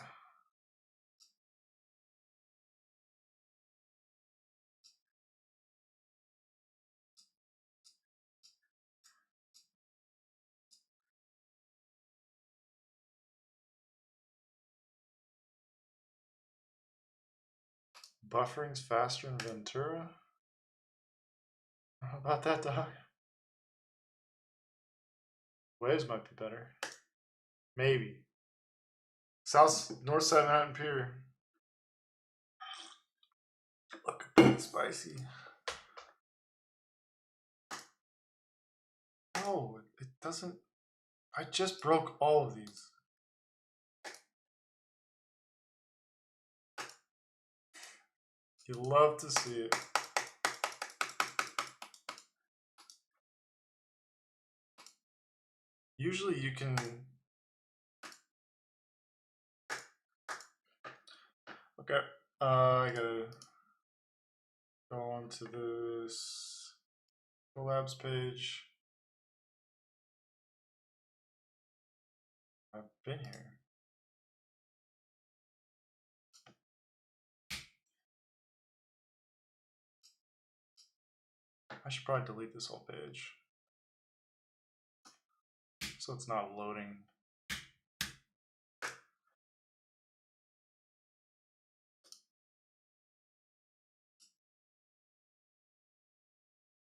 A: Buffering's faster in Ventura? How about that, dog? Waves might be better. Maybe. North Side Mountain Pier. Look, spicy. No, it doesn't. I just broke all of these. You love to see it. Usually you can. Okay, I gotta go on to this collabs page. I've been here. I should probably delete this whole page so it's not loading.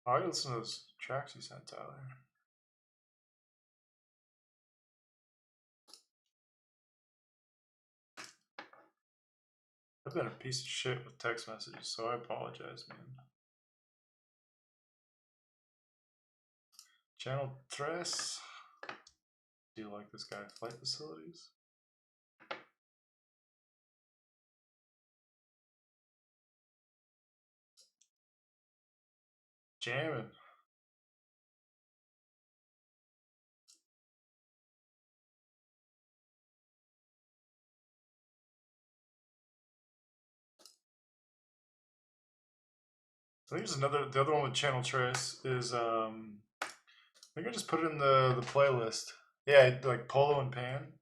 A: Oh, I gotta listen to those tracks you sent, Tyler. I've been a piece of shit with text messages, so I apologize, man. Channel 3. Do you like this guy? Flight facilities? Jamming. I think there's the other one with Channel Trace is, I think I just put it in the playlist. Yeah, like Polo and Pan.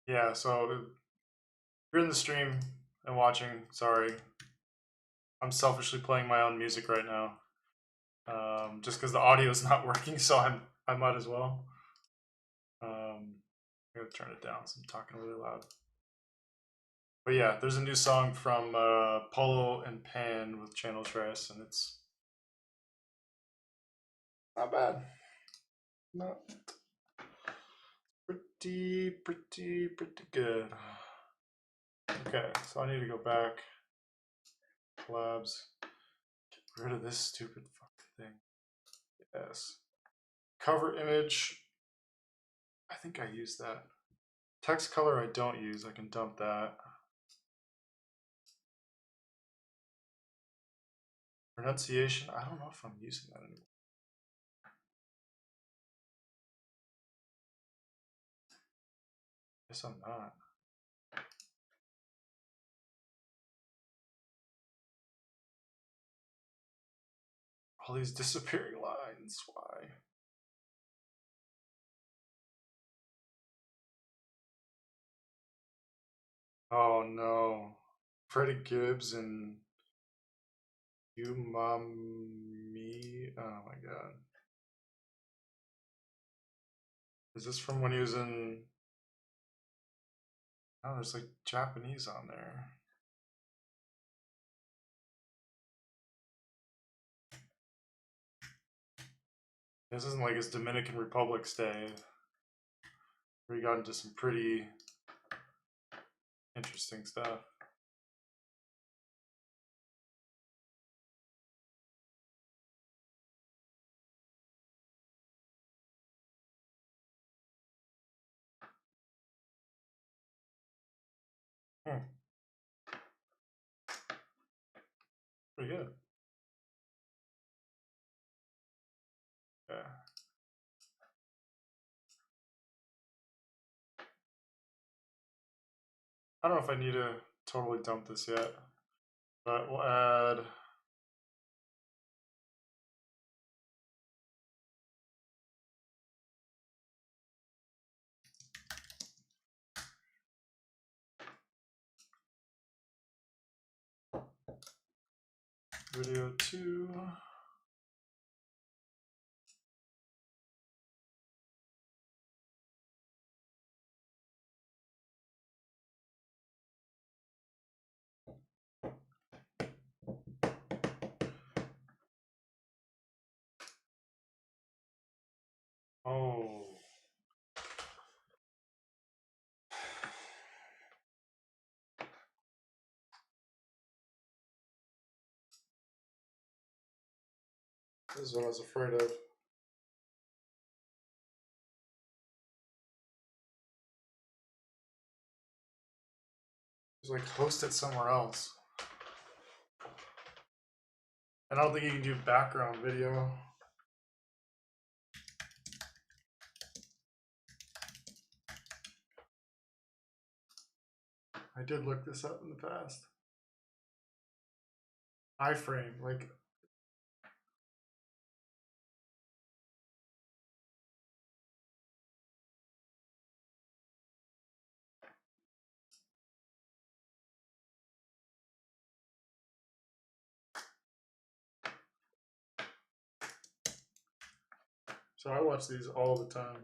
A: Yeah, so if you're in the stream and watching, sorry. I'm selfishly playing my own music right now. Just because the audio is not working, so I might as well. I'm gonna turn it down, so I'm talking really loud. But yeah, there's a new song from Polo and Pan with Channel Trace, and it's not bad. Not pretty good. Okay, so I need to go back. Collabs. Get rid of this stupid fucking thing. Yes. Cover image. I think I use that. Text color I don't use. I can dump that. Pronunciation. I don't know if I'm using that anymore. Guess I'm not. All these disappearing lines. Why? Oh no. Freddie Gibbs and You Mommy. Oh my god. Is this from when he was in. Oh, there's like Japanese on there. This isn't like his Dominican Republic stay, where he got into some pretty interesting stuff. Hmm. Pretty good. Yeah. I don't know if I need to totally dump this yet, but we'll add. Video 2. Oh. This is what I was afraid of. Just like host it somewhere else. And I don't think you can do background video. I did look this up in the past. iFrame, like. So I watch these all the time.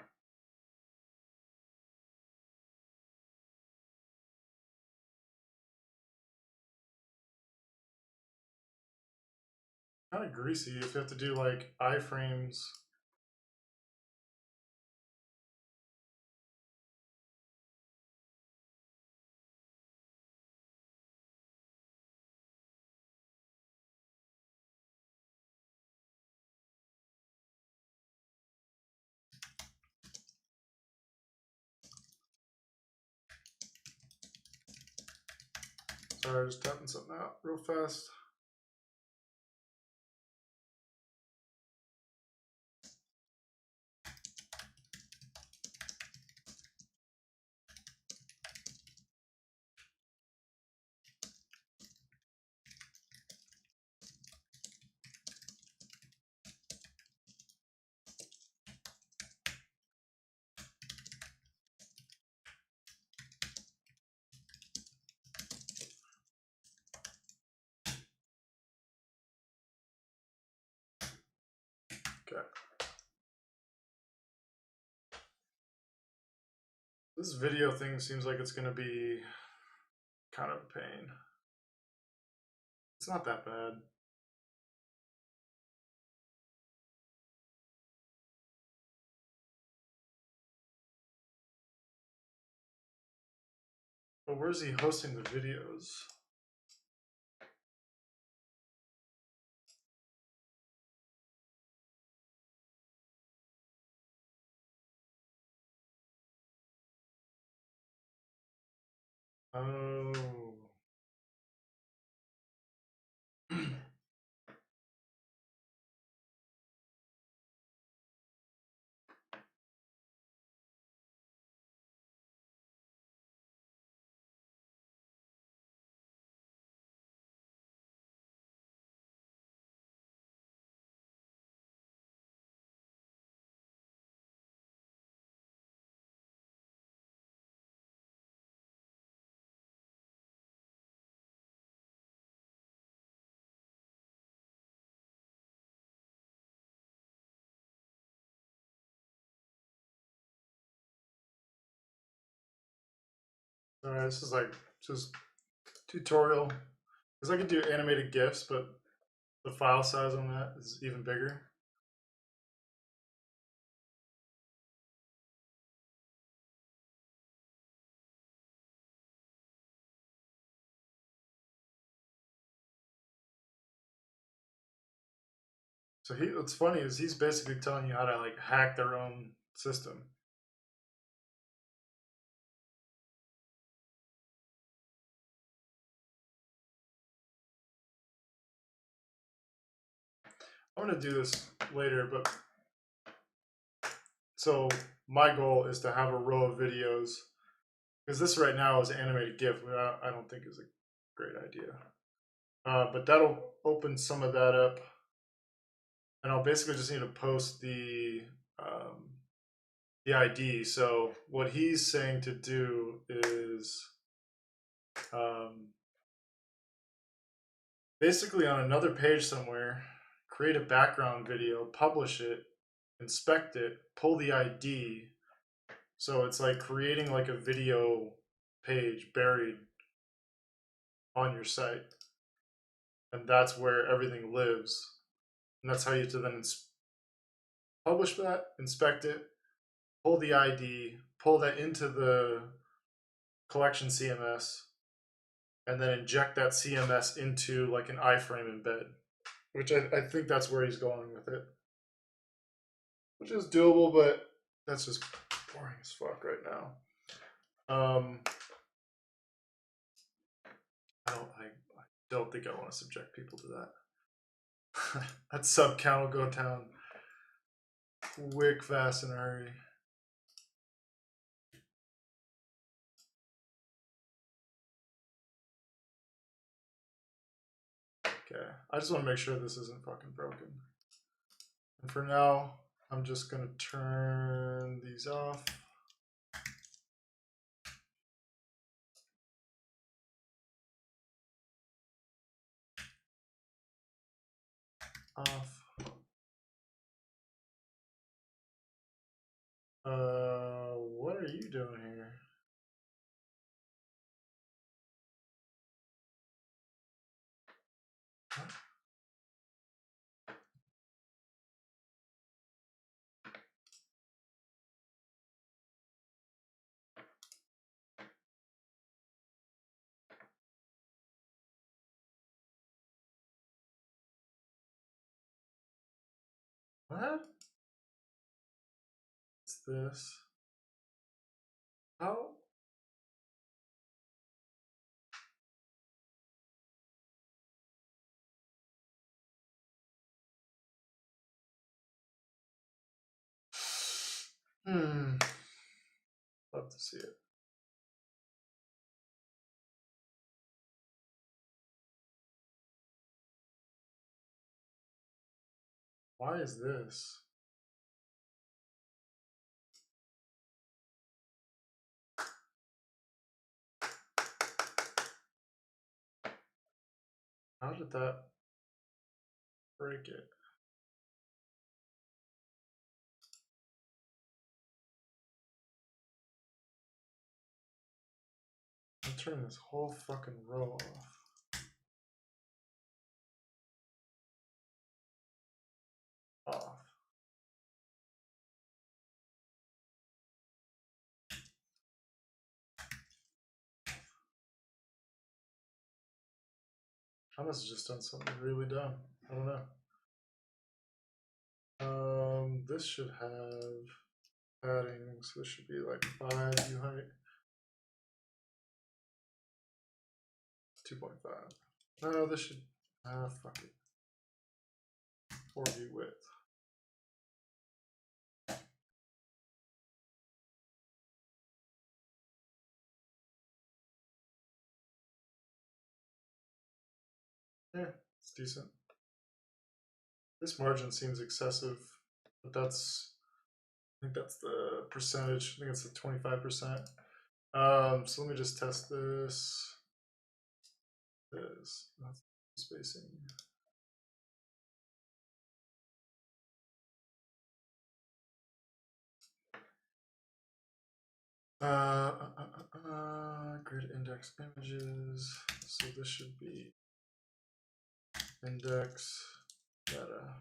A: Kind of greasy if you have to do like iframes. Sorry, just tapping something out real fast. Okay. This video thing seems like it's going to be kind of a pain. It's not that bad. But where's he hosting the videos? Oh. Alright, this is like just tutorial. Because I could do animated GIFs, but the file size on that is even bigger. So what's funny is he's basically telling you how to like hack their own system. I'm gonna do this later, but so my goal is to have a row of videos because this right now is an animated GIF, which I don't think is a great idea. But that'll open some of that up, and I'll basically just need to post the ID. So what he's saying to do is basically on another page somewhere, create a background video, publish it, inspect it, pull the ID. So it's like creating like a video page buried on your site. And that's where everything lives. And that's how you to then publish that, inspect it, pull the ID, pull that into the collection CMS, and then inject that CMS into like an iframe embed, which I think that's where he's going with it, which is doable, but that's just boring as fuck right now. I don't think I want to subject people to that. That sub count will go down quick, fast, in a hurry. Okay, I just want to make sure this isn't fucking broken. And for now, I'm just gonna turn these off. Off. What are you doing here? What? What's this? How? Love to see it. Why is this? How did that break it? I'm turning this whole fucking row off. Off. I must have just done something really dumb. I don't know. This should have padding, so this should be like 5 view height. 2.5. No, this should, fuck it. 4 view width. Yeah, it's decent. This margin seems excessive, but I think that's the percentage. I think it's the 25%. So let me just test this. That's spacing. Grid grid index images. So this should be index meta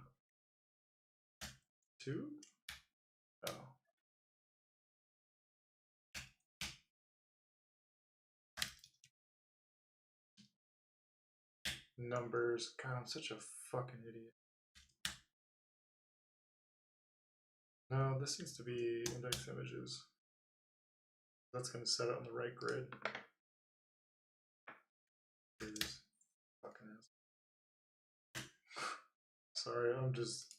A: 2. Oh. Numbers. God, I'm such a fucking idiot. No, this needs to be index images. That's going to set it on the right grid. Fucking ass. Sorry, I'm just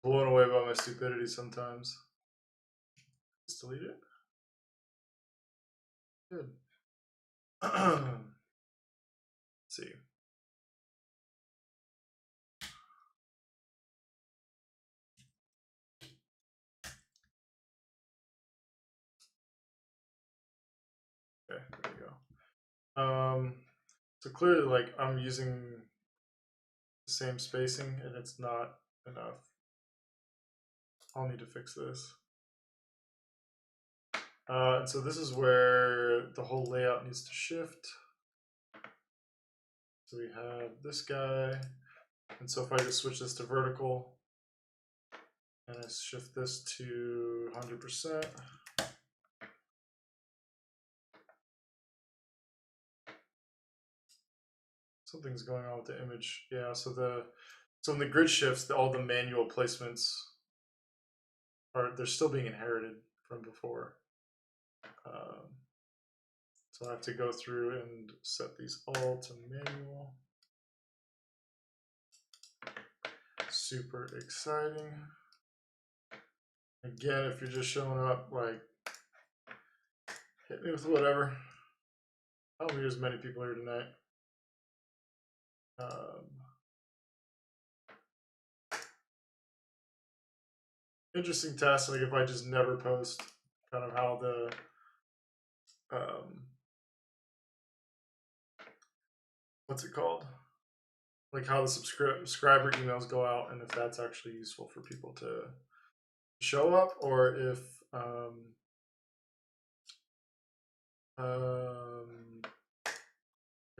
A: blown away by my stupidity sometimes. Just delete it. Good. Let's see. Okay, there you go. So clearly, like, I'm using the same spacing and it's not enough. I'll need to fix this. And so this is where the whole layout needs to shift. So we have this guy. And so if I just switch this to vertical and I shift this to 100%. Something's going on with the image. Yeah, so in the grid shifts, all the manual placements they're still being inherited from before. So I have to go through and set these all to manual. Super exciting. Again, if you're just showing up, like, hit me with whatever. I don't meet as many people here tonight. Interesting test, like if I just never post, kind of how the what's it called? Like how the subscriber emails go out, and if that's actually useful for people to show up, or if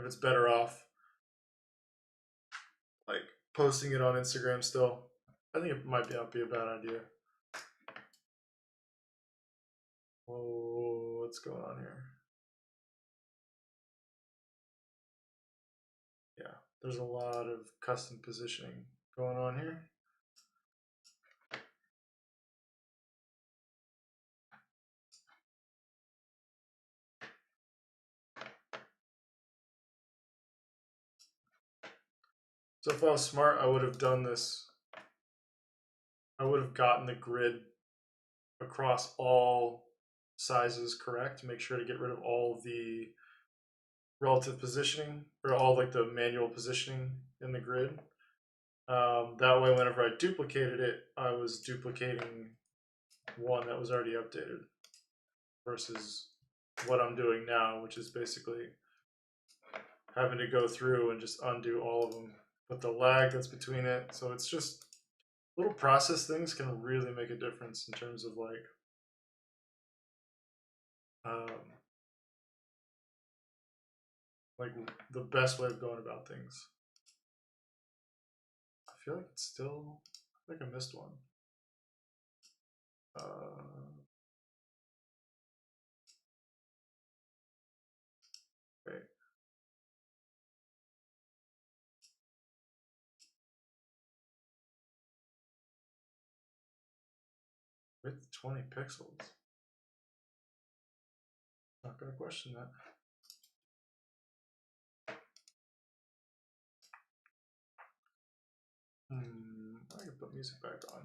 A: it's better off like posting it on Instagram still. I think it might not be a bad idea. Whoa, what's going on here? Yeah, there's a lot of custom positioning going on here. So if I was smart, I would have done this. I would have gotten the grid across all sizes correct to make sure to get rid of all the relative positioning or all like the manual positioning in the grid. That way, whenever I duplicated it, I was duplicating one that was already updated versus what I'm doing now, which is basically having to go through and just undo all of them with the lag that's between it. So it's just little process things can really make a difference in terms of like the best way of going about things. I feel like it's still, I think I missed one. Okay. With 20 pixels. Not gonna question that. I can put music back on.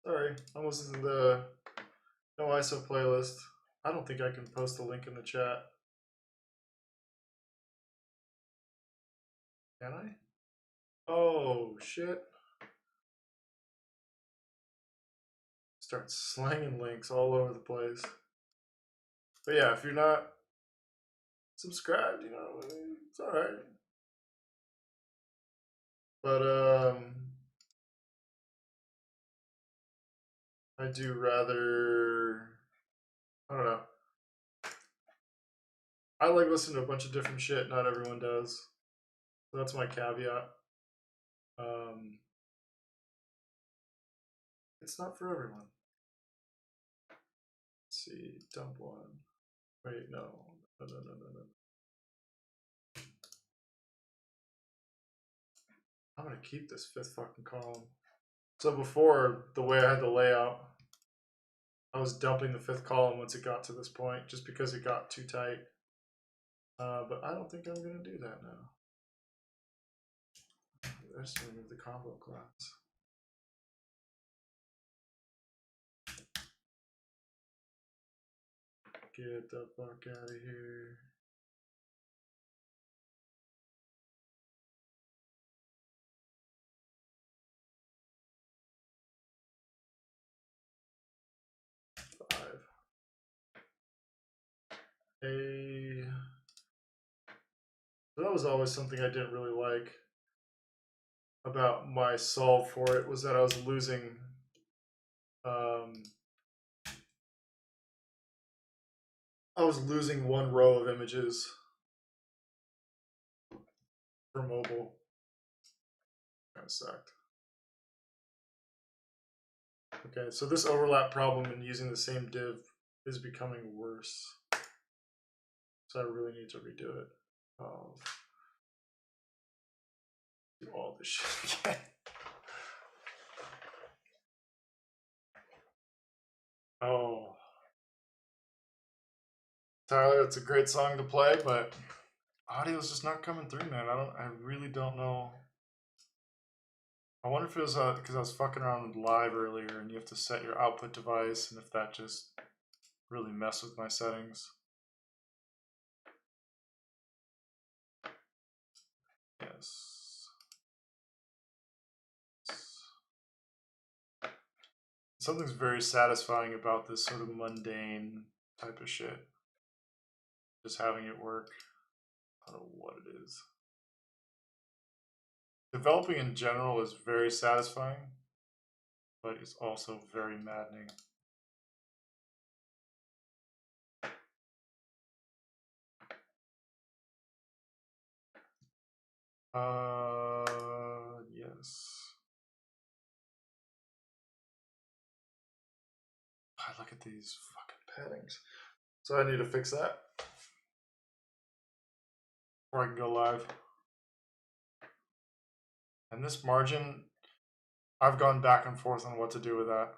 A: Sorry, I'm listening to the No ISO playlist. I don't think I can post a link in the chat. Can I? Oh, shit. Start slanging links all over the place. But yeah, if you're not subscribed, you know, it's alright. But, I do rather, I don't know. I like listening to a bunch of different shit. Not everyone does. So that's my caveat. It's not for everyone. Let's see, dump one. Wait, no. I'm gonna keep this fifth fucking column. So before, the way I had the layout, I was dumping the fifth column once it got to this point, just because it got too tight. But I don't think I'm gonna do that now. I just remove the combo class. Get the fuck out of here. So that was always something I didn't really like about my solve for it, was that I was losing one row of images for mobile. Kind of sucked. Okay, so this overlap problem in using the same div is becoming worse. So I really need to redo it. Do all this shit again. Oh. Tyler, it's a great song to play, but audio's just not coming through, man. I really don't know. I wonder if it was because I was fucking around with live earlier and you have to set your output device, and if that just really messed with my settings. Yes. Something's very satisfying about this sort of mundane type of shit. Just having it work. I don't know what it is. Developing in general is very satisfying, but it's also very maddening. Yes. Look at these fucking paddings. So I need to fix that before I can go live. And this margin, I've gone back and forth on what to do with that.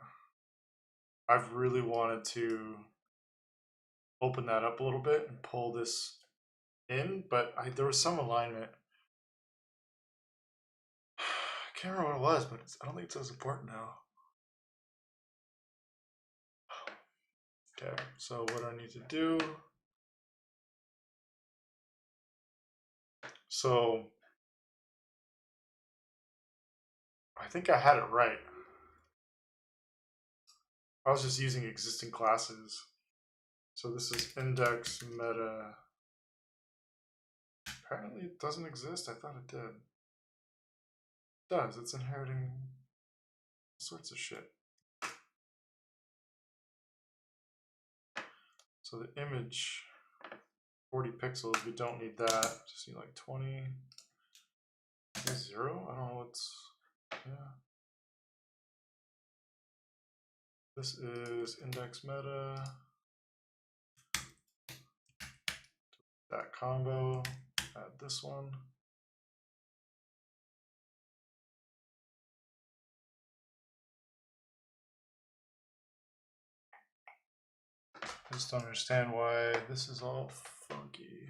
A: I've really wanted to open that up a little bit and pull this in, but there was some alignment. I can't remember what it was, but I don't think it's as important now. Okay, so what do I need to do? So I think I had it right. I was just using existing classes. So this is index meta. Apparently it doesn't exist. I thought it did. It does. It's inheriting all sorts of shit. So the image, 40 pixels, we don't need that. Just need like 20. Is 0? I don't know what's, yeah. This is index meta. That combo, add this one. I just don't understand why this is all funky.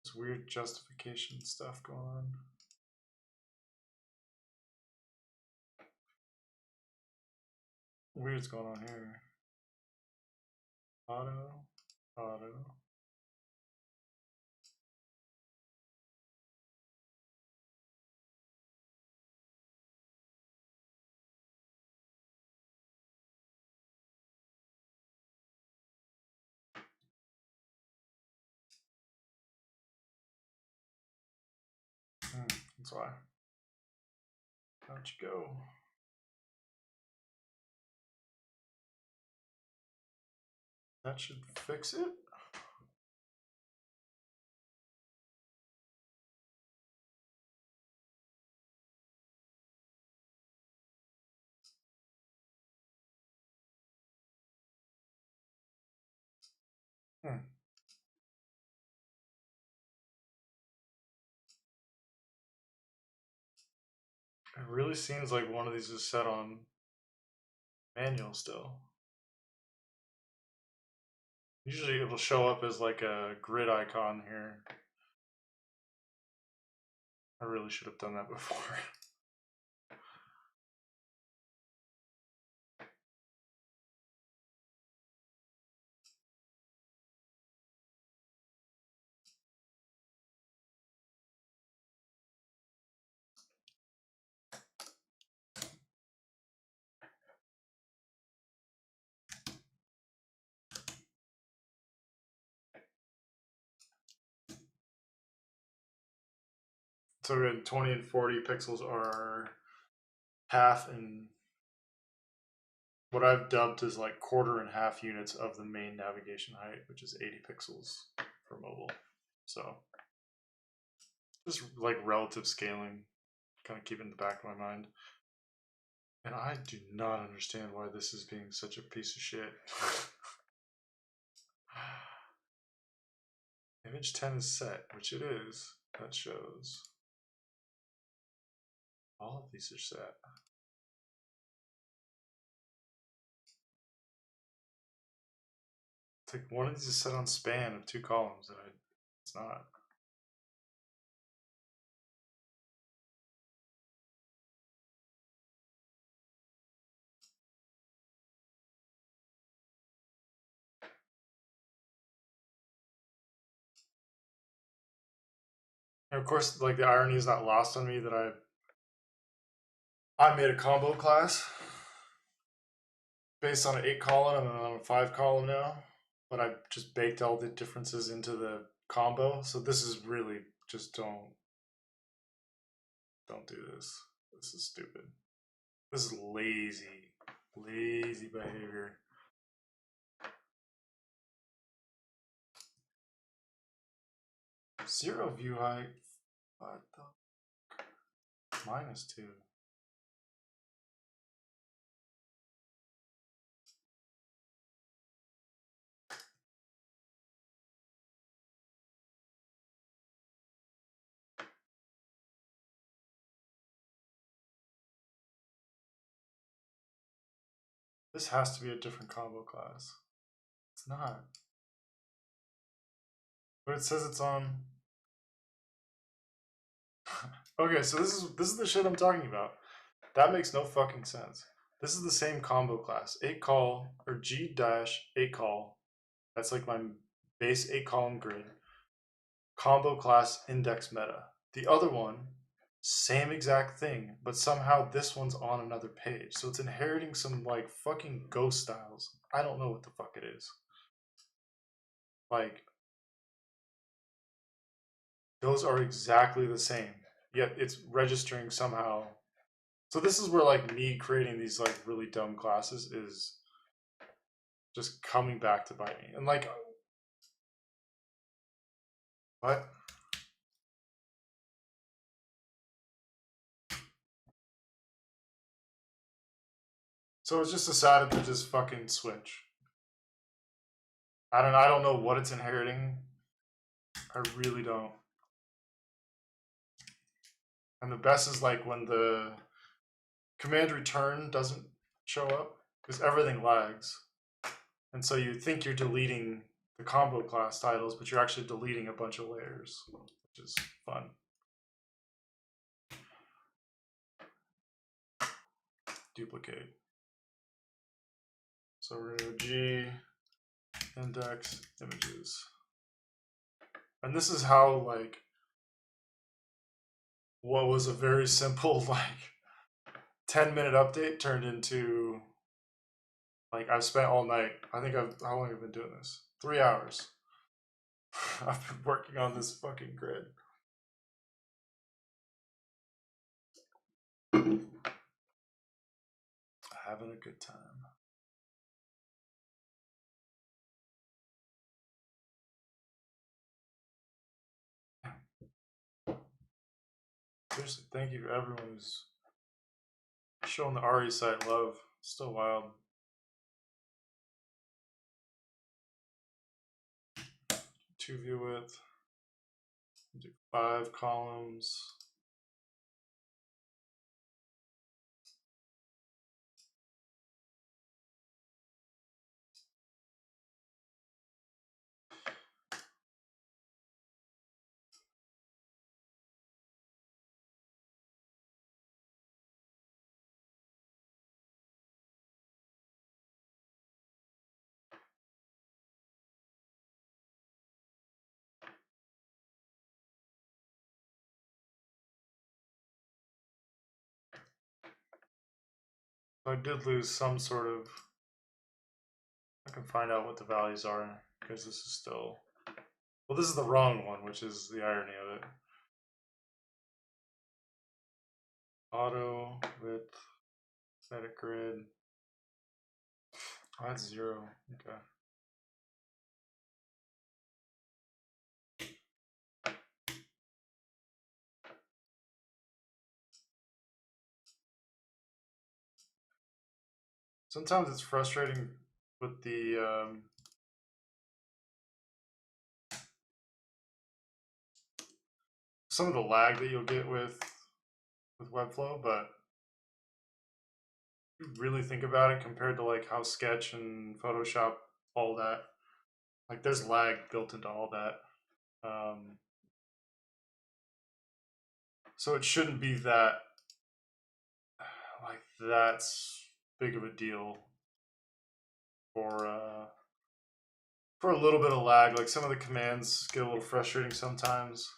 A: This weird justification stuff going on. Weird's going on here. Auto. That's why. How'd you go? That should fix it. Hmm. It really seems like one of these is set on manual still. Usually it'll show up as like a grid icon here. I really should have done that before. So we had 20 and 40 pixels are half and what I've dubbed as like quarter and half units of the main navigation height, which is 80 pixels for mobile. So just like relative scaling, kind of keep it in the back of my mind. And I do not understand why this is being such a piece of shit. Image 10 is set, which it is. That shows. All of these are set. It's like one of these is set on span of 2 columns, and it's not. And of course, like the irony is not lost on me that I made a combo class based on an 8 column and on a 5 column now, but I just baked all the differences into the combo. So this is really just don't do this. This is stupid. This is lazy behavior. Zero view height. What the? -2. This has to be a different combo class. It's not. But it says it's on. Okay, so this is the shit I'm talking about. That makes no fucking sense. This is the same combo class. 8 call or G-8 call. That's like my base 8 column grid. Combo class index meta. The other one, same exact thing, but somehow this one's on another page. So it's inheriting some like fucking ghost styles. I don't know what the fuck it is. Like, those are exactly the same, yet it's registering somehow. So this is where like me creating these like really dumb classes is just coming back to bite me. And like, what? So it's just decided to just fucking switch. I don't know what it's inheriting. I really don't. And the best is like when the command return doesn't show up because everything lags. And so you think you're deleting the combo class titles, but you're actually deleting a bunch of layers, which is fun. Duplicate. So we're going to G index images. And this is how like what was a very simple like 10-minute update turned into like I've spent all night. I think how long have I been doing this? 3 hours. I've been working on this fucking grid. Having a good time. Seriously, thank you to everyone who's showing the RE site love. Still wild. 2 view width. Do 5 columns. I did lose some sort of. I can find out what the values are because this is still. Well, this is the wrong one, which is the irony of it. Auto width, static grid. Oh, that's 0. Okay. Sometimes it's frustrating with the some of the lag that you'll get with Webflow, but if you really think about it compared to like how Sketch and Photoshop, all that, like there's lag built into all that. So it shouldn't be that like that's big of a deal for a little bit of lag. Like some of the commands get a little frustrating sometimes.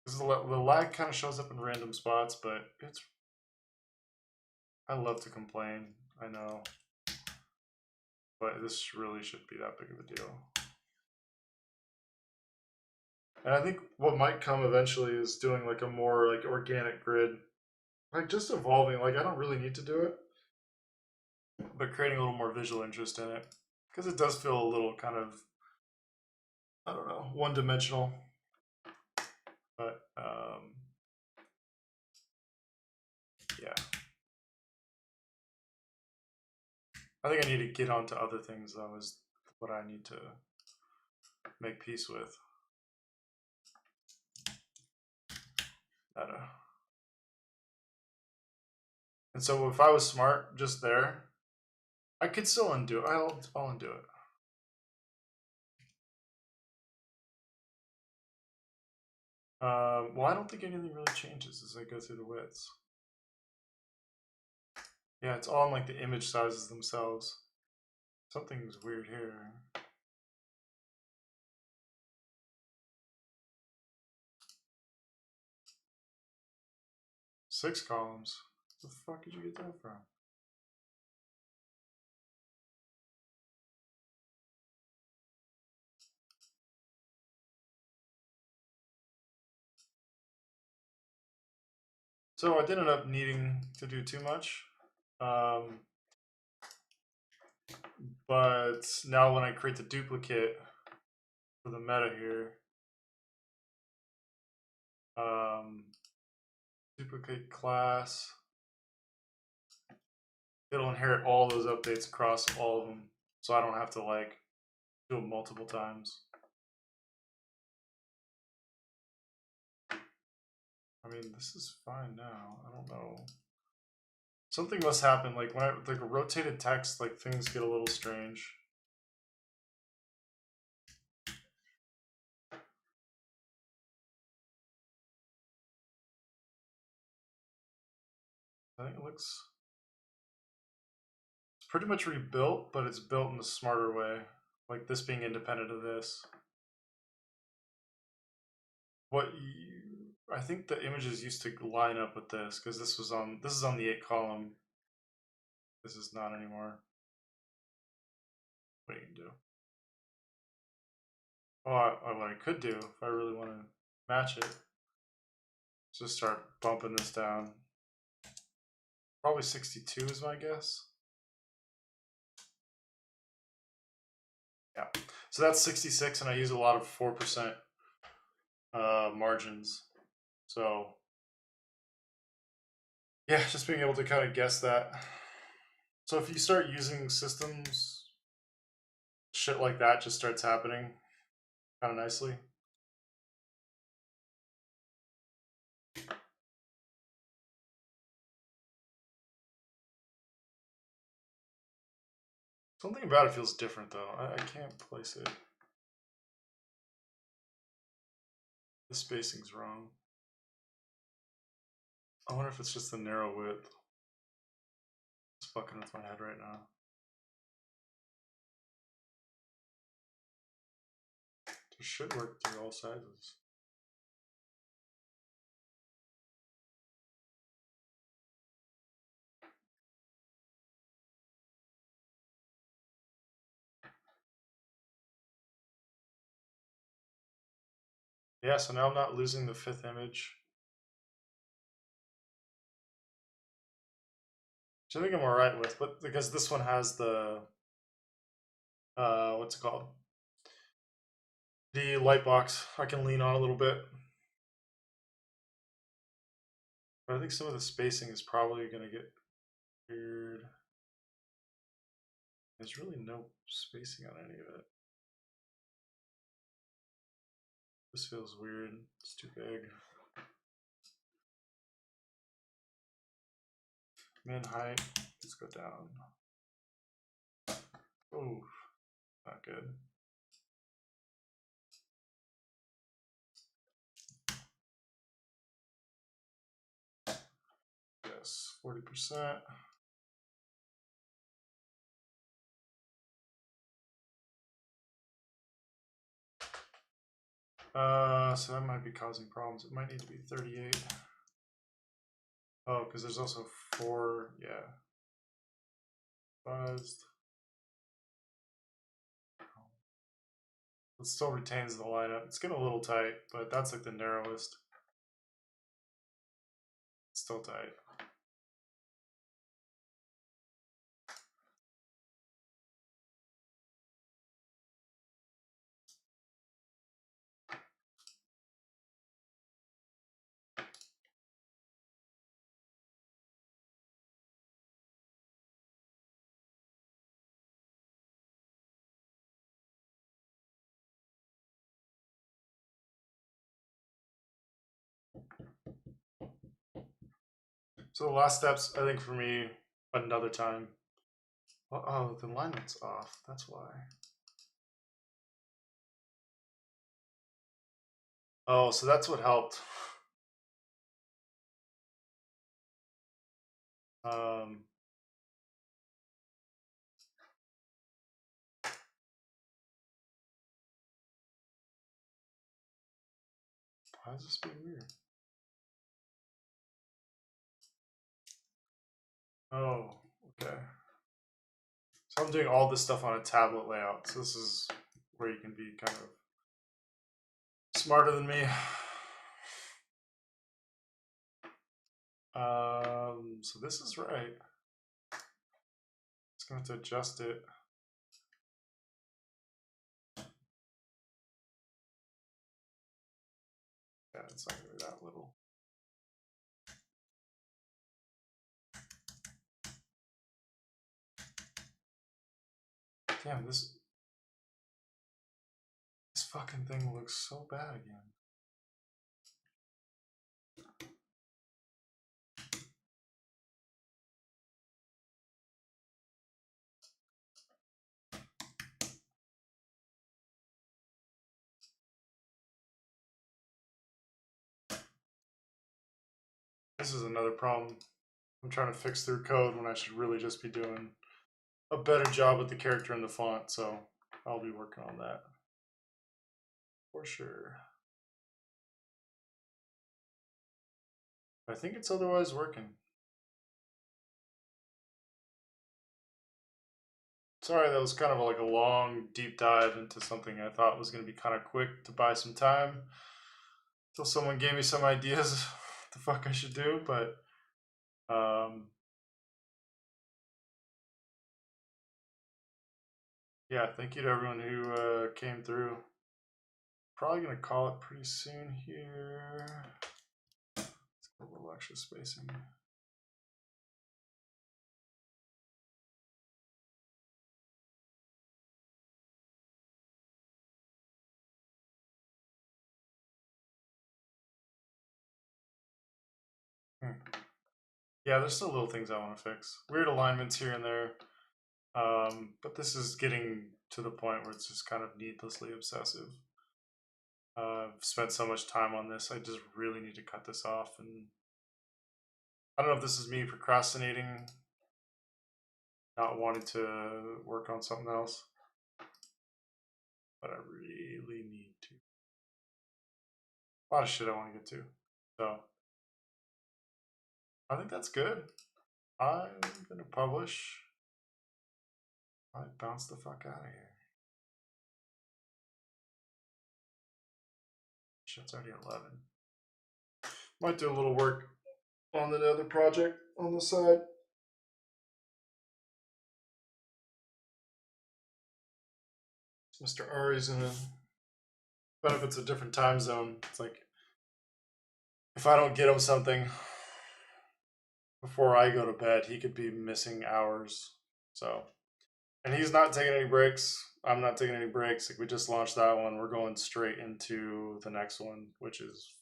A: The lag kind of shows up in random spots, but it's. I love to complain, I know, but this really shouldn't be that big of a deal. And I think what might come eventually is doing like a more like organic grid, like just evolving. Like I don't really need to do it, but creating a little more visual interest in it because it does feel a little kind of, I don't know, one-dimensional. But yeah, I think I need to get onto other things though. Is what I need to make peace with. Meta. And so if I was smart just there, I could still undo it. I'll undo it. Well, I don't think anything really changes as I go through the widths. Yeah, it's all on like the image sizes themselves. Something's weird here. Six columns. Where the fuck did you get that from? So I didn't end up needing to do too much. But now when I create the duplicate for the meta here, duplicate class, it'll inherit all those updates across all of them. So I don't have to like do it multiple times. I mean, this is fine now. I don't know. Something must happen. Like when I like a rotated text, like things get a little strange. I think it looks. It's pretty much rebuilt, but it's built in a smarter way. Like this being independent of this. I think the images used to line up with this because this is on the 8 column. This is not anymore. What you can do? Oh, what I could do if I really want to match it is just start bumping this down. Probably 62 is my guess. Yeah. So that's 66, and I use a lot of 4% margins. So Yeah, just being able to kind of guess that. So if you start using systems, shit like that just starts happening kind of nicely. Something about it feels different though. I can't place it. The spacing's wrong. I wonder if it's just the narrow width. It's fucking with my head right now. It should work through all sizes. Yeah, so now I'm not losing the fifth image. Which I think I'm alright with, but because this one has the what's it called? The light box I can lean on a little bit. But I think some of the spacing is probably gonna get weird. There's really no spacing on any of it. This feels weird. It's too big. Min height, let's go down. Oh, not good. Yes, 40%. So that might be causing problems. It might need to be 38. Oh, because there's also 4, yeah. Buzzed. It still retains the lineup. It's getting a little tight, but that's like the narrowest. It's still tight. So the last steps, I think for me, another time. Oh, the alignment's off. That's why. Oh, so that's what helped. Um, why is this being weird? Oh, okay. So I'm doing all this stuff on a tablet layout. So this is where you can be kind of smarter than me. So this is right. Just gonna have to adjust it. Yeah, it's not gonna be that little. Damn, this fucking thing looks so bad again. This is another problem. I'm trying to fix through code when I should really just be doing a better job with the character and the font, so I'll be working on that. For sure. I think it's otherwise working. Sorry, that was kind of like a long, deep dive into something I thought was going to be kind of quick to buy some time until someone gave me some ideas what the fuck I should do, but yeah, thank you to everyone who came through. Probably going to call it pretty soon here. Let's get a little extra spacing. Yeah, there's still little things I want to fix. Weird alignments here and there. But this is getting to the point where it's just kind of needlessly obsessive. I've spent so much time on this. I just really need to cut this off. And I don't know if this is me procrastinating, not wanting to work on something else, but I really need to. A lot of shit I want to get to. So I think that's good. I'm going to publish. I bounce the fuck out of here. Shit's already 11. Might do a little work on the other project on the side. Mr. Ari's in a, but if it's a different time zone, it's like if I don't get him something before I go to bed, he could be missing hours. So, and he's not taking any breaks. I'm not taking any breaks. Like we just launched that one. We're going straight into the next one, which is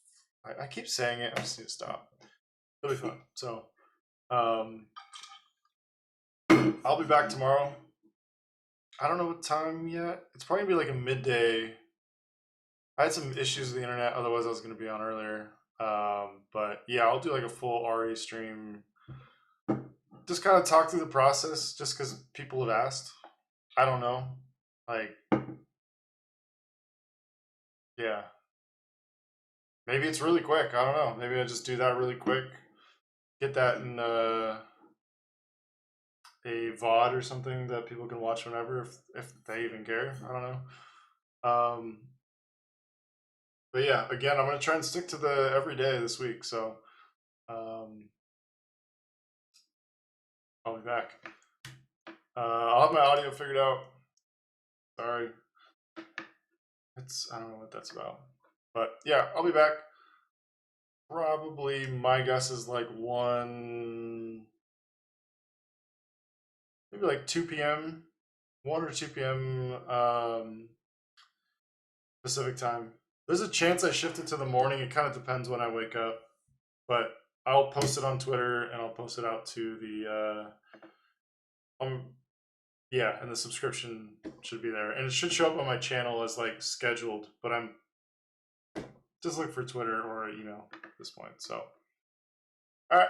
A: I keep saying it. I just need to stop. It'll be fun. So, I'll be back tomorrow. I don't know what time yet. It's probably gonna be like a midday. I had some issues with the internet, otherwise I was gonna be on earlier. But yeah, I'll do like a full RE stream. Just kind of talk through the process, just because people have asked. I don't know, like, yeah, maybe it's really quick. I don't know. Maybe I just do that really quick, get that in a VOD or something that people can watch whenever, if they even care. I don't know. But yeah, again, I'm gonna try and stick to the every day this week. So I'll be back. I'll have my audio figured out. Sorry, I don't know what that's about. But yeah, I'll be back. Probably my guess is like maybe like 2 p.m., 1 or 2 p.m. Pacific time. There's a chance I shift it to the morning. It kind of depends when I wake up. But I'll post it on Twitter and I'll post it out to the yeah, and the subscription should be there. And it should show up on my channel as like scheduled, but I'm just look for Twitter or email at this point. So all right.